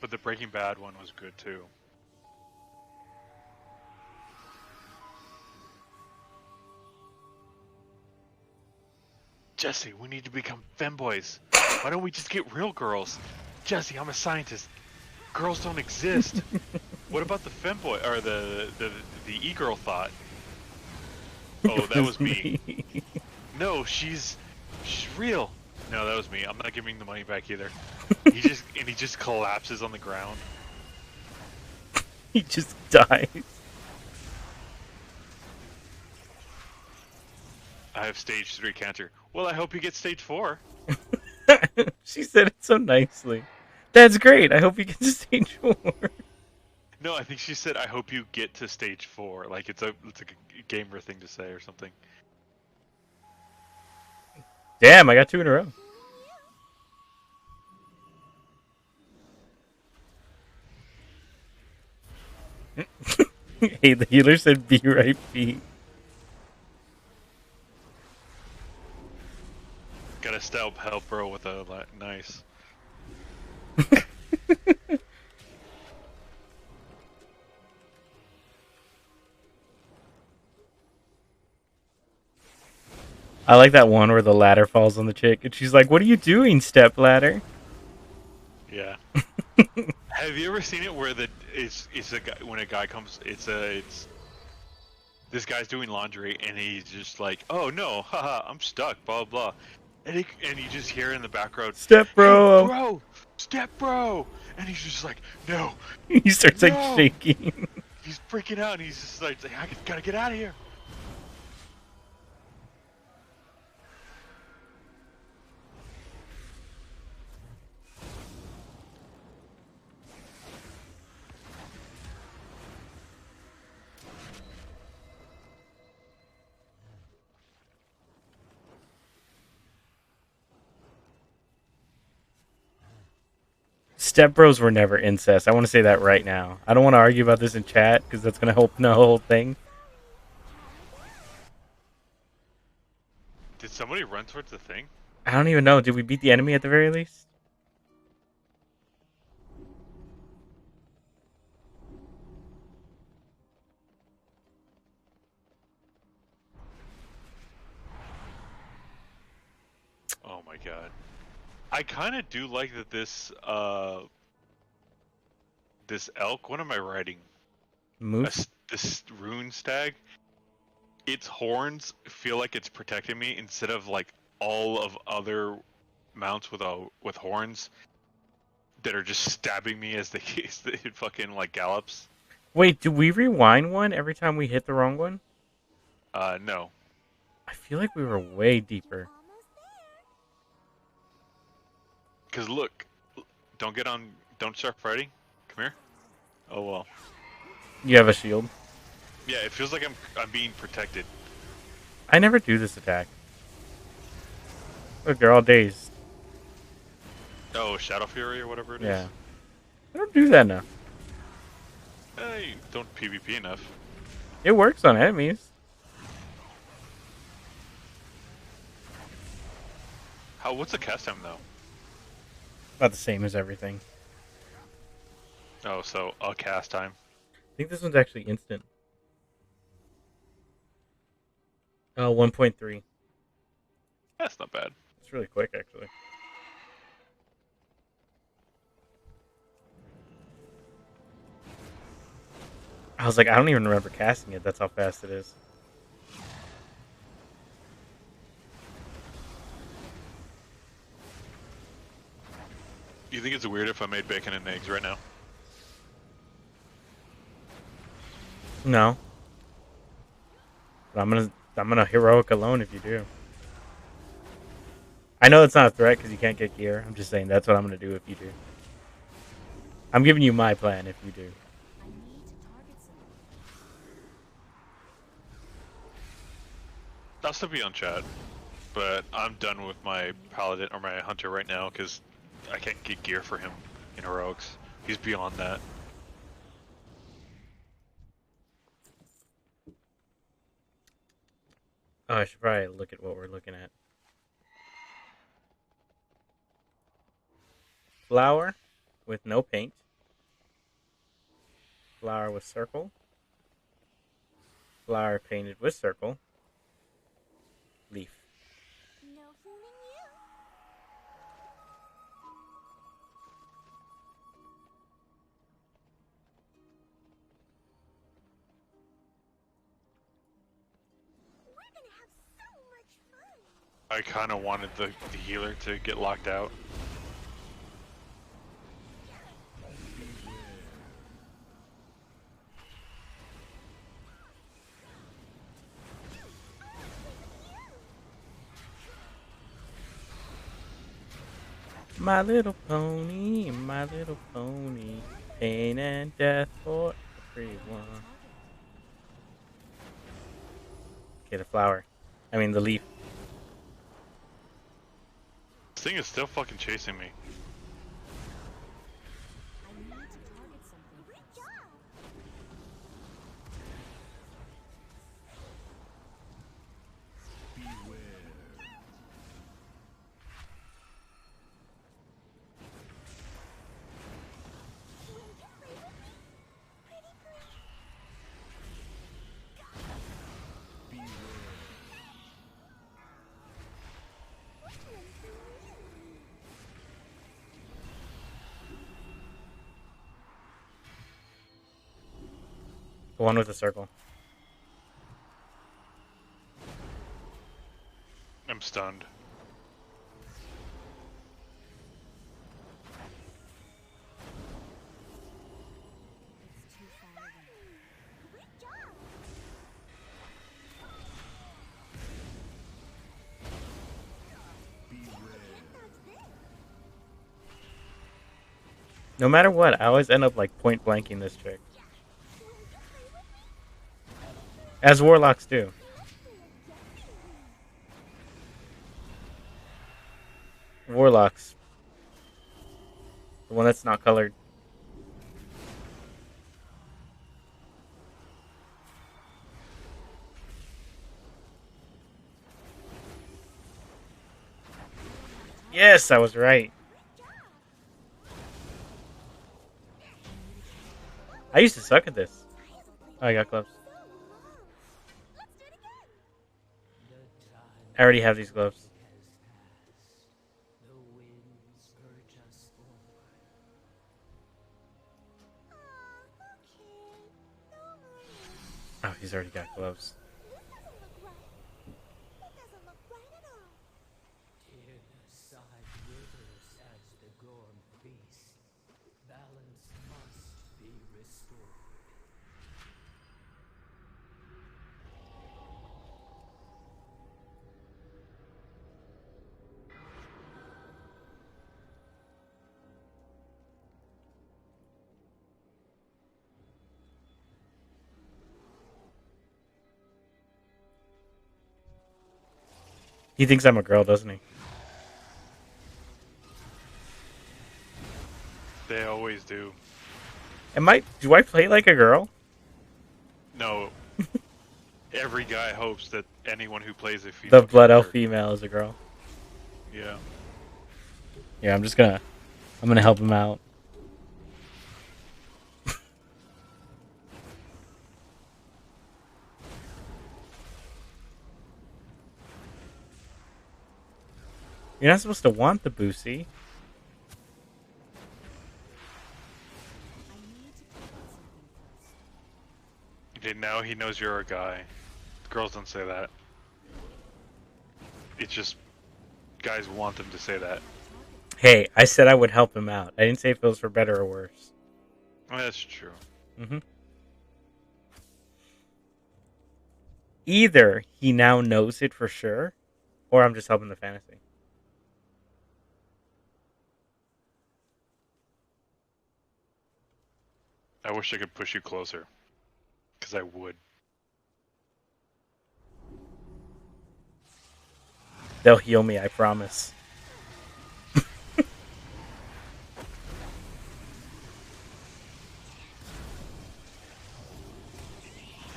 But the Breaking Bad one was good too. Jesse, we need to become femboys. Why don't we just get real girls? Jesse, I'm a scientist. Girls don't exist. What about the femboy or the e-girl thought? Oh, that was me. No, she's real. No, that was me. I'm not giving the money back either. He just collapses on the ground. He just dies. I have stage 3 cancer. Well, I hope you get stage 4. She said it so nicely. That's great. I hope you get to stage 4. No, I think she said, I hope you get to stage 4. Like, it's like a gamer thing to say or something. Damn, I got 2 in a row. Hey, the healer said be right feet. Gotta stab help bro with a nice. I like that one where the ladder falls on the chick and she's like, "What are you doing, step ladder?" Yeah. Have you ever seen it where it's a guy when a guy comes it's this guy's doing laundry and he's just like, oh no, haha, I'm stuck, blah blah, and you just hear in the background, Step bro. hey, bro, step bro, and he's just like, no, He starts like No. shaking. He's freaking out, and he's just like, I gotta get out of here. Step Bros were never incest. I want to say that right now. I don't want to argue about this in chat because that's going to help the whole thing. Did somebody run towards the thing? I don't even know. Did we beat the enemy at the very least? Oh my god. I kind of do like that this elk, what am I writing? Moose? This rune stag, its horns feel like it's protecting me instead of like all of other mounts with horns that are just stabbing me as it fucking like gallops. Wait, do we rewind one every time we hit the wrong one? No. I feel like we were way deeper. Cause look, don't start fighting. Come here. Oh well. You have a shield. Yeah, it feels like I'm being protected. I never do this attack. Look, they're all dazed. Oh, Shadow Fury or whatever it is. Yeah. I don't do that enough. You don't PvP enough. It works on enemies. What's the cast time though? About the same as everything. Oh, so a cast time. I think this one's actually instant. 1.3. That's not bad. It's really quick, actually. I was like, I don't even remember casting it. That's how fast it is. You think it's weird if I made bacon and eggs right now? No. But I'm gonna heroic alone if you do. I know it's not a threat because you can't get gear. I'm just saying that's what I'm gonna do if you do. I'm giving you my plan if you do. I'll still be on chat, but I'm done with my paladin or my hunter right now because I can't get gear for him in heroics. He's beyond that. Oh, I should probably look at what we're looking at. Flower with no paint. Flower with circle. Flower painted with circle. Leaf. No fooling you. We're gonna have so much fun. I kind of wanted the healer to get locked out. My little pony, pain and death for everyone. Okay, the flower. I mean the leaf. This thing is still fucking chasing me. Great job. The one with the circle. I'm stunned. No matter what, I always end up like point blanking this chick. As warlocks do. Warlocks. The one that's not colored. Yes, I was right. I used to suck at this. Oh, I got gloves. I already have these gloves. The winds urge us forward. Oh, he's already got gloves. Tearless side withers as the gorm feast. Balance must be restored. He thinks I'm a girl, doesn't he? They always do. Do I play like a girl? No. Every guy hopes that anyone who plays a The female blood elf character. female is a girl. Yeah. Yeah, I'm gonna help him out. You're not supposed to want the Boosie. Okay, now he knows you're a guy. Girls don't say that. It's just guys want them to say that. Hey, I said I would help him out. I didn't say if it was for better or worse. Oh, that's true. Mm-hmm. Either he now knows it for sure, or I'm just helping the fantasy. I wish I could push you closer. Because I would. They'll heal me, I promise.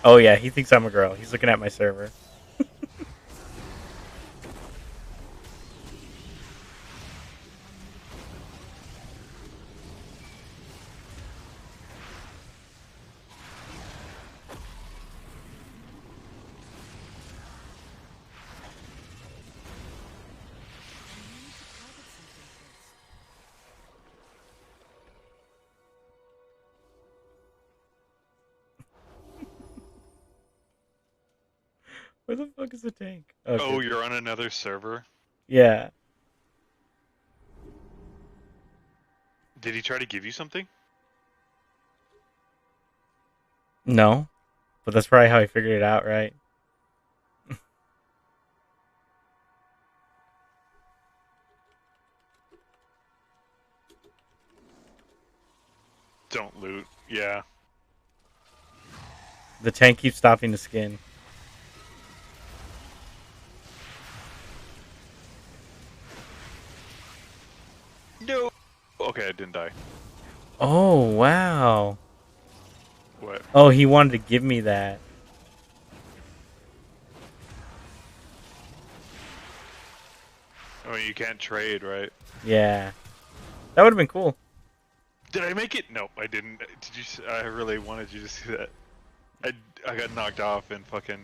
Oh yeah, he thinks I'm a girl. He's looking at my server. Where the fuck is the tank? Oh, Good. you're on another server? Yeah. Did he try to give you something? No. But that's probably how he figured it out, right? Don't loot. Yeah. The tank keeps stopping the skin. No. Okay, I didn't die. Oh, wow. What? Oh, he wanted to give me that. I mean, you can't trade, right? Yeah. That would have been cool. Did I make it? No, I didn't. Did you? I really wanted you to see that. I got knocked off and fucking.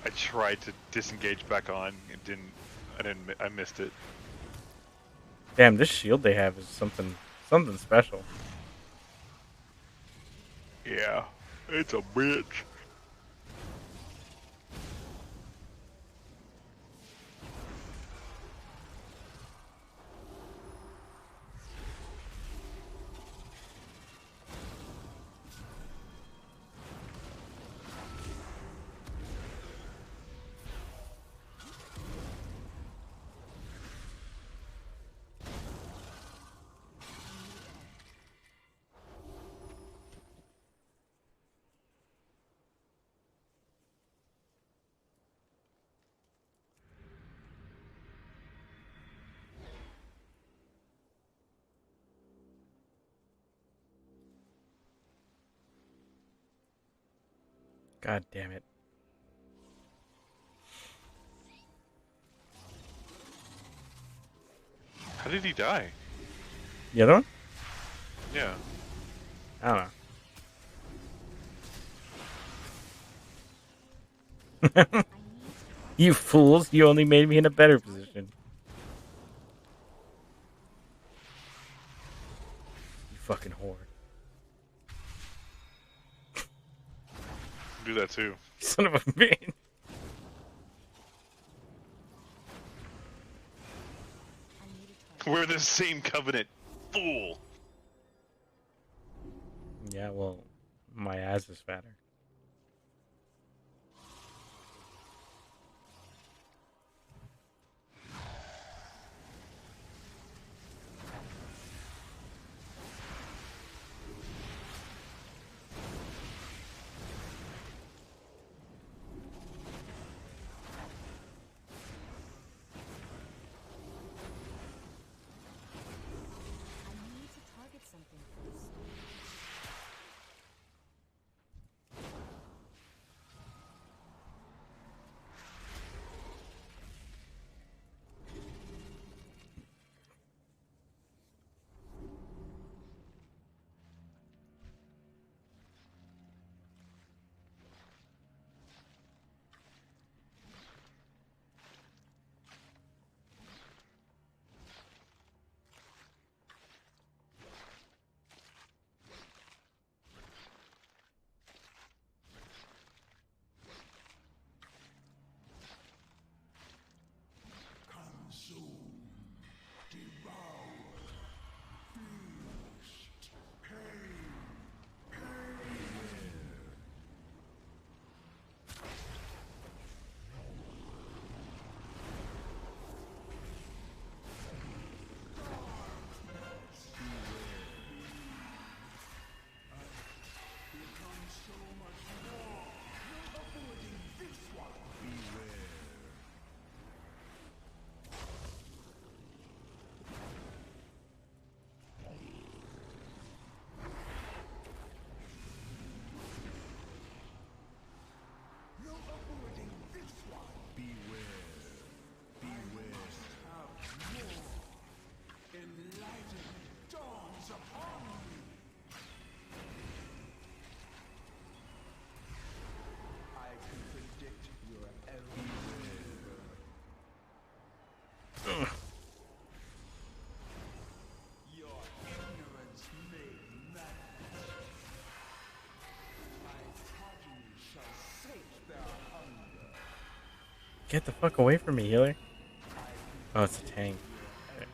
I tried to disengage back on. It didn't. I didn't. I missed it. Damn, this shield they have is something special. Yeah, it's a bitch. God damn it. How did he die? The other one? Yeah. I don't know. You fools, you only made me in a better position. You fucking whore. Do that too. Son of a bitch. We're the same covenant. Fool. Yeah, well, my ass is fatter. I need to target something first. Consume, devour, feast, pain, become so much more. No avoiding this one. Beware. No avoiding this one. Beware. Beware. Have more. Enlightenment dawns upon you. I can predict your every Ugh. Your ignorance made madness. My progeny shall sate their hunger. Get the fuck away from me, healer. Oh, it's a tank. Okay.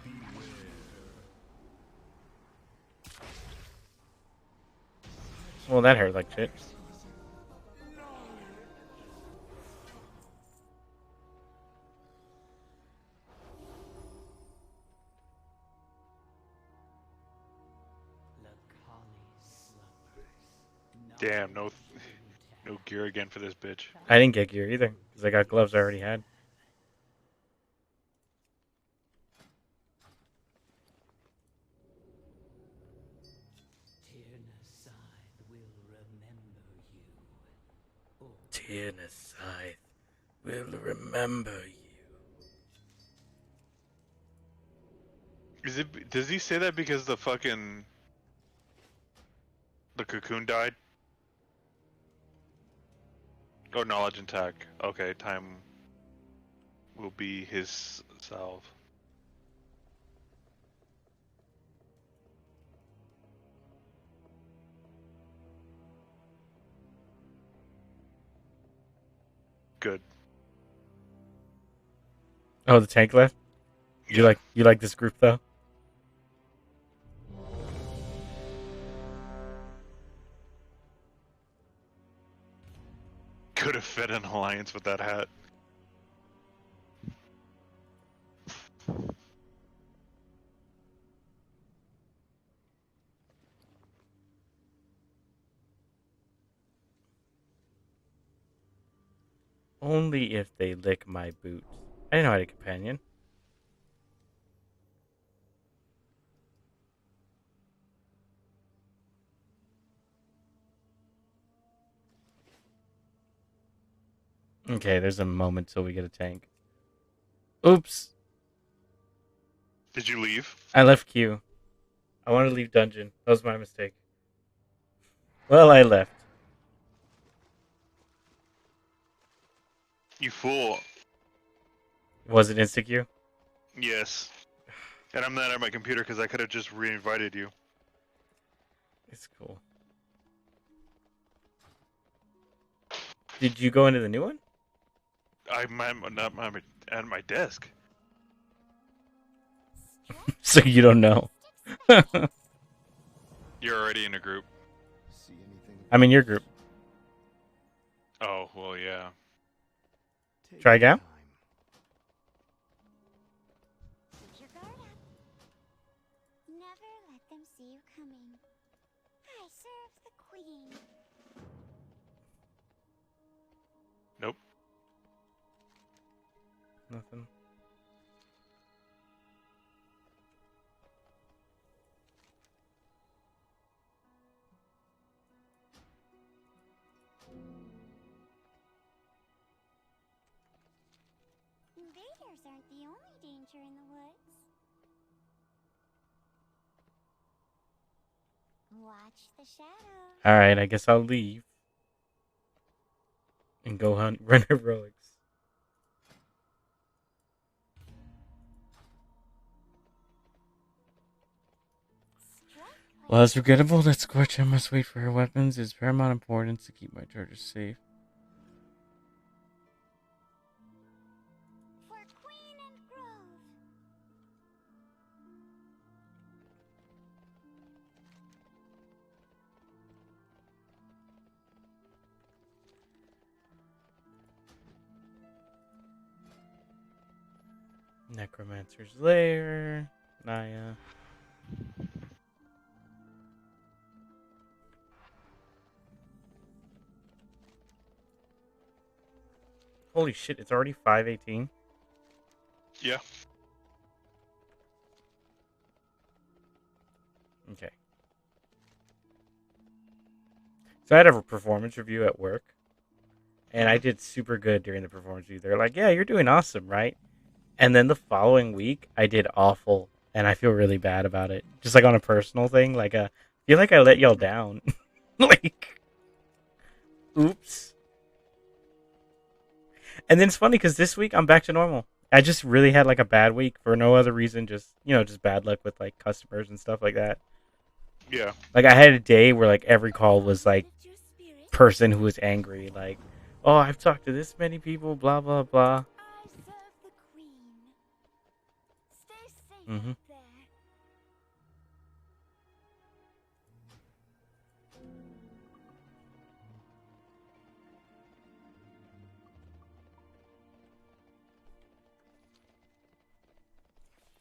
Well, that hurt like shit. Damn, no gear again for this bitch. I didn't get gear either, because I got gloves I already had. Tyrannus Scythe will remember you. Is it? Does he say that because the cocoon died? Oh, knowledge and tech. Okay, time will be his salve. Good. Oh, the tank left? Yeah. You like this group though? Could have fed an alliance with that hat. Only if they lick my boots. I didn't know I had a companion. Okay, there's a moment till we get a tank. Oops. Did you leave? I left queue. I wanted to leave dungeon. That was my mistake. Well, I left. You fool. Was it insta queue? Yes. And I'm not at my computer because I could have just re-invited you. It's cool. Did you go into the new one? I'm not at my desk. So you don't know. You're already in a group. See anything? I'm in your group. Oh, well, yeah. Take Try your again? time. Keep your guard up. Never let them see you coming. I serve the queen. Nope. Nothing. Invaders aren't the only danger in the woods. Watch the shadows. Alright, I guess I'll leave. And go hunt run heroics. Strike While it's regrettable that Scorcha must wait for her weapons, it's paramount importance to keep my charges safe. for queen and grove. Necromancer's Lair. Naya. Holy shit, it's already 5:18. Yeah. Okay. So I had a performance review at work. And I did super good during the performance review. They're like, yeah, you're doing awesome, right? And then the following week, I did awful. And I feel really bad about it. Just like on a personal thing. Like, I feel like I let y'all down. Like, oops. And then it's funny because this week I'm back to normal. I just really had like a bad week for no other reason. Just, just bad luck with like customers and stuff like that. Yeah. Like, I had a day where like every call was like Lift your spirit. person who was angry. Like, oh, I've talked to this many people, blah, blah, blah. I serve the queen. Stay safe Mhm. out there.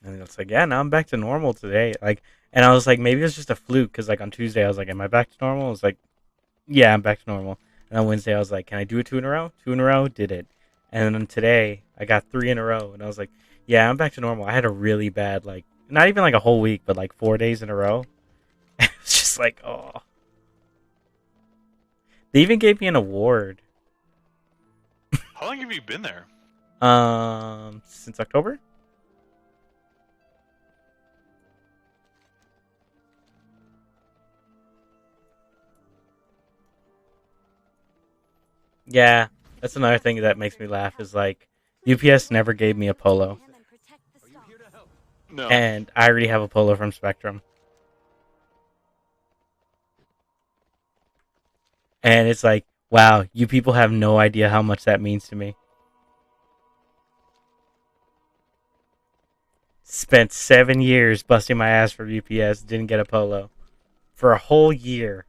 And it's like, yeah, now I'm back to normal today. Like, and I was like, maybe it's just a fluke because like on Tuesday I was like, am I back to normal? I was like, yeah, I'm back to normal. And on Wednesday I was like, can I do it 2 in a row? 2 in a row, did it. And then today I got 3 in a row, and I was like, yeah, I'm back to normal. I had a really bad like, not even like a whole week, but like 4 days in a row. And it was just like, oh. They even gave me an award. How long have you been there? Since October. Yeah, that's another thing that makes me laugh is like UPS never gave me a polo, Him and protect the Are you stalk. here to help? No. and I already have a polo from Spectrum, and it's like, wow, you people have no idea how much that means to me. Spent 7 years busting my ass for UPS, didn't get a polo for a whole year.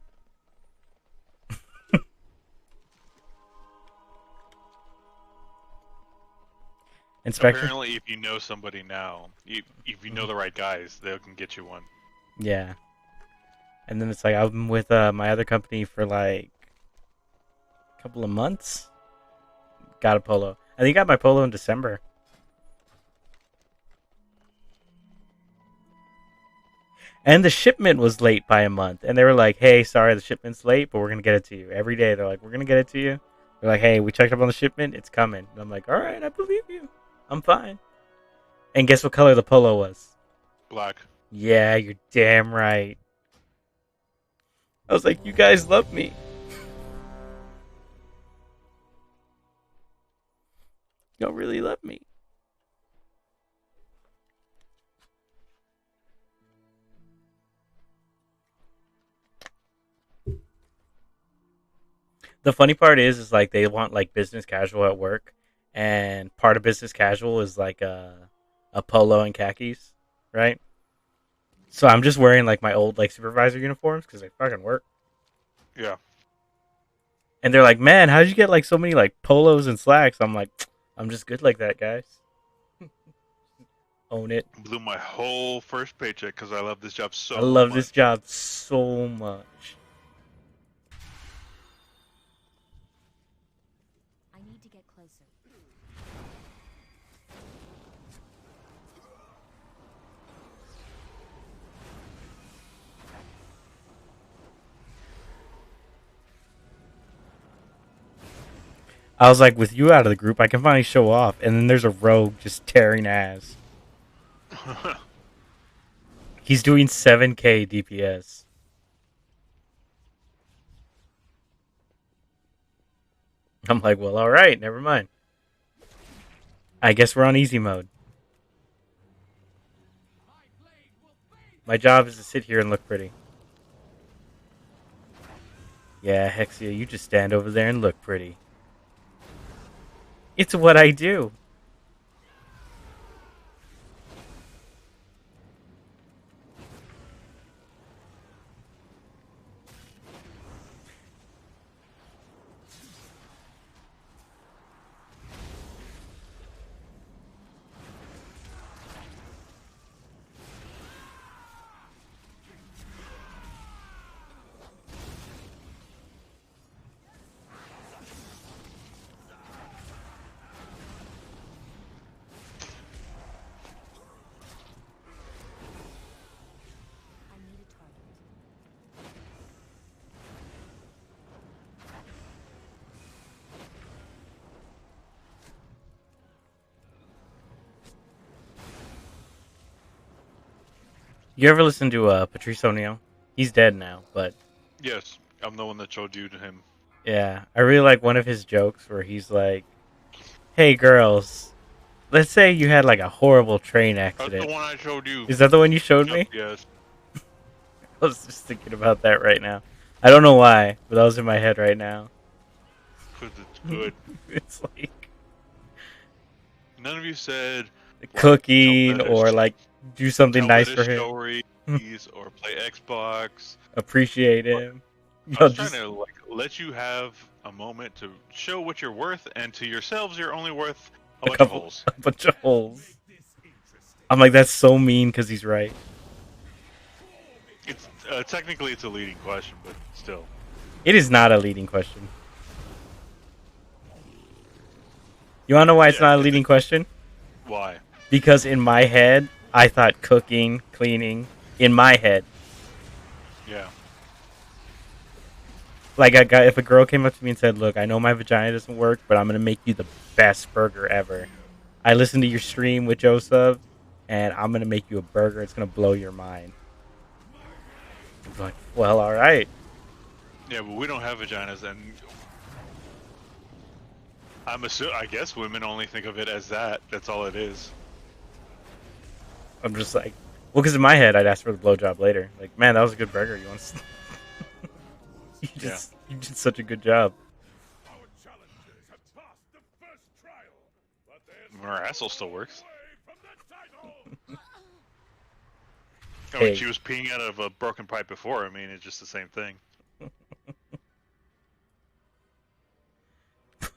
And Spectrum, Apparently, if you know somebody now, if you know the right guys, they can get you one. yeah. And then it's like I'm with my other company for like a couple of months. Got a polo. I think I got my polo in December. And the shipment was late by a month. And they were like, hey, sorry, the shipment's late, but we're going to get it to you. Every day, they're like, we're going to get it to you. They're like, hey, we checked up on the shipment. It's coming. And I'm like, all right, I believe you. I'm fine. And guess what color the polo was? Black. Yeah, you're damn right. I was like, you guys love me. You don't really love me. The funny part is like they want like business casual at work, and part of business casual is like a polo and khakis, right? So I'm just wearing like my old like supervisor uniforms because they fucking work. Yeah. And they're like, man, how did you get like so many like polos and slacks? I'm like, I'm just good like that, guys. Own it. Blew my whole first paycheck because I love this job I so love this much. job so much. I need to get closer. I was like, with you out of the group, I can finally show off. And then there's a rogue just tearing ass. He's doing 7k DPS. I'm like, well, all right, never mind. I guess we're on easy mode. My job is to sit here and look pretty. Yeah, Hexia, you just stand over there and look pretty. It's what I do. I need a target. You ever listen to Patrice O'Neill? He's dead now, but Yes, I'm the one that showed you to him. yeah, I really like one of his jokes where he's like, "Hey girls, let's say you had like a horrible train That's the accident." one I showed you. Is that the one you showed Yep, me? yes. I was just thinking about that right now. I don't know why, but that was in my head right now. Because it's good. It's like None of you said, like, cooking or like do something tell nice better for him. stories or play Xbox. Appreciate But him. I Y'all was trying just to like let you have a moment to show what you're worth, and to yourselves, you're only worth a bunch of holes. a bunch of holes. I'm like, that's so mean because he's right. It's technically it's a leading question, but still. It is not a leading question. You wanna know why it's Yeah. not a leading question? Why? Because in my head, I thought cooking, cleaning. In my head, Yeah. like if a girl came up to me and said, "Look, I know my vagina doesn't work, but I'm gonna make you the best burger ever. I listened to your stream with Joseph, and I'm gonna make you a burger. It's gonna blow your mind." I'm like, well, all right. Yeah, but we don't have vaginas, and I guess women only think of it as that. That's all it is. I'm just like, well, because in my head, I'd ask for the blowjob later. Like, man, that was a good burger. You want? Yeah. You did such a good job. Our challengers have passed the first trial, but there's Our asshole still works. away from the title. I mean, Hey. she was peeing out of a broken pipe before. I mean, it's just the same thing.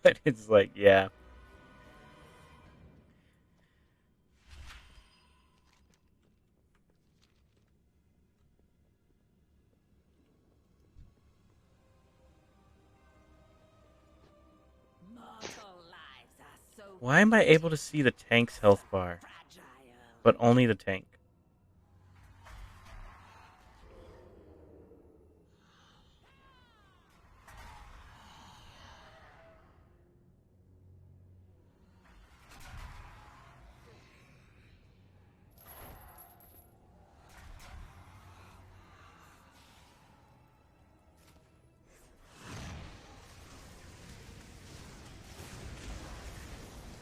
But it's like, yeah. Mortal lives are so Why am I able to see the tank's health bar, fragile. but only the tank?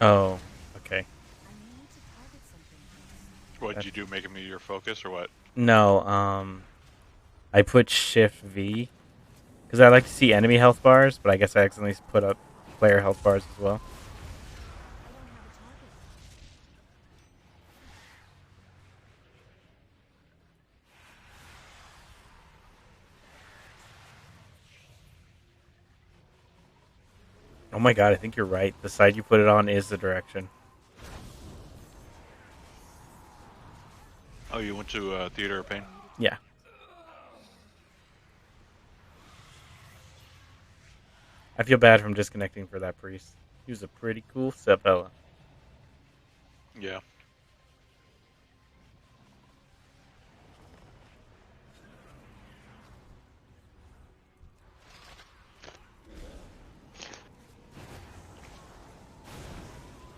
Oh, okay. I need to target something first. What did you do? Make him your focus or what? No, I put Shift V because I like to see enemy health bars, but I guess I accidentally put up player health bars as well. I don't have a target. Oh my god, I think you're right. The side you put it on is the direction. Oh, you went to Theater of Pain? Yeah. I feel bad from disconnecting for that priest. He was a pretty cool fella. Yeah.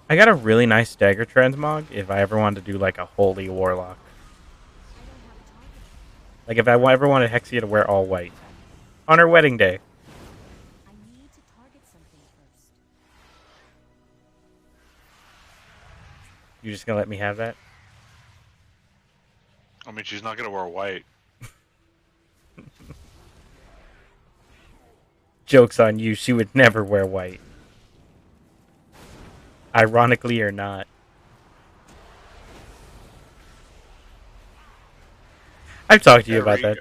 I got a really nice dagger transmog if I ever wanted to do like a holy warlock. I don't have a target. Like if I ever wanted Hexia to wear all white on her wedding day. I need to target something first. You just gonna let me have that? I mean, she's not gonna wear white. Joke's on you, she would never wear white. Ironically or not. I've talked to you about that.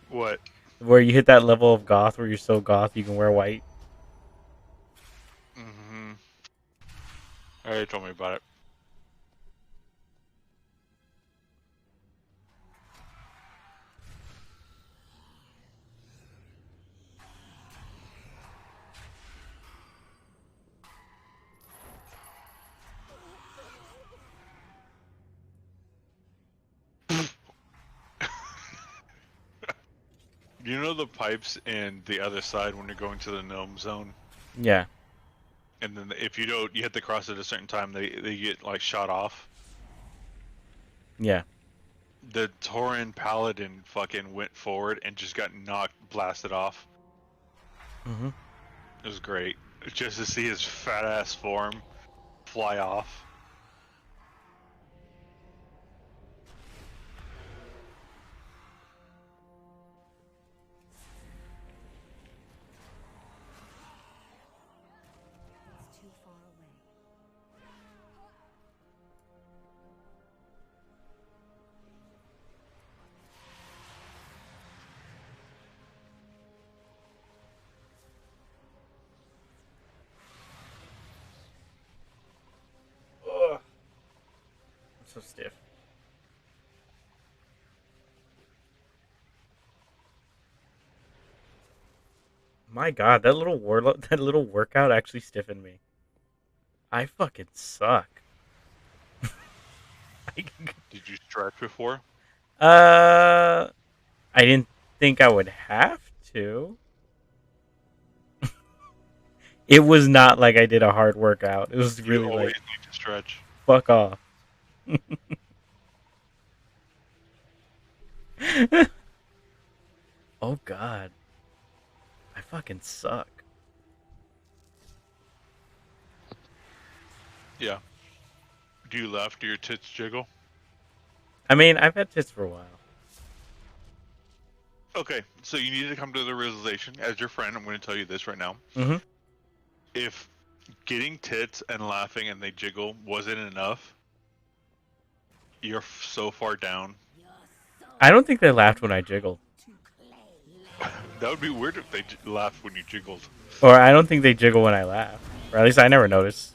What? Where you hit that level of goth where you're so goth you can wear white. Mm-hmm. Already told me about it. You know the pipes in the other side when you're going to the gnome zone? Yeah. And then if you don't, you hit the cross at a certain time, they get like shot off. Yeah. The Tauren Paladin fucking went forward and just got blasted off. Mm-hmm. It was great. Just to see his fat ass form fly off. It's too far away. Ugh. I'm so stiff. My god, that little warlock, that little workout actually stiffened me. I fucking suck. Did you stretch before? I didn't think I would have to. It was not like I did a hard workout. It was You really always like, need to stretch. fuck off. Oh god. I fucking suck. Yeah. Do you laugh? Do your tits jiggle? I mean, I've had tits for a while. Okay, so you need to come to the realization, as your friend, I'm going to tell you this right now. Mm-hmm. If getting tits and laughing and they jiggle wasn't enough, you're so far down. I don't think they laughed when I jiggled. That would be weird if they laughed when you jiggled. Or I don't think they jiggle when I laugh. Or at least I never noticed.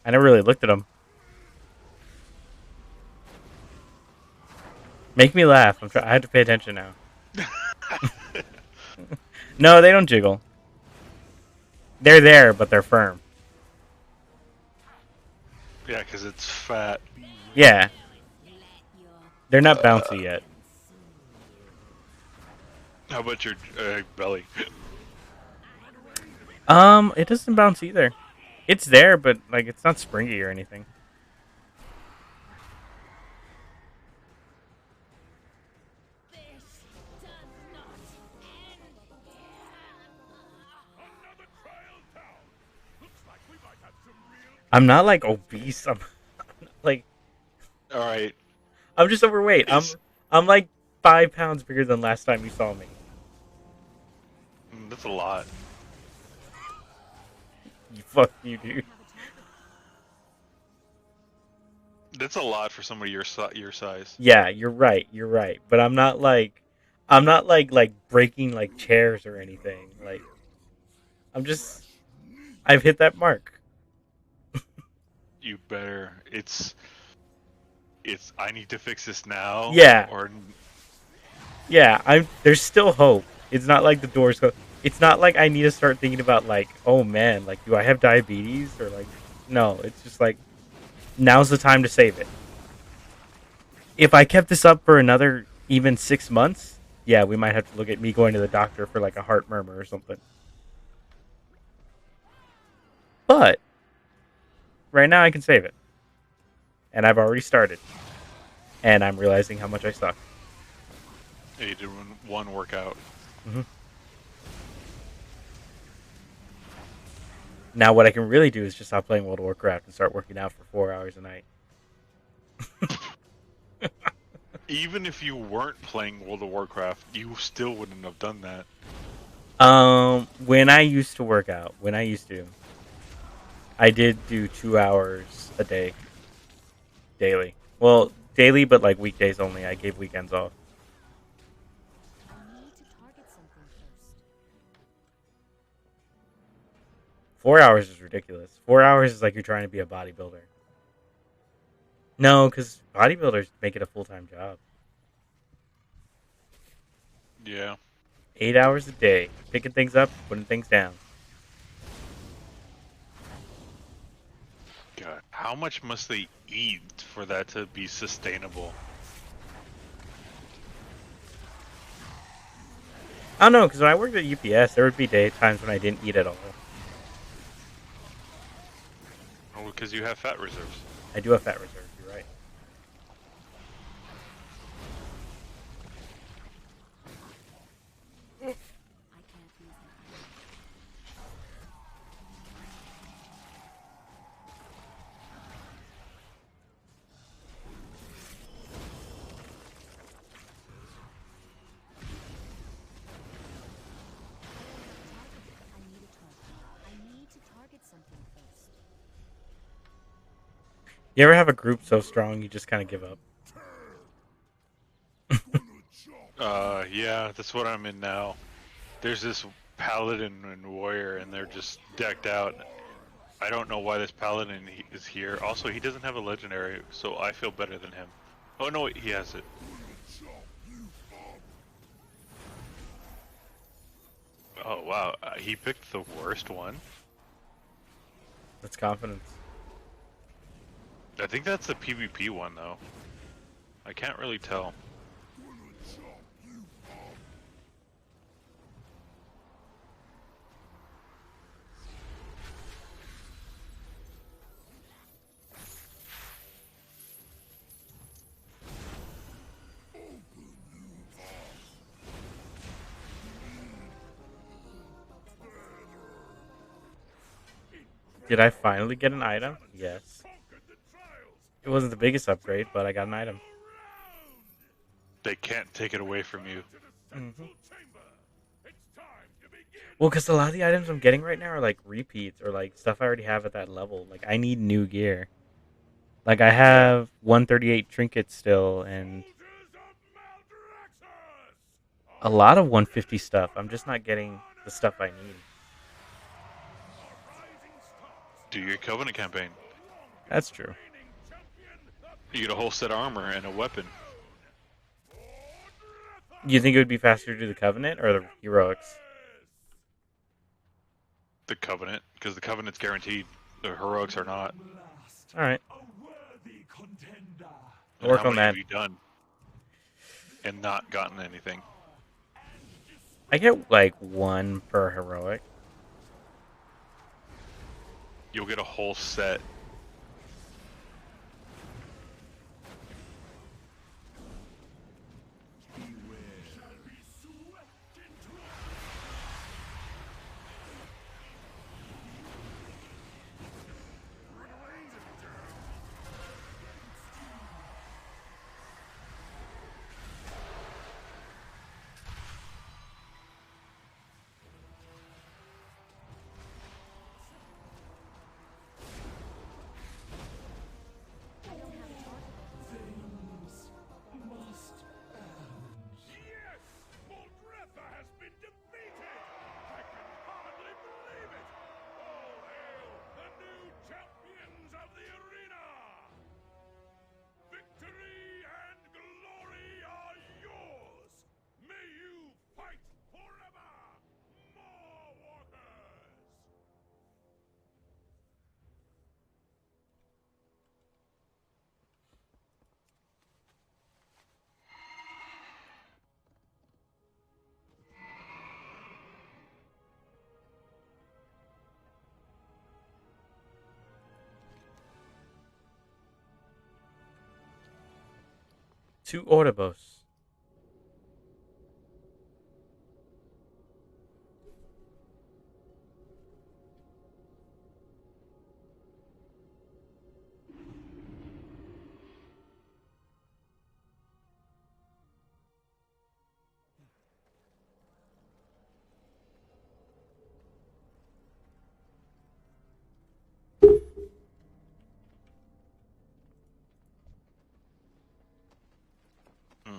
I never really looked at them. Make me laugh. I have to pay attention now. No, they don't jiggle. They're there, but they're firm. Yeah, because it's fat. Yeah. They're not bouncy yet. How about your belly? It doesn't bounce either. It's there, but like it's not springy or anything. Another trial down. Looks like we've I'm not like obese. I'm like All right, I'm just overweight. is I'm like 5 pounds bigger than last time you saw me. that's a lot. You fuck you, dude. That's a lot for somebody your size. Yeah, you're right. You're right. But I'm not like breaking like chairs or anything. Like I'm just I've hit that mark. You better. It's. I need to fix this now, Yeah. or Yeah, I'm there's still hope. It's not like the doors go. It's not like I need to start thinking about like, oh man, like do I have diabetes or like no, it's just like now's the time to save it. If I kept this up for another even 6 months, yeah, we might have to look at me going to the doctor for like a heart murmur or something. But right now I can save it. And I've already started. And I'm realizing how much I suck. you did one workout. Hmm. Now what I can really do is just stop playing World of Warcraft and start working out for 4 hours a night. Even if you weren't playing World of Warcraft, you still wouldn't have done that. When I used to work out, when I used to, I did do 2 hours a day, daily. Well, daily, but like weekdays only. I gave weekends off. I need to target something first. 4 hours is ridiculous. 4 hours is like you're trying to be a bodybuilder. No, because bodybuilders make it a full-time job. Yeah. 8 hours a day, picking things up, putting things down. God, how much must they eat for that to be sustainable? I don't know, because when I worked at UPS, there would be times when I didn't eat at all. Oh, because you have fat reserves. I do have fat reserve. You're right. I can't use that. I need to target something first. You ever have a group so strong you just kind of give up? Yeah, that's what I'm in now. There's this paladin and warrior, and they're just decked out. I don't know why this paladin is here. Also, he doesn't have a legendary, so I feel better than him. Oh no, wait, he has it. Oh wow, he picked the worst one. That's confidence. I think that's the PvP one though. I can't really tell. Did I finally get an item? Yes. It wasn't the biggest upgrade, but I got an item. They can't take it away from you. Mm-hmm. Well, because a lot of the items I'm getting right now are like repeats or like stuff I already have at that level. Like I need new gear. Like I have 138 trinkets still and a lot of 150 stuff. I'm just not getting the stuff I need. Do your Covenant campaign. That's true. You get a whole set of armor and a weapon. You think it would be faster to do the Covenant or the Heroics? The Covenant, because the Covenant's guaranteed. The heroics are not. All right. A worthy contender. And Work how on many that. have you done? And not gotten anything. I get like one per heroic. You'll get a whole set. Two Autobots. Hmm.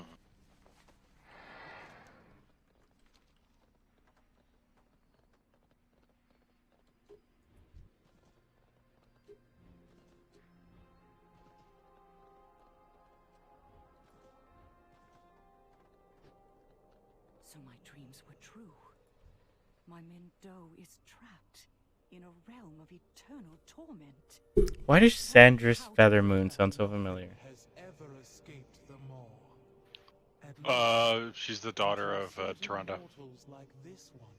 So my dreams were true. My Mendo is trapped in a realm of eternal torment. Why does Sandra's Feather Moon sound so familiar? Has ever escaped the maw. At She's the daughter of saving Tyrande. mortals like this one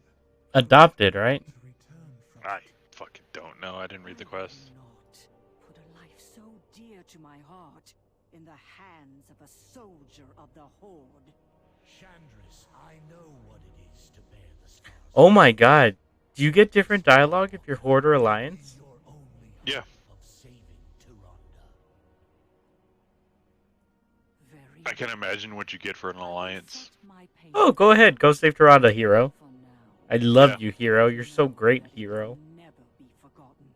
Adopted, right? to return from I it. fucking don't know. I didn't read the quest. I will not put a life so dear to my heart in the hands of a soldier of the Horde. Chandris, I know what it is to bear the scars. Oh my god. Do you get different dialogue if you're Horde or Alliance? Your only Yeah. hope of saving Tyrande. Very I can imagine what you get for an I will alliance. set my pace Oh, go ahead. Go save Tyrande, hero. for now. I love Yeah. you, hero. You're so great, That it hero. will never be forgotten.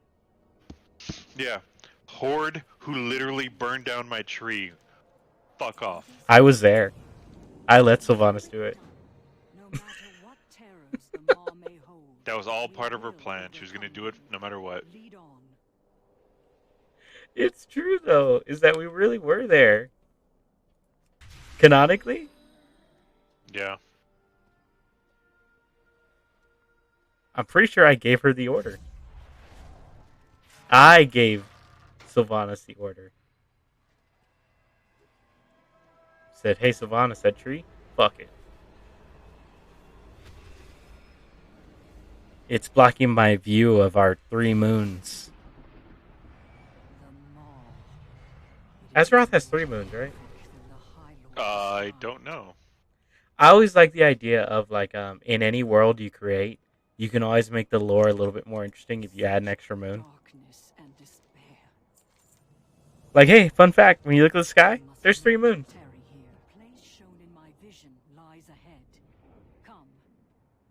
Yeah. Horde who literally burned down my tree. Fuck off. I was there. I let Sylvanas do it. No matter what terrors the maw may hold, That was all we part of her will plan. She was gonna overcome do it them. no matter what. Lead on. It's true, though, is that we really were there. Canonically? Yeah. I'm pretty sure I gave her the order. I gave Sylvanas the order. Said, hey, Sylvanas, that tree? Fuck it. It's blocking my view of our 3 moons. The maw. Azeroth has 3 moons, right? I don't know. I always like the idea of, like, in any world you create, you can always make the lore a little bit more interesting if you add an extra moon. Darkness and despair. Like, hey, fun fact, when you look at the sky, there's 3 moons. Tarry here. Place shown in my vision lies ahead. Come.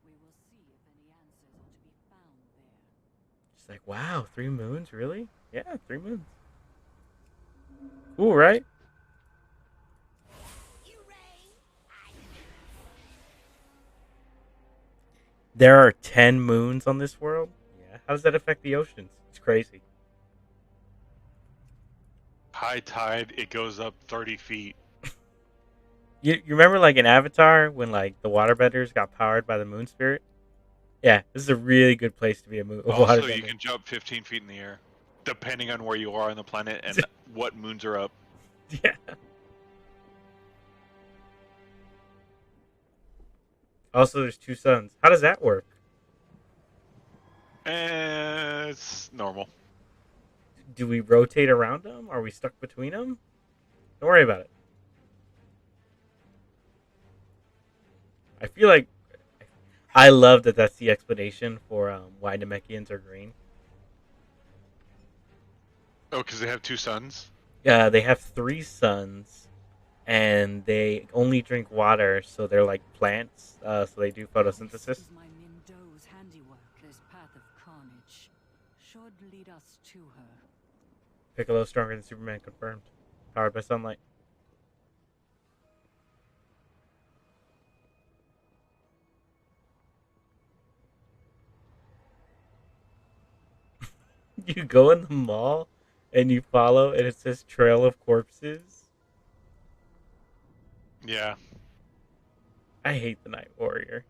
We will see if any answers are to be found there. It's like, wow, 3 moons? Really? Yeah, 3 moons. Cool, right? There are 10 moons on this world? Yeah. How does that affect the oceans? It's crazy. High tide, it goes up 30 feet. You remember, like, in Avatar, when, like, the waterbenders got powered by the moon spirit? Yeah, this is a really good place to be a Also, waterbender. you can jump 15 feet in the air, depending on where you are on the planet and what moons are up. Yeah. Also, there's 2 suns. How does that work? It's normal. Do we rotate around them? Are we stuck between them? Don't worry about it. I feel like I love that that's the explanation for why Namekians are green. Oh, because they have 2 suns? They have 3 suns, and they only drink water, so they're like plants. So they do photosynthesis. This is my Mindo's handiwork. This path of carnage should lead us to her. Piccolo stronger than Superman confirmed. Powered by sunlight. You go in the mall and you follow, and it says Trail of Corpses. Yeah. I hate the Night Warrior.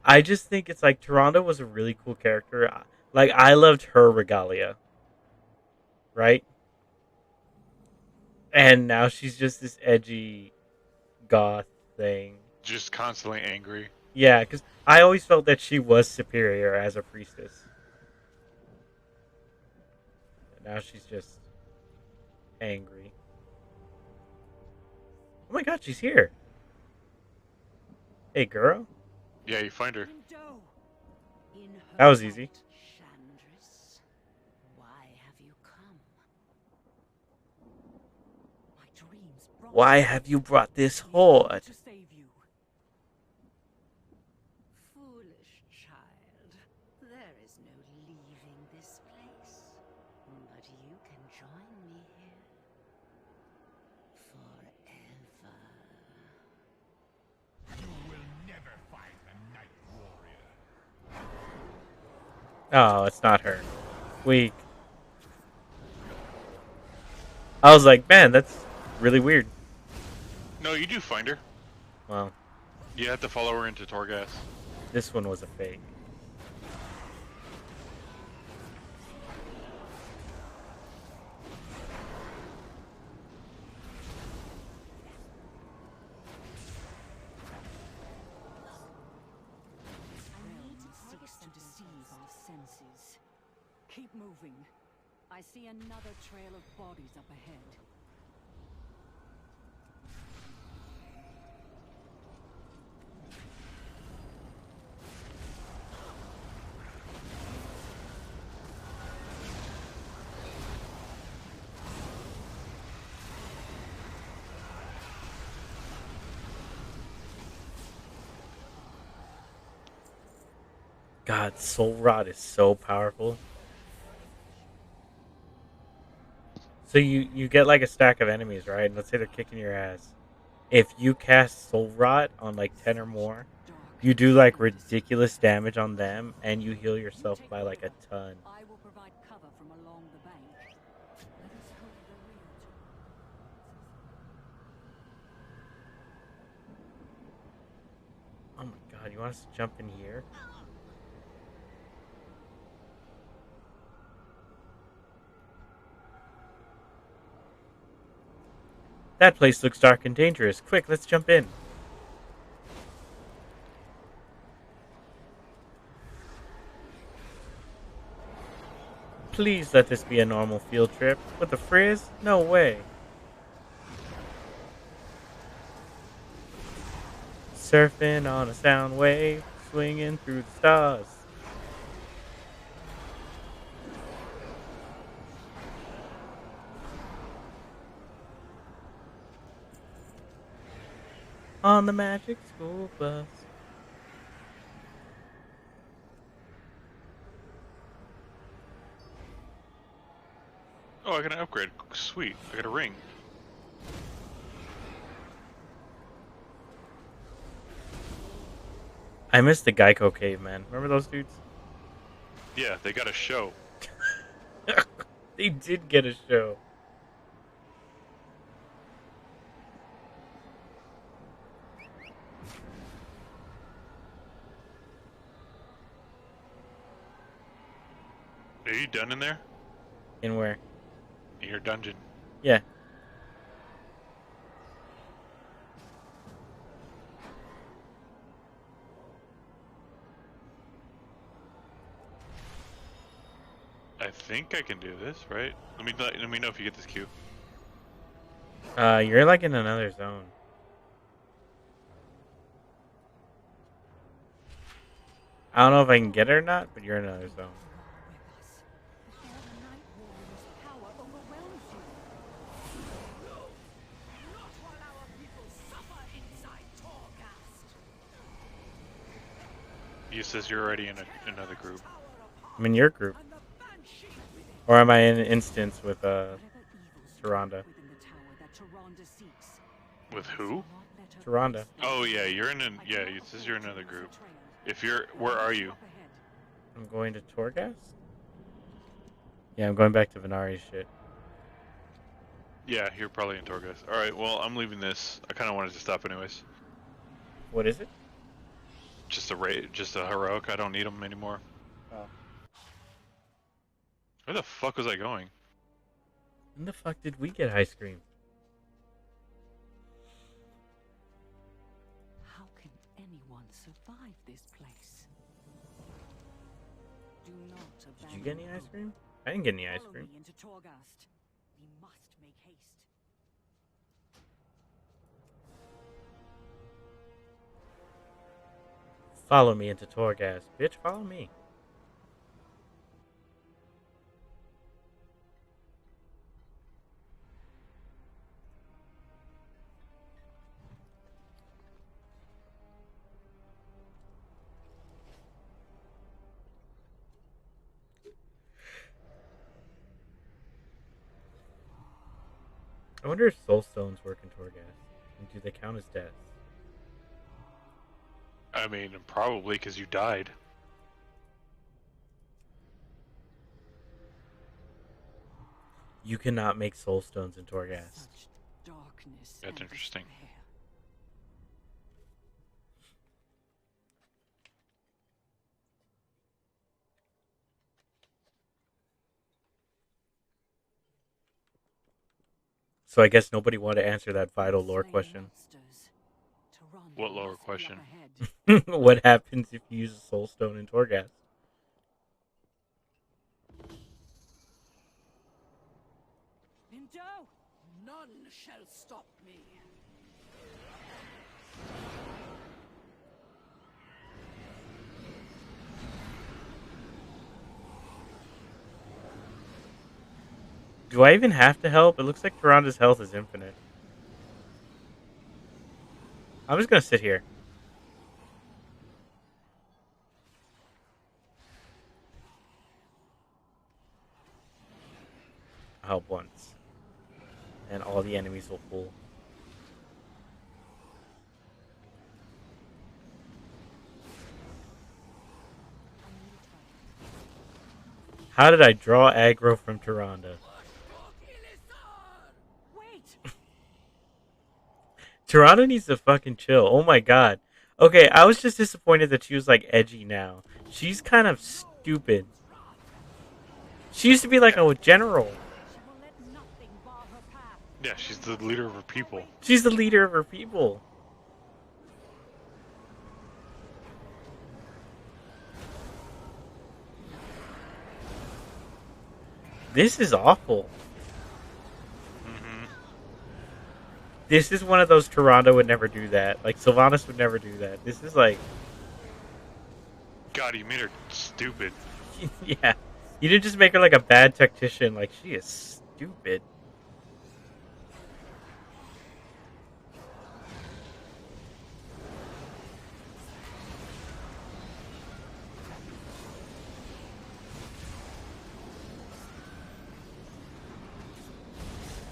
I just think it's like Tyrande was a really cool character. Like, I loved her regalia. Right? And now she's just this edgy goth thing. Just constantly angry. Yeah, because I always felt that she was superior as a priestess. And now she's just angry. Oh my god, she's here. Hey, girl. Yeah, you find her. That was easy. Chandris, why have you come? My dreams brought Why me have you brought this to horde? save you. Foolish child. There is no leaving this place. But you can join me here. Forever. You will never find the Night Warrior. Oh, it's not her. Weak. I was like, man, that's really weird. No, you do find her. Well, You have to follow her into Torghast. this one was a fake. Seeks to deceive our senses. Keep moving. I see another trail of bodies up ahead. God, Soul Rod is so powerful. So you get like a stack of enemies, right? And let's say they're kicking your ass. If you cast Soul Rot on like 10 or more, you do like ridiculous damage on them and you heal yourself by like a ton. I will provide cover from along the bank. Let us hope the real Oh my god, you want us to jump in here? That place looks dark and dangerous. Quick, let's jump in. Please let this be a normal field trip. With a frizz? No way. Surfing on a sound wave, swinging through the stars. On the magic school bus. Oh, I got an upgrade. Sweet. I got a ring. I miss the Geico caveman. Remember those dudes? Yeah, they got a show. They did get a show. Are you done in there? In where? In your dungeon. Yeah. I think I can do this, right? Let me know if you get this cue. You're like in another zone. I don't know if I can get it or not, but you're in another zone. with us. Before the Night Warrior's power overwhelms you. Not while our people suffer inside Torghast. You says you're already in another group. I'm in your group. And the Banshee with it. Or am I in an instance with, Whatever evils Tyrande? lurk within the tower that Tyrande seeks, With we who? must not let her Tyrande. face them. Oh yeah, you're in I yeah, cannot it says afford you're in to another lose group. the trail. If you're where are you? Up ahead. I'm going to Torghast? Yeah, I'm going back to Venari's shit. Yeah, you're probably in Torghast. Alright, well I'm leaving this. I kinda wanted to stop anyways. What is it? Just a heroic, I don't need them anymore. Oh. Where the fuck was I going? When the fuck did we get ice cream? How can anyone survive this place? Do not Did you get any abandon ice hope. cream? I didn't get any ice Follow cream. me into Torghast. We must make haste. Follow me into Torghast. Bitch, follow me. I wonder if soul stones work in Torghast. And do they count as deaths? I mean, probably because you died. You cannot make soul stones in Torghast. Such darkness. That's and interesting. despair. So I guess nobody wanted to answer that vital lore question. What lower question? What happens if you use a soul stone in Torghast? Indo, none shall stop me. Do I even have to help? It looks like Taranda's health is infinite. I'm just gonna sit here. I'll help once. And all the enemies will pull. How did I draw aggro from Tyrande? Wait. Tyrande needs to fucking chill. Oh my god. Okay, I was just disappointed that she was like edgy now. She's kind of stupid. She used to be like a general. Yeah, she's the leader of her people. She's the leader of her people. This is awful. Mm-hmm. This is one of those Tyrande would never do that. Like, Sylvanas would never do that. This is like... God, you made her stupid. Yeah. You didn't just make her like a bad tactician. Like, she is stupid.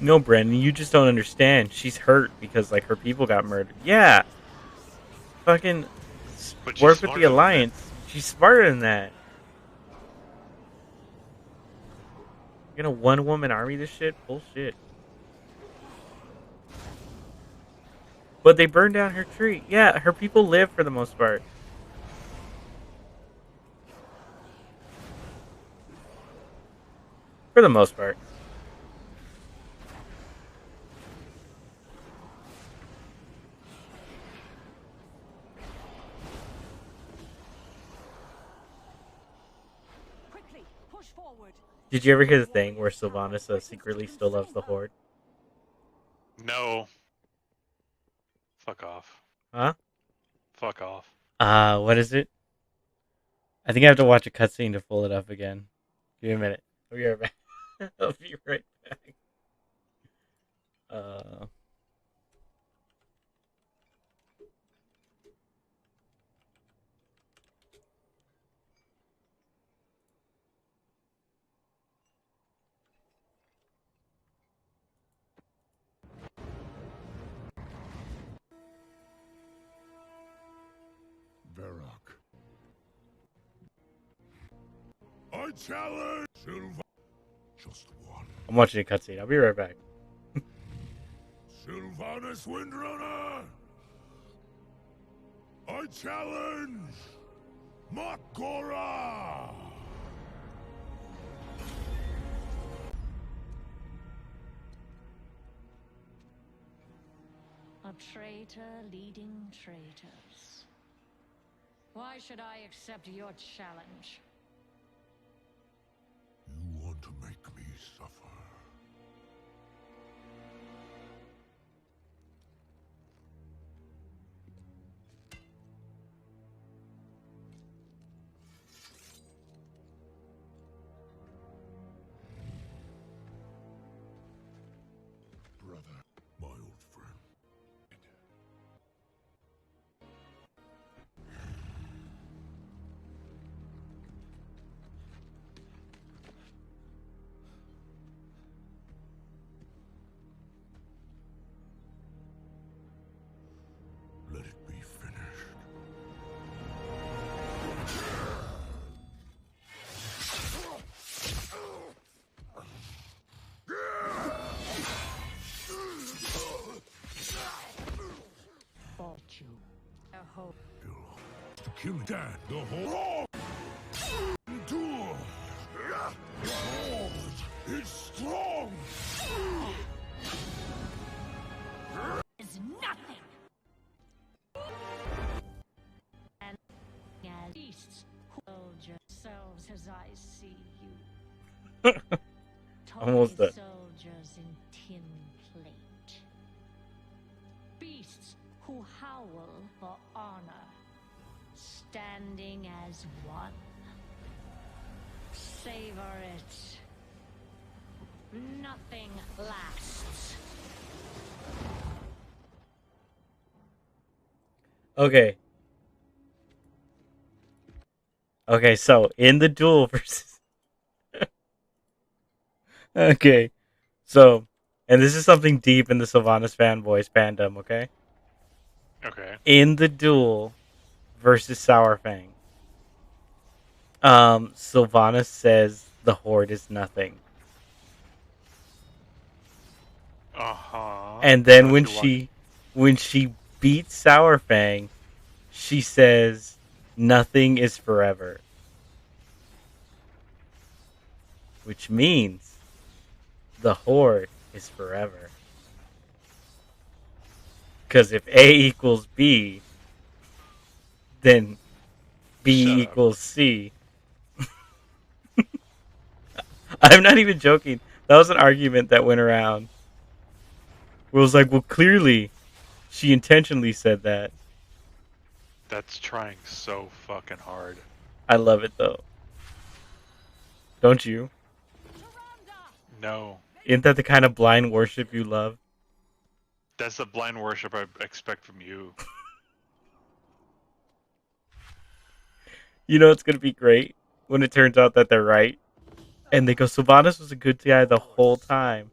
No, Brandon, you just don't understand. She's hurt because, like, her people got murdered. Yeah. Fucking work with the Alliance. She's smarter than that. You're gonna one-woman army this shit? Bullshit. But they burned down her tree. Yeah, her people live for the most part. For the most part. Quickly, push forward. Did you ever hear the thing where Sylvanas secretly still loves the Horde? No. Fuck off. Huh? Fuck off. What is it? I think I have to watch a cutscene to pull it up again. Give me a minute. I'll be right back. I'll be right back. Varrock. I challenge Sylva. Just one. I'm watching a cutscene. I'll be right back. Sylvanas Windrunner. I challenge Makora. A traitor leading traitors. Why should I accept your challenge? You want to make me suffer. brother, my old friend. Let it be finished. Fought you. A hope. To kill Dad, the whole endure. The Horde is strong. Is nothing. And as beasts who hold yourselves as I see you. Almost Toy there. soldiers in tin plate. Beasts who howl for honor. Standing as one. Savor it. Nothing lasts. Okay. Okay, so in the duel versus. Okay. So, and this is something deep in the Sylvanas fanboys fandom, okay? Okay. In the duel versus Sourfang, Sylvanas says the Horde is nothing. Uh-huh. And then Not if you're walking. when she beats Sourfang, she says nothing is forever. Which means the Horde is forever. Because if A equals B, then B Shut up. equals C. I'm not even joking. That was an argument that went around. Where it was like, well, clearly she intentionally said that. That's trying so fucking hard. I love it though. Don't you? No. Isn't that the kind of blind worship you love? That's the blind worship I expect from you. You know it's gonna be great when it turns out that they're right. And they go, Sylvanas was a good guy the whole time.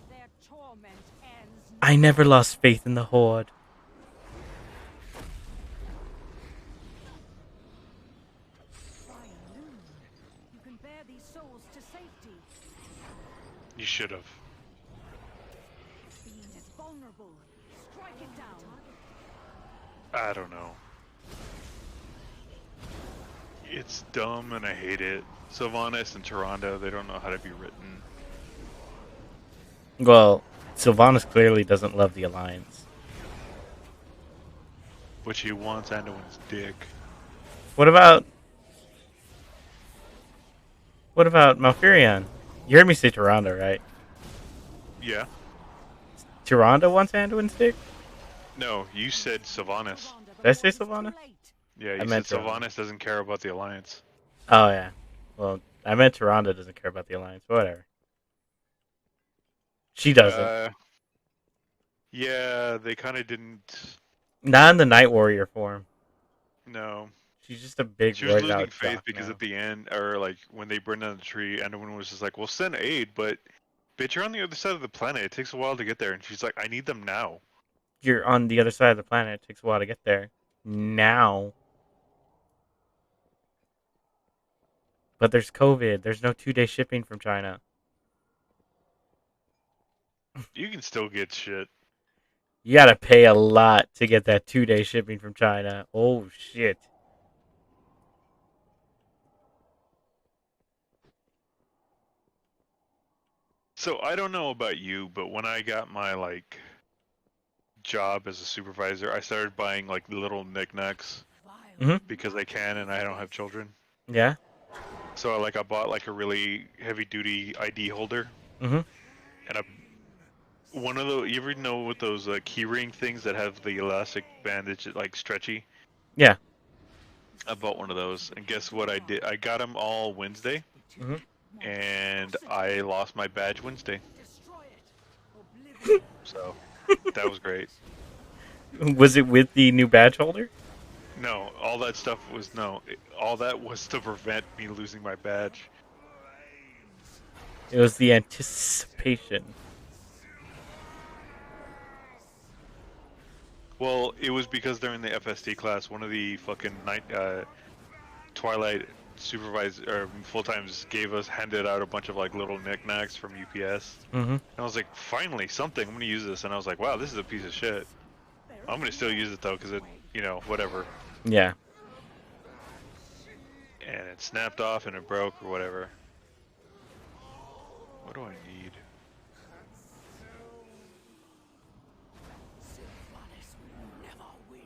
Their torment ends I never lost faith in the Horde. by noon. You can bear these souls to safety. You should have. Fiend is vulnerable. Strike it down. I don't know. It's dumb and I hate it. Sylvanas and Tyrande, they don't know how to be written. Well, Sylvanas clearly doesn't love the Alliance. Which he wants Anduin's dick. What about Malfurion? You heard me say Tyrande, right? Yeah. Tyrande wants Anduin's dick? No, you said Sylvanas. Did I say Sylvanas? Yeah, I you said meant Tyrande. Sylvanas doesn't care about the Alliance. Oh, yeah. Well, I meant Tyrande doesn't care about the Alliance. Whatever. She doesn't. Yeah, they kind of didn't. Not in the Night Warrior form. No. She's just a big She was worded losing out faith jock because now. at the end, or like when they burned down the tree, Anduin was just like, "Well, send aid, but bitch, you're on the other side of the planet. It takes a while to get there." And she's like, "I need them now." You're on the other side of the planet. It takes a while to get there. Now. But there's COVID. There's no 2-day shipping from China. You can still get shit. You gotta pay a lot to get that 2-day shipping from China. Oh, shit. So I don't know about you, but when I got my like job as a supervisor, I started buying like little knickknacks Mm-hmm. because I can and I don't have children. Yeah? So like I bought like a really heavy duty ID holder Mm-hmm. and one of the, you ever know with those key ring things that have the elastic bandage like stretchy? Yeah. I bought one of those, and guess what I did? I got them all Wednesday, Mm-hmm. and I lost my badge Wednesday. So that was great. Was it with the new badge holder? No, all that stuff was all that was to prevent me losing my badge. It was the anticipation. Well, it was because during the FSD class, one of the fucking Twilight supervisor or full times handed out a bunch of like little knickknacks from UPS. Mm-hmm. And I was like, finally something. I'm gonna use this. And I was like, wow, this is a piece of shit. I'm gonna still use it though, because it, whatever. Yeah. And it snapped off and it broke or whatever. What do I need? Sylvanas will never win.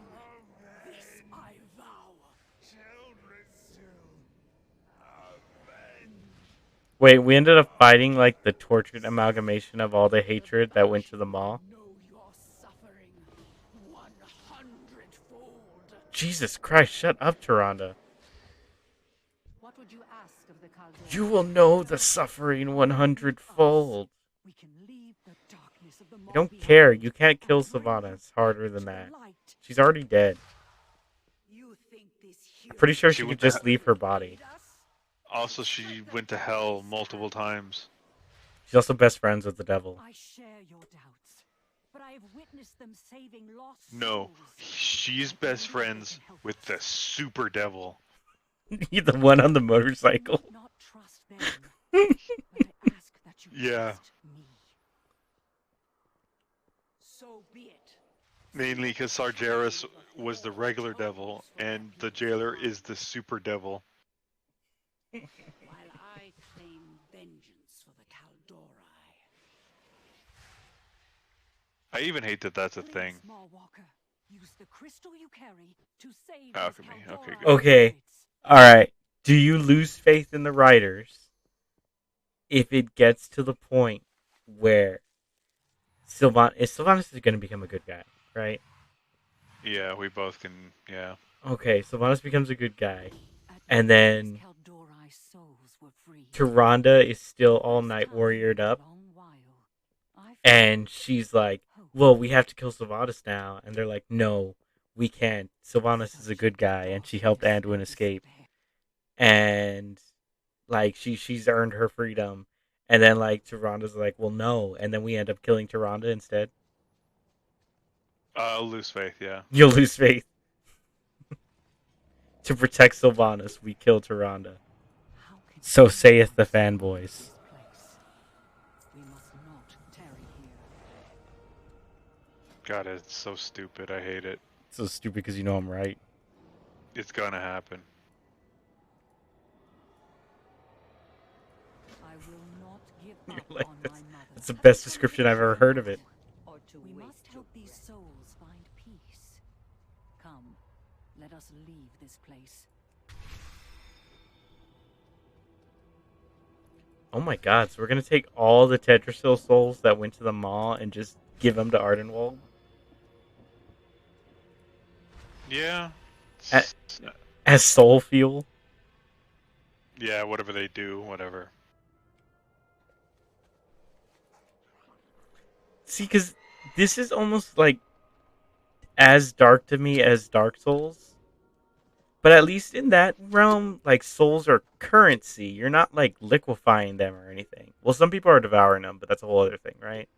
This I vow. Wait, we ended up fighting like the tortured amalgamation of all the hatred that went to the mall. Know your suffering 100-fold. Jesus Christ, shut up, Tyrande. What would you ask of the Caldera? You will know the suffering 100-fold. We can leave the darkness of the I don't care. You can't kill Sylvanas. It's harder than that. She's already dead. You think this I'm pretty sure She she could went to just leave her body. Also, she went to hell multiple times. She's also best friends with the devil. I share your doubts, but I have witnessed them saving lost No, souls. she's best friends with the super devil. The one on the motorcycle. I do not trust them, but I ask that you Yeah. trust me. So be it. Mainly because Sargeras was the regular devil, and the jailer is the super devil. While I claim vengeance for the Caldori. I even hate that that's a thing. Small Walker, use the crystal you carry to save Alchemy, this okay, Caldora. good. Okay. Alright. Do you lose faith in the writers if it gets to the point where Sylvanas is going to become a good guy, right? Yeah, we both can, yeah. Okay, Sylvanas becomes a good guy. At And last, then Caldori souls were free. Tyrande is still all night warriored up. Long while. I And she's like, well, we have to kill Sylvanas now. And they're like, no, we can't. Sylvanas is a good guy, and she helped Anduin escape. And like she's earned her freedom. And then like Tyranda's like, well, no. And then we end up killing Tyrande instead. I'll lose faith, yeah. You'll lose faith. To protect Sylvanas, we kill Tyrande. So saith the fanboys. We must not tarry here. God, it's so stupid. I hate it. So stupid because you know I'm right. It's gonna happen. I will not give You're up like, on my mother. That's the best description I've ever heard of it. We must help these souls find peace. Come, let us leave this place. Oh my god, so we're gonna take all the Tetrasil souls that went to the mall and just give them to Ardenwald? Yeah. As soul fuel? Yeah, whatever they do, whatever. See, because this is almost like as dark to me as Dark Souls. But at least in that realm, like, souls are currency. You're not, like, liquefying them or anything. Well, some people are devouring them, but that's a whole other thing, right?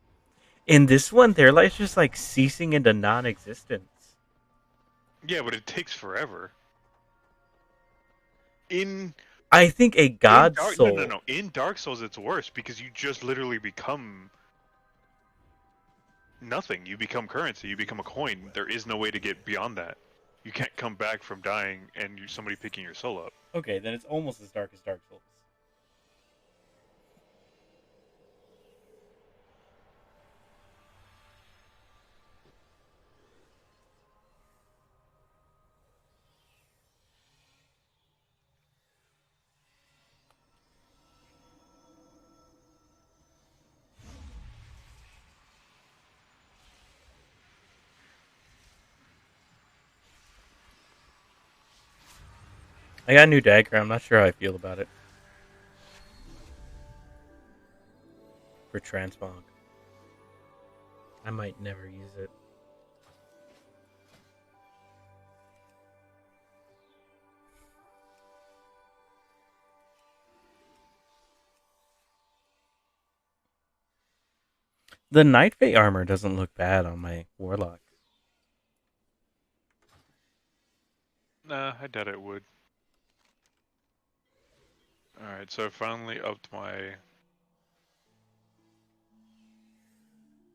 In this one, their life's just, like, ceasing into non-existence. Yeah, but it takes forever. I think a god soul... No. In Dark Souls, it's worse, because you just literally become nothing. You become currency. You become a coin. There is no way to get beyond that. You can't come back from dying and somebody picking your soul up. Okay, then it's almost as dark as Dark Souls. I got a new dagger. I'm not sure how I feel about it. For transmog. I might never use it. The Night Fae armor doesn't look bad on my Warlock. Nah, I doubt it would. Alright, so I finally upped my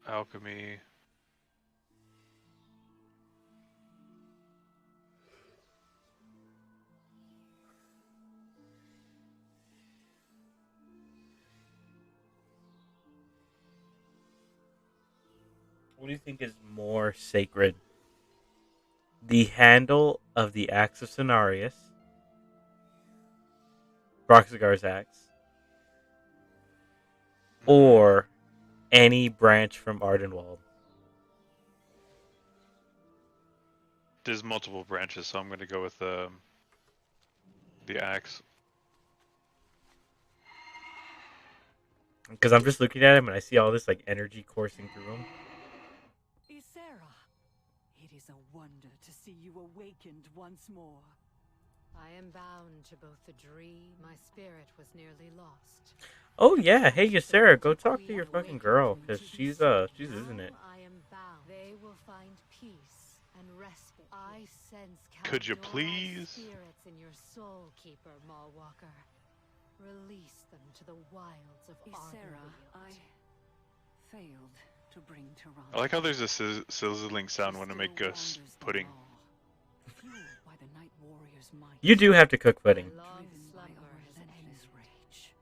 alchemy. What do you think is more sacred? The handle of the Axe of Cenarius, Broxigar's axe, or any branch from Ardenwald? There's multiple branches, so I'm gonna go with the axe. Because I'm just looking at him and I see all this like energy coursing through him. Ysera, it is a wonder to see you awakened once more. I am bound to both the dream. My spirit was nearly lost. Oh yeah, hey Ysera, go talk to your fucking girl, because she's losing it. I am bound. They will find peace and respite. I sense Could you Caldorite please? spirits in your soul keeper, Mallwalker. Release them to the wilds of Ysera, Ardenweald. I failed to bring Toronto. I like how there's a sizzling sound when I make a pudding. Fueled by the Night Warrior's might. You do have to cook pudding. My long Driven by slumber a has relentless ended. rage.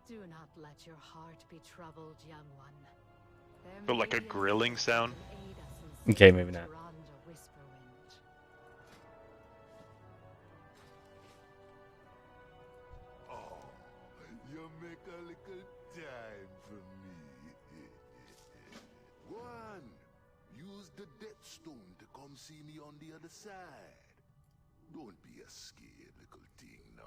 Do not let your heart be troubled, young one. There But may like a be grilling spirit sound? that can aid us in Okay, saving maybe not. Tyrande Whisperwind. Oh, you make a little time for me. One, use the death stone to come see me on the other side. Don't be a scared little thing now.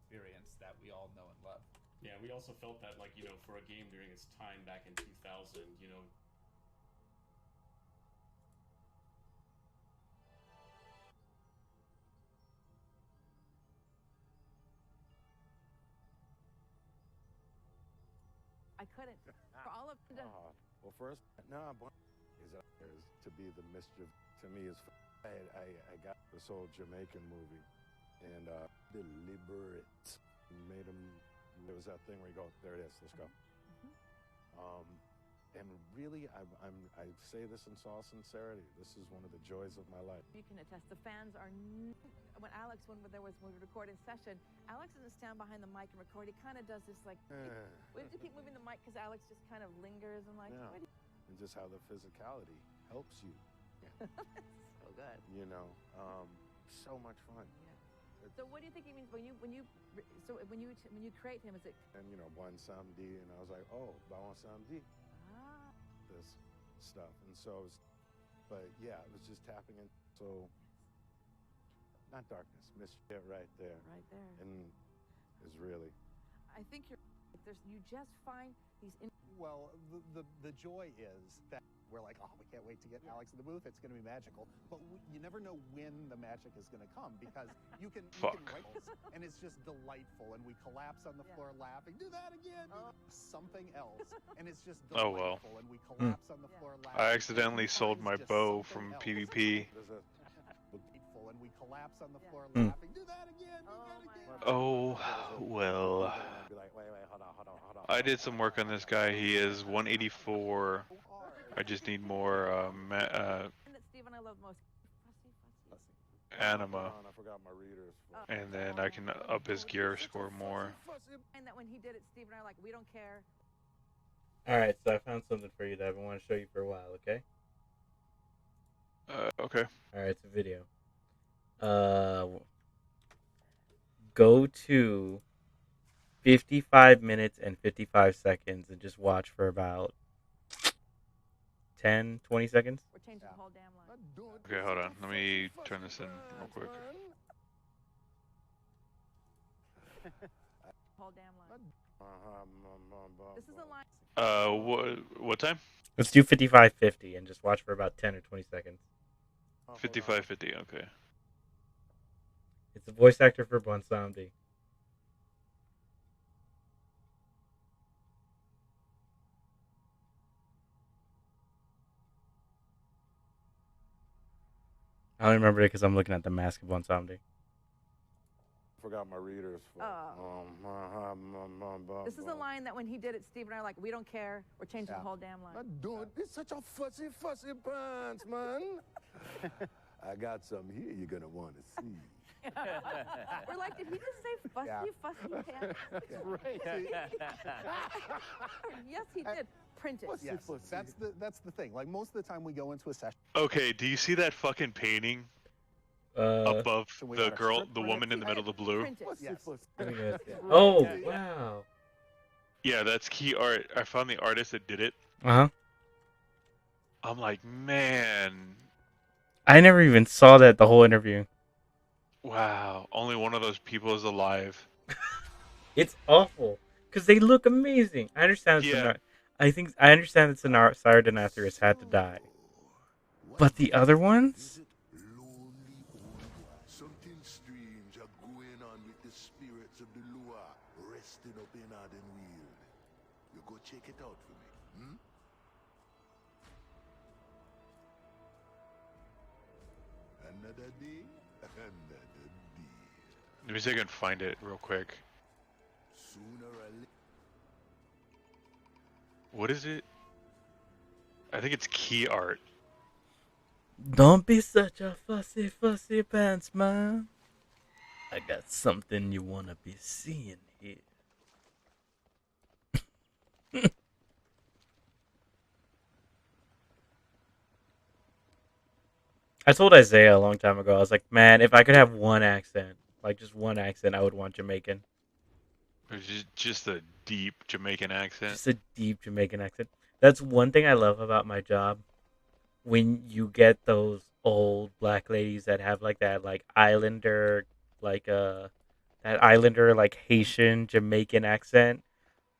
Experience that we all know and love. Yeah, we also felt that, like, you know, for a game during its time back in 2000, you know, I couldn't. For all of the... Well, first, no, is to be the mischief to me is. I got this old Jamaican movie, and deliberate made him. There was that thing where you go, there it is, let's go. And really, I say this in all sincerity. This is one of the joys of my life. You can attest. The fans are... When we record in session, Alex doesn't stand behind the mic and record. He kind of does this, like... we have to keep moving the mic because Alex just kind of lingers and like... Yeah. And just how the physicality helps you. So good. You know, so much fun. Yeah. So what do you think he means when you create him? Is it... And you know, bon samedi, and I was like, oh, bon samedi. This stuff, and so, but yeah, it was just tapping in. So, not darkness, mischief, right there. Right there. And is really. I think you just find these. Well, the joy is that we're like, oh, we can't wait to get Alex in the booth. It's going to be magical. But you never know when the magic is going to come because you can write this, and it's just delightful. And we collapse on the floor laughing. Do that again. Something else, and it's just delightful. Oh well. And we collapse on the floor laughing. I accidentally sold my bow from PvP. And and we collapse on the floor Hmm. laughing. Do that again. Do that again. Oh, well. Be like, wait, hold on. I did some work on this guy. He is 184. I just need more that Steve and I love most. anima. I forgot my readers. And then I can up his gear score more. And that when he did it, Steve and I are like, we don't care. All right, so I found something for you that I've been wanting to show you for a while. Okay. Okay. All right, it's a video. Go to 55 minutes and 55 seconds and just watch for about 10, 20 seconds. We're changing the whole damn line. Okay, hold on. Let me turn this in real quick. Whole damn line. This is a line. What time? Let's do 55:50 and just watch for about 10 or 20 seconds. 55:50. Okay. It's the voice actor for Bonsomdi. I don't remember it because I'm looking at the mask of Bonsomdi. Forgot my readers. This is a line that when he did it, Steve and I are like, we don't care. We're changing the whole damn line. It's such a fussy pants, man. I got some here you're gonna want to see. We're like, did he just say fussy pants? Right. Yes, he did. Print it. Yes, that's the thing. Like most of the time we go into a session. Okay, do you see that fucking painting above the girl, the woman in the middle of the blue? Yes. Oh, wow. Yeah, that's key art. I found the artist that did it. Uh-huh. I'm like, man. I never even saw that the whole interview. Wow, only one of those people is alive. It's awful because they look amazing. I understand. I understand that Sardanathrus had to die, but the other ones. Something strange are going on with the spirits of the Lua resting up in Ardenweald. You go check it out for me, hmm? Another day, another day. Let me see if I can find it real quick. Sooner or later. What is it? I think it's key art. Don't be such a fussy pants, man. I got something you wanna be seeing here. I told Isaiah a long time ago, I was like, man, if I could have one accent, like just one accent, I would want Jamaican. Just a deep Jamaican accent. Just a deep Jamaican accent. That's one thing I love about my job. When you get those old black ladies that have like that like islander like Haitian Jamaican accent.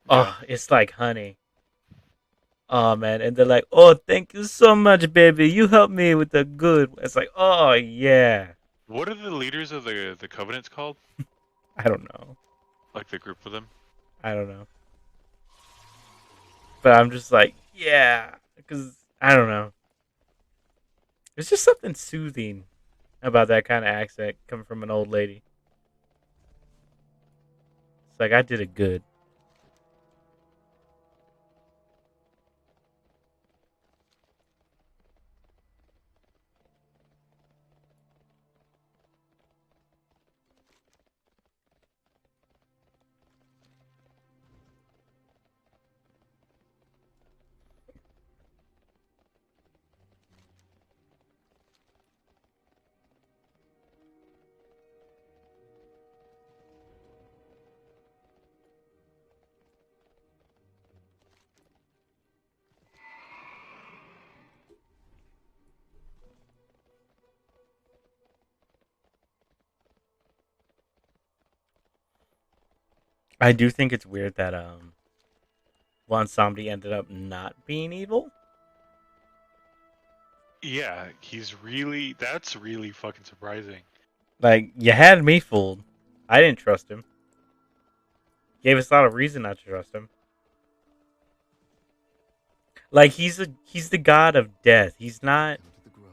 Yeah. Oh, it's like honey. Oh man, and they're like, "Oh, thank you so much, baby. You helped me with the good." It's like, "Oh yeah." What are the leaders of the Covenants called? I don't know. Like the group of them? I don't know. But I'm just like, yeah, because I don't know. There's just something soothing about that kind of accent coming from an old lady. It's like I did it good. I do think it's weird that Somdi ended up not being evil. Yeah, that's really fucking surprising. Like, you had me fooled. I didn't trust him. Gave us a lot of reason not to trust him. Like, he's the god of death. He's not,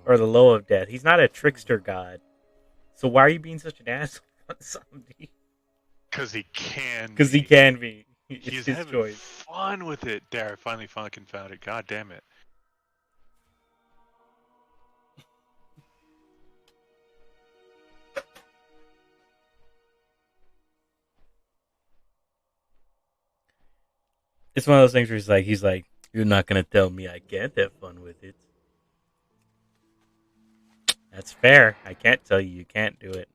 or the low of death. He's not a trickster god. So why are you being such an asshole on somebody? Because he can. Because he can be. It's He's his having choice. fun with it. There, I finally fucking found it. God damn it. It's one of those things where he's like, you're not gonna tell me I can't have fun with it. That's fair. I can't tell you can't do it.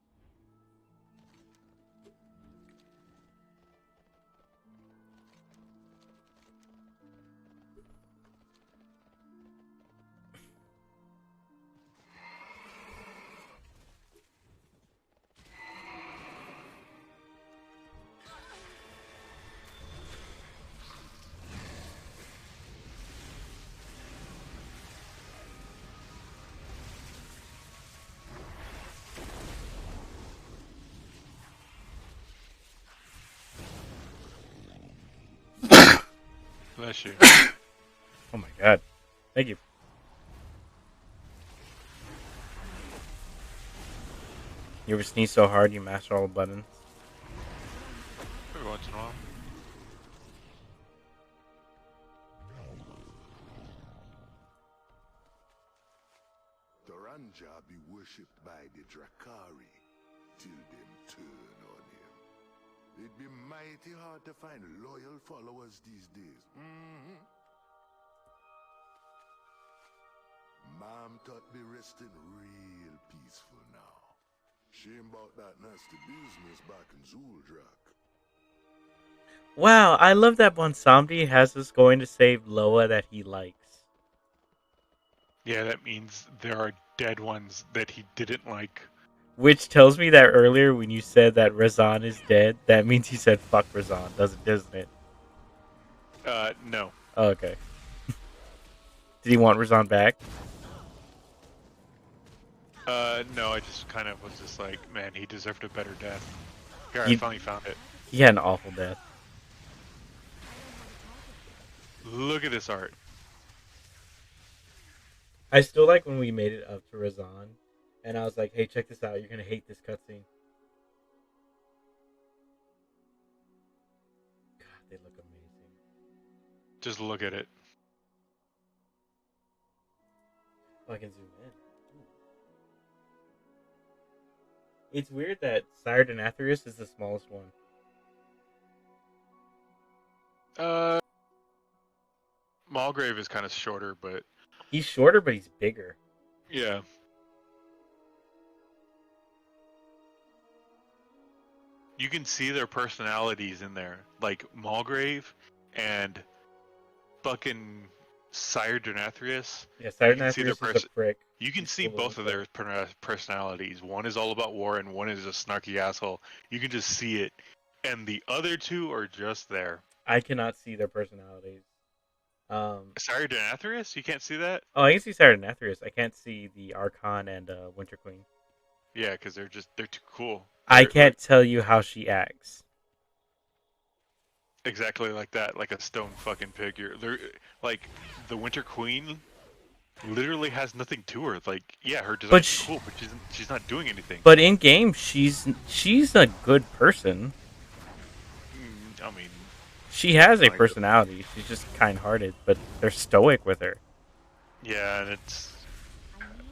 Bless you. Oh my god. Thank you. You ever sneeze so hard you mash all the buttons? Every once in a while. Toranja be worshipped by the Drakari till them turn on him. It'd be mighty hard to find loyal followers these days. Mom thought me resting real peaceful now. Shame about that nasty business back in Zuldrak. Wow, I love that Bonsamdi has us going to save Loa that he likes. Yeah, that means there are dead ones that he didn't like. Which tells me that earlier when you said that Razan is dead, that means he said fuck Razan, doesn't it? No. Oh, okay. Did he want Razan back? No, I just kind of was just like, man, he deserved a better death. Here, He- I finally found it. He had an awful death. Look at this art. I still like when we made it up to Razan, and I was like, hey, check this out, you're gonna hate this cutscene. God, they look amazing. Just look at it. Oh, I can zoom in. Ooh. It's weird that Sire Denathrius is the smallest one. Malgrave is kind of shorter, but... He's shorter, but he's bigger. Yeah. You can see their personalities in there. Like, Malgrave and fucking Sire Denathrius. Yeah, Sire You can see their Denathrius is a prick. You can He's see full of both of their himself. personalities. One is all about war, and one is a snarky asshole. You can just see it. And the other two are just there. I cannot see their personalities. Sire Denathrius? You can't see that? Oh, I can see Sire Denathrius. I can't see the Archon and Winter Queen. Yeah, because they're too cool. I can't tell you how she acts. Exactly like that, like a stone fucking figure. They're like the Winter Queen literally has nothing to her. Like, yeah, her design's cool, but she's not doing anything. But in game, she's a good person. I mean, she has a personality. She's just kind-hearted, but they're stoic with her. Yeah, and it's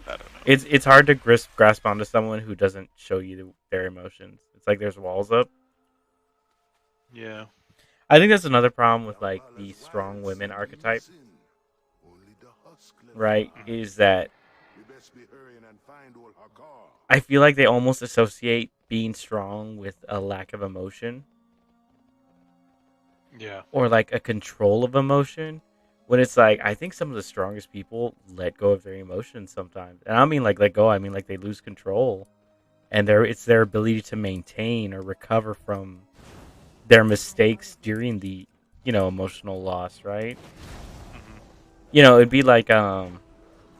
I don't know. It's hard to grasp onto someone who doesn't show you their emotions. It's like there's walls up. Yeah. I think that's another problem with like the strong women archetype. Right? Is that I feel like they almost associate being strong with a lack of emotion. Yeah. Or like a control of emotion. When it's like, I think some of the strongest people let go of their emotions sometimes. And I don't mean like let go, I mean like they lose control. And it's their ability to maintain or recover from their mistakes during the, emotional loss, right? Mm-hmm. It'd be like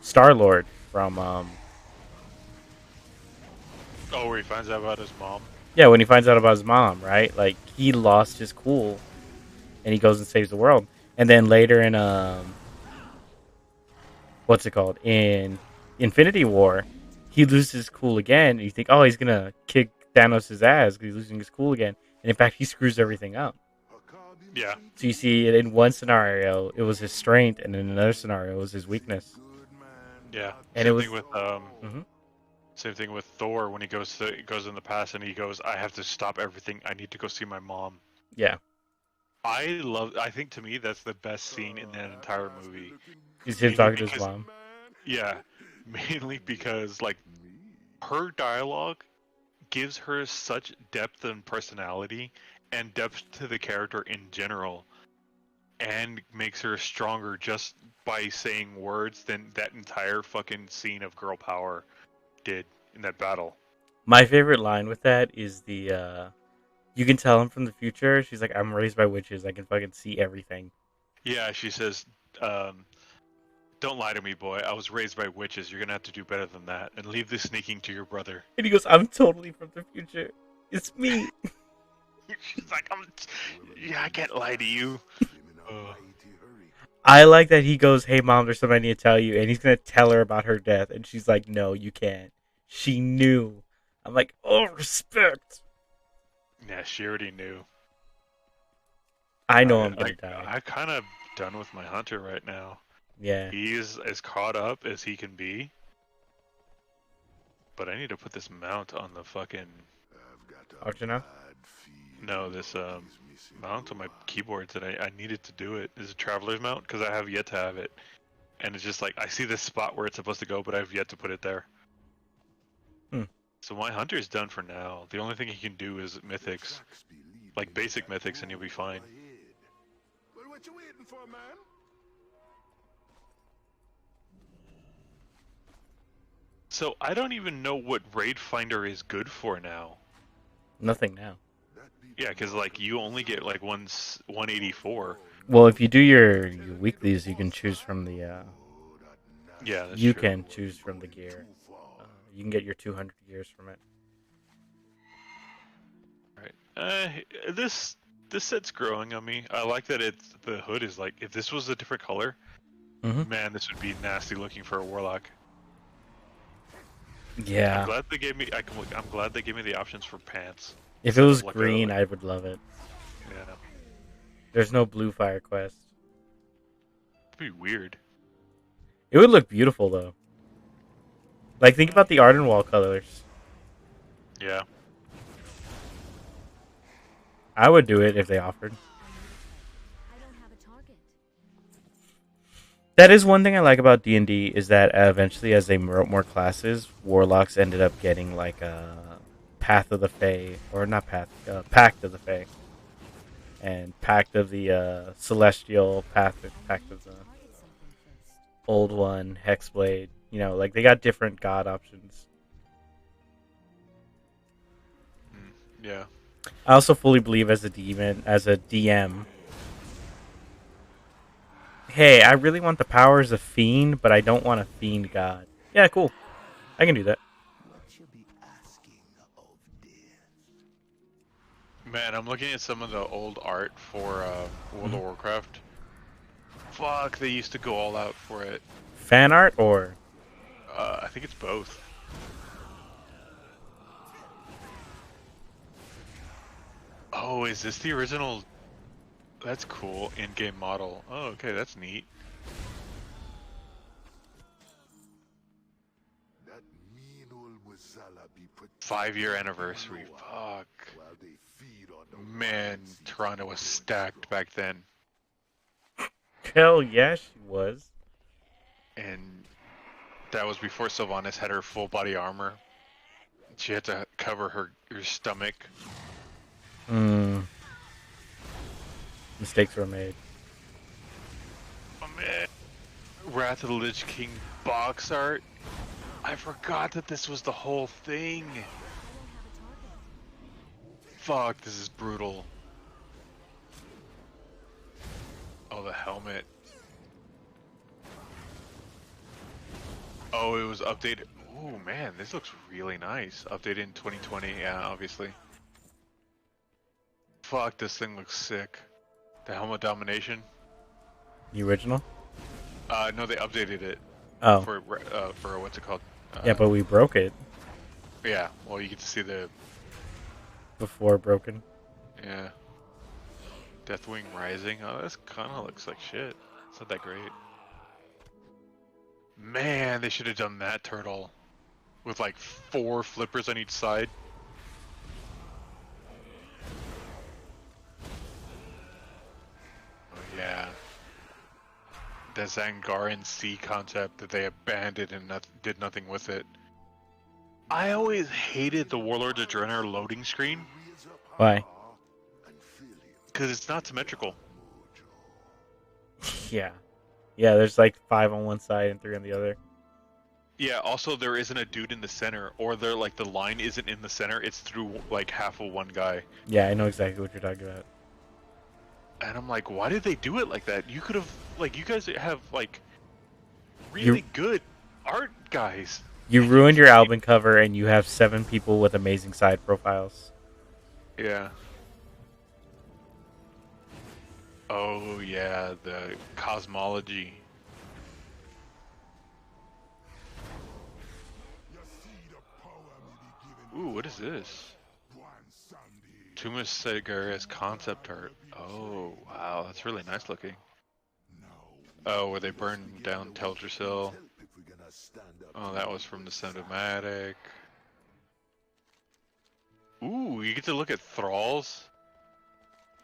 Star-Lord from Oh, where he finds out about his mom? Yeah, when he finds out about his mom, right? Like he lost his cool and he goes and saves the world. And then later in what's it called? In Infinity War, he loses his cool again, and you think, oh, he's gonna kick Thanos' ass because he's losing his cool again. And in fact, he screws everything up. Yeah. So you see, in one scenario, it was his strength, and in another scenario, it was his weakness. Yeah. And Same it was thing with Mhm. same thing with Thor when he goes in the past and he goes, I have to stop everything. I need to go see my mom. Yeah. I think to me that's the best scene in that entire movie. Is him talking to his mom. Yeah, mainly because like her dialogue gives her such depth and personality and depth to the character in general, and makes her stronger just by saying words than that entire fucking scene of girl power did in that battle. My favorite line with that is you can tell him from the future. She's like, I'm raised by witches. I can fucking see everything. Yeah, she says, don't lie to me, boy. I was raised by witches. You're gonna have to do better than that, and leave the sneaking to your brother. And he goes, I'm totally from the future. It's me. She's like, yeah, I can't lie to you. I like that he goes, hey, mom, there's something I need to tell you. And he's going to tell her about her death. And she's like, no, you can't. She knew. I'm like, oh, respect. Yeah, she already knew. I know I'm going to die. I'm kind of done with my hunter right now. Yeah. He's as caught up as he can be. But I need to put this mount on the fucking... Arjuna? No, this mount on my keyboard that I needed to do it is a traveler's mount because I have yet to have it. And it's just like, I see this spot where it's supposed to go, but I've yet to put it there. So my hunter's done for now. The only thing he can do is mythics. Like basic mythics and you'll be fine. Well, what you waiting for, man? So I don't even know what raid finder is good for now. Nothing now. Yeah, because like you only get like 184. Well, if you do your weeklies, you can choose from the... yeah, that's you true. can choose from the gear. You can get your 200 gears from it. Right. This set's growing on me. I like that the hood is like, if this was a different color, man, this would be nasty looking for a warlock. Yeah. I'm glad they gave me. I'm glad they gave me the options for pants. If it was green, I would love it. Yeah. There's no blue fire quest. It'd be weird. It would look beautiful though. Like think about the Ardenwall colors. Yeah. I would do it if they offered. That is one thing I like about D&D is that eventually, as they wrote more classes, warlocks ended up getting like a Path of the Fae, or not Path, Pact of the Fae, and Pact of the Celestial, Pact of the Old One, Hexblade. You know, like they got different god options. Yeah. I also fully believe as a DM. Hey, I really want the powers of Fiend, but I don't want a Fiend god. Yeah, cool. I can do that. Man, I'm looking at some of the old art for World of Warcraft. Fuck, they used to go all out for it. Fan art or? I think it's both. Oh, is this the original? That's cool. In-game model. Oh, okay, that's neat. That mean old Wazala be 5-year anniversary. Fuck. Man, Toronto was stacked back then. Hell yeah, she was. And that was before Sylvanas had her full body armor. She had to cover her stomach. Mistakes were made. Oh man. Wrath of the Lich King box art. I forgot that this was the whole thing. Fuck, this is brutal. Oh, the helmet. Oh, it was updated. Oh man, this looks really nice. Updated in 2020, yeah, obviously. Fuck, this thing looks sick. The Helmet Domination. The original? No, they updated it. Oh. For what's it called? Yeah, but we broke it. Yeah, well, you get to see the... Before broken. Yeah. Deathwing Rising. Oh, this kind of looks like shit. It's not that great. Man, they should have done that turtle. With like 4 flippers on each side. Oh, yeah. The Zangaran Sea concept that they abandoned and did nothing with it. I always hated the Warlords of Draenor loading screen. Why? Because it's not symmetrical. Yeah. Yeah, there's like 5 on one side and 3 on the other. Yeah, also there isn't a dude in the center, or they're like the line isn't in the center, it's through like half of one guy. Yeah, I know exactly what you're talking about. And I'm like, why did they do it like that? You could have, like, you guys have like really good art guys. You ruined your album cover and you have 7 people with amazing side profiles. Yeah. Oh yeah, the cosmology. Ooh, what is this? Tumas Segura's concept art. Oh, wow, that's really nice looking. Oh, where they burned down Teldrassil. Oh, that was from the cinematic. Ooh, you get to look at Thrall's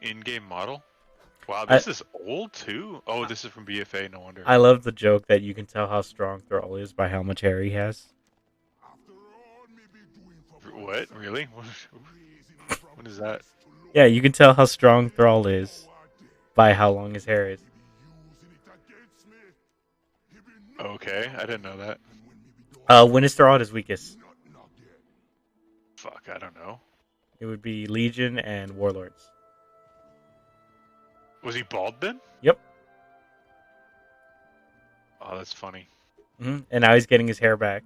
in-game model. Wow, this is old too? Oh, this is from BFA, no wonder. I love the joke that you can tell how strong Thrall is by how much hair he has. What? Really? What is that? Yeah, you can tell how strong Thrall is by how long his hair is. Okay, I didn't know that. When is Thrall at his weakest? Fuck, I don't know. It would be Legion and Warlords. Was he bald then? Yep. Oh, that's funny. And now he's getting his hair back.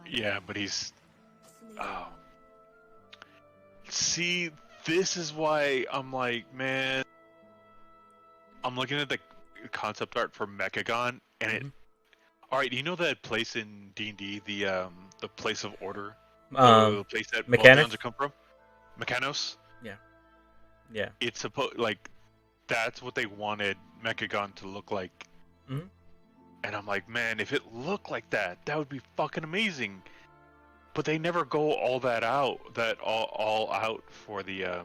Yeah, but he's... Oh. See, this is why I'm like, man... I'm looking at the concept art for Mechagon, and it... Alright, you know that place in D&D, the place of order? The place that Meltdowns come from? Mechanos? Yeah. Yeah. It's supposed... Like, that's what they wanted Mechagon to look like. And I'm like, man, if it looked like that, that would be fucking amazing. But they never go all that out, all out for the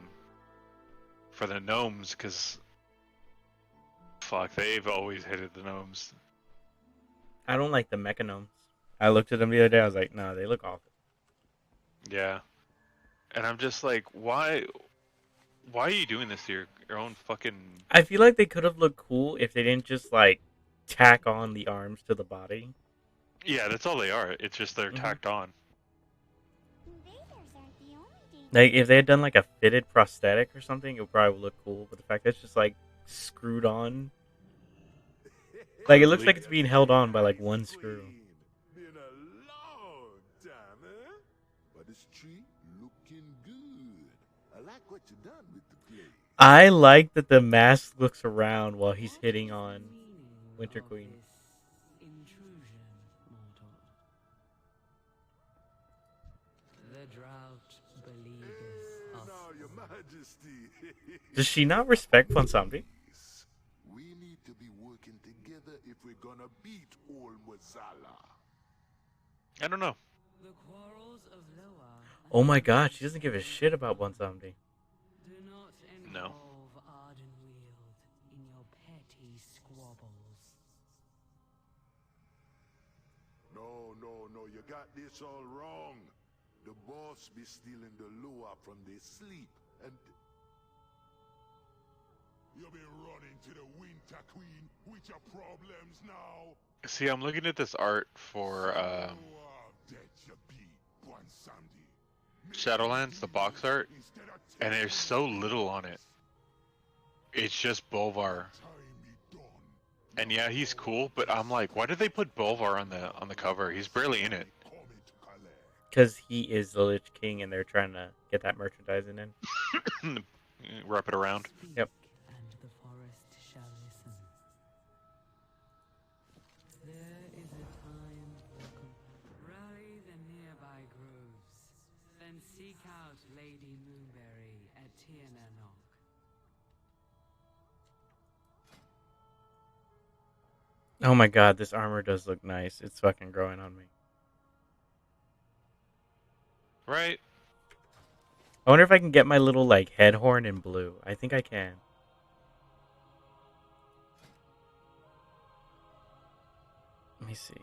gnomes, because fuck, they've always hated the gnomes. I don't like the Mechanomes. I looked at them the other day. I was like, no, they look awful. Yeah, and I'm just like, why are you doing this to your own fucking? I feel like they could have looked cool if they didn't just like tack on the arms to the body. Yeah, that's all they are. It's just they're tacked on. Like if they had done like a fitted prosthetic or something, it would probably look cool. But the fact that it's just like screwed on, like it looks like it's being held on by like one screw. Been a long time, huh? But this tree looking good. I like what you done with the place. I like that the mask looks around while he's hitting on Winter Queen. The drought believeth us. Now, your majesty. Does she not respect Ponsombi? We need to be working together if we're gonna beat old Mazala. I don't know. The quarrels of Loa. Oh my god, she doesn't give a shit about Ponsombi. Do not No. involve Ardenweald in your petty squabbles. No, you got this all wrong. The boss be stealing the lure from their sleep, and you'll be running to the Winter Queen with your problems now. See, I'm looking at this art for Shadowlands, the box art, and there's so little on it. It's just Bolvar. And yeah, he's cool, but I'm like, why did they put Bolvar on the cover? He's barely in it. Because he is the Lich King and they're trying to get that merchandising in. Wrap it around. Yep. And the forest shall listen. There is a time seek out Lady Moonberry at Tiernanok. Oh my god, this armor does look nice. It's fucking growing on me. Right? I wonder if I can get my little, like, head horn in blue. I think I can. Let me see.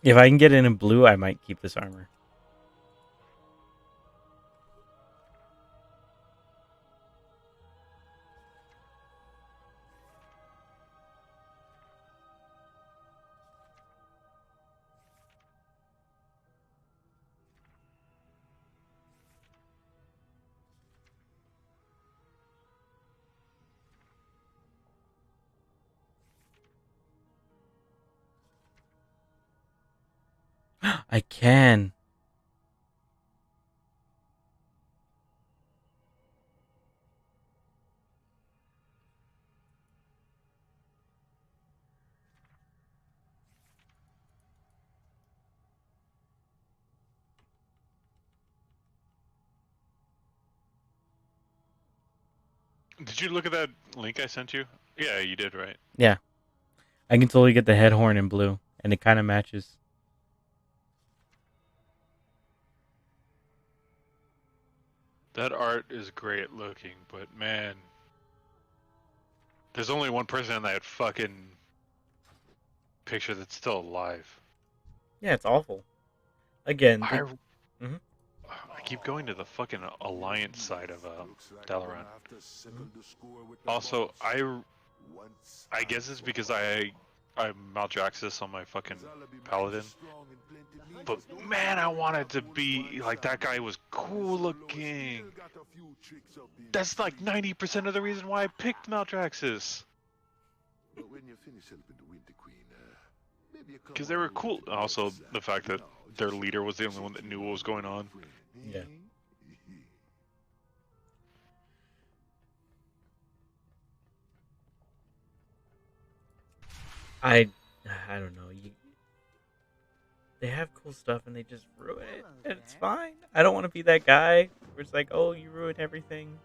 If I can get it in blue, I might keep this armor. I can. Did you look at that link I sent you? Yeah, you did, right? Yeah. I can totally get the head horn in blue, and it kind of matches. That art is great looking, but man, there's only one person in that fucking picture that's still alive. Yeah, it's awful. Again, I keep going to the fucking alliance side of Dalaran. Also, I guess it's because I'm Maldraxxus on my fucking paladin. But man, I wanted to be like that guy was cool looking. That's like 90% of the reason why I picked Maldraxxus. Because they were cool. Also, the fact that their leader was the only one that knew what was going on. Yeah. I don't know. They have cool stuff and they just ruin it, and it's fine. I don't want to be that guy where it's like, oh, you ruined everything.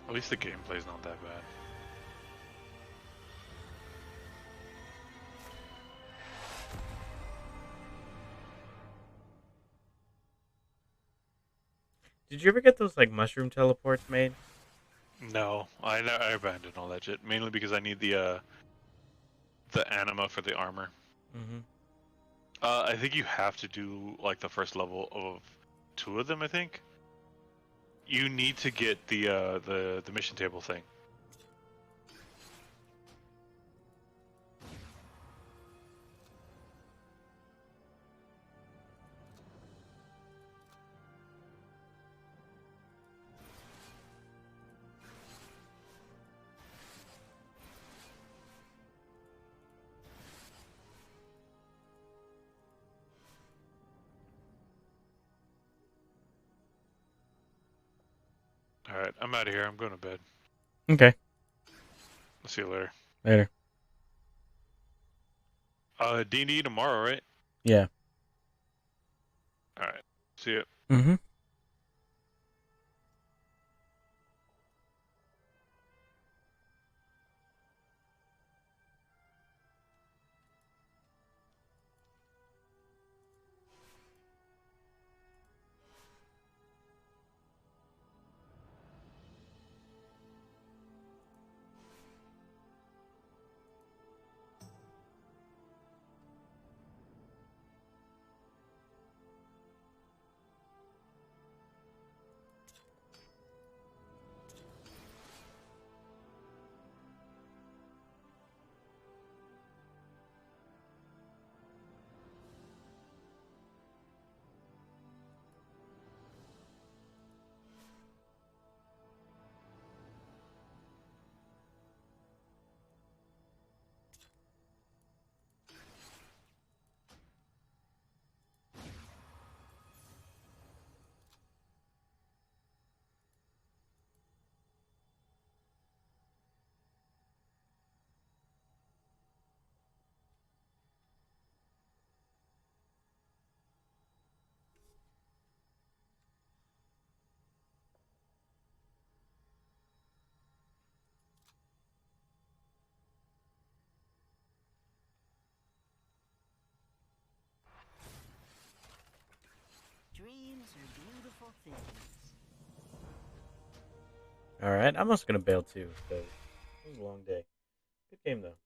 At least the gameplay's not that bad. Did you ever get those like mushroom teleports made? No, I abandoned all that shit mainly because I need the anima for the armor. Mm-hmm. I think you have to do like the first level of 2 of them. I think you need to get the mission table thing. All right, I'm out of here. I'm going to bed. Okay. I'll see you later. Later. D&D tomorrow, right? Yeah. All right. See ya. Mm-hmm. Alright, I'm also going to bail too, because it was a long day. Good game, though.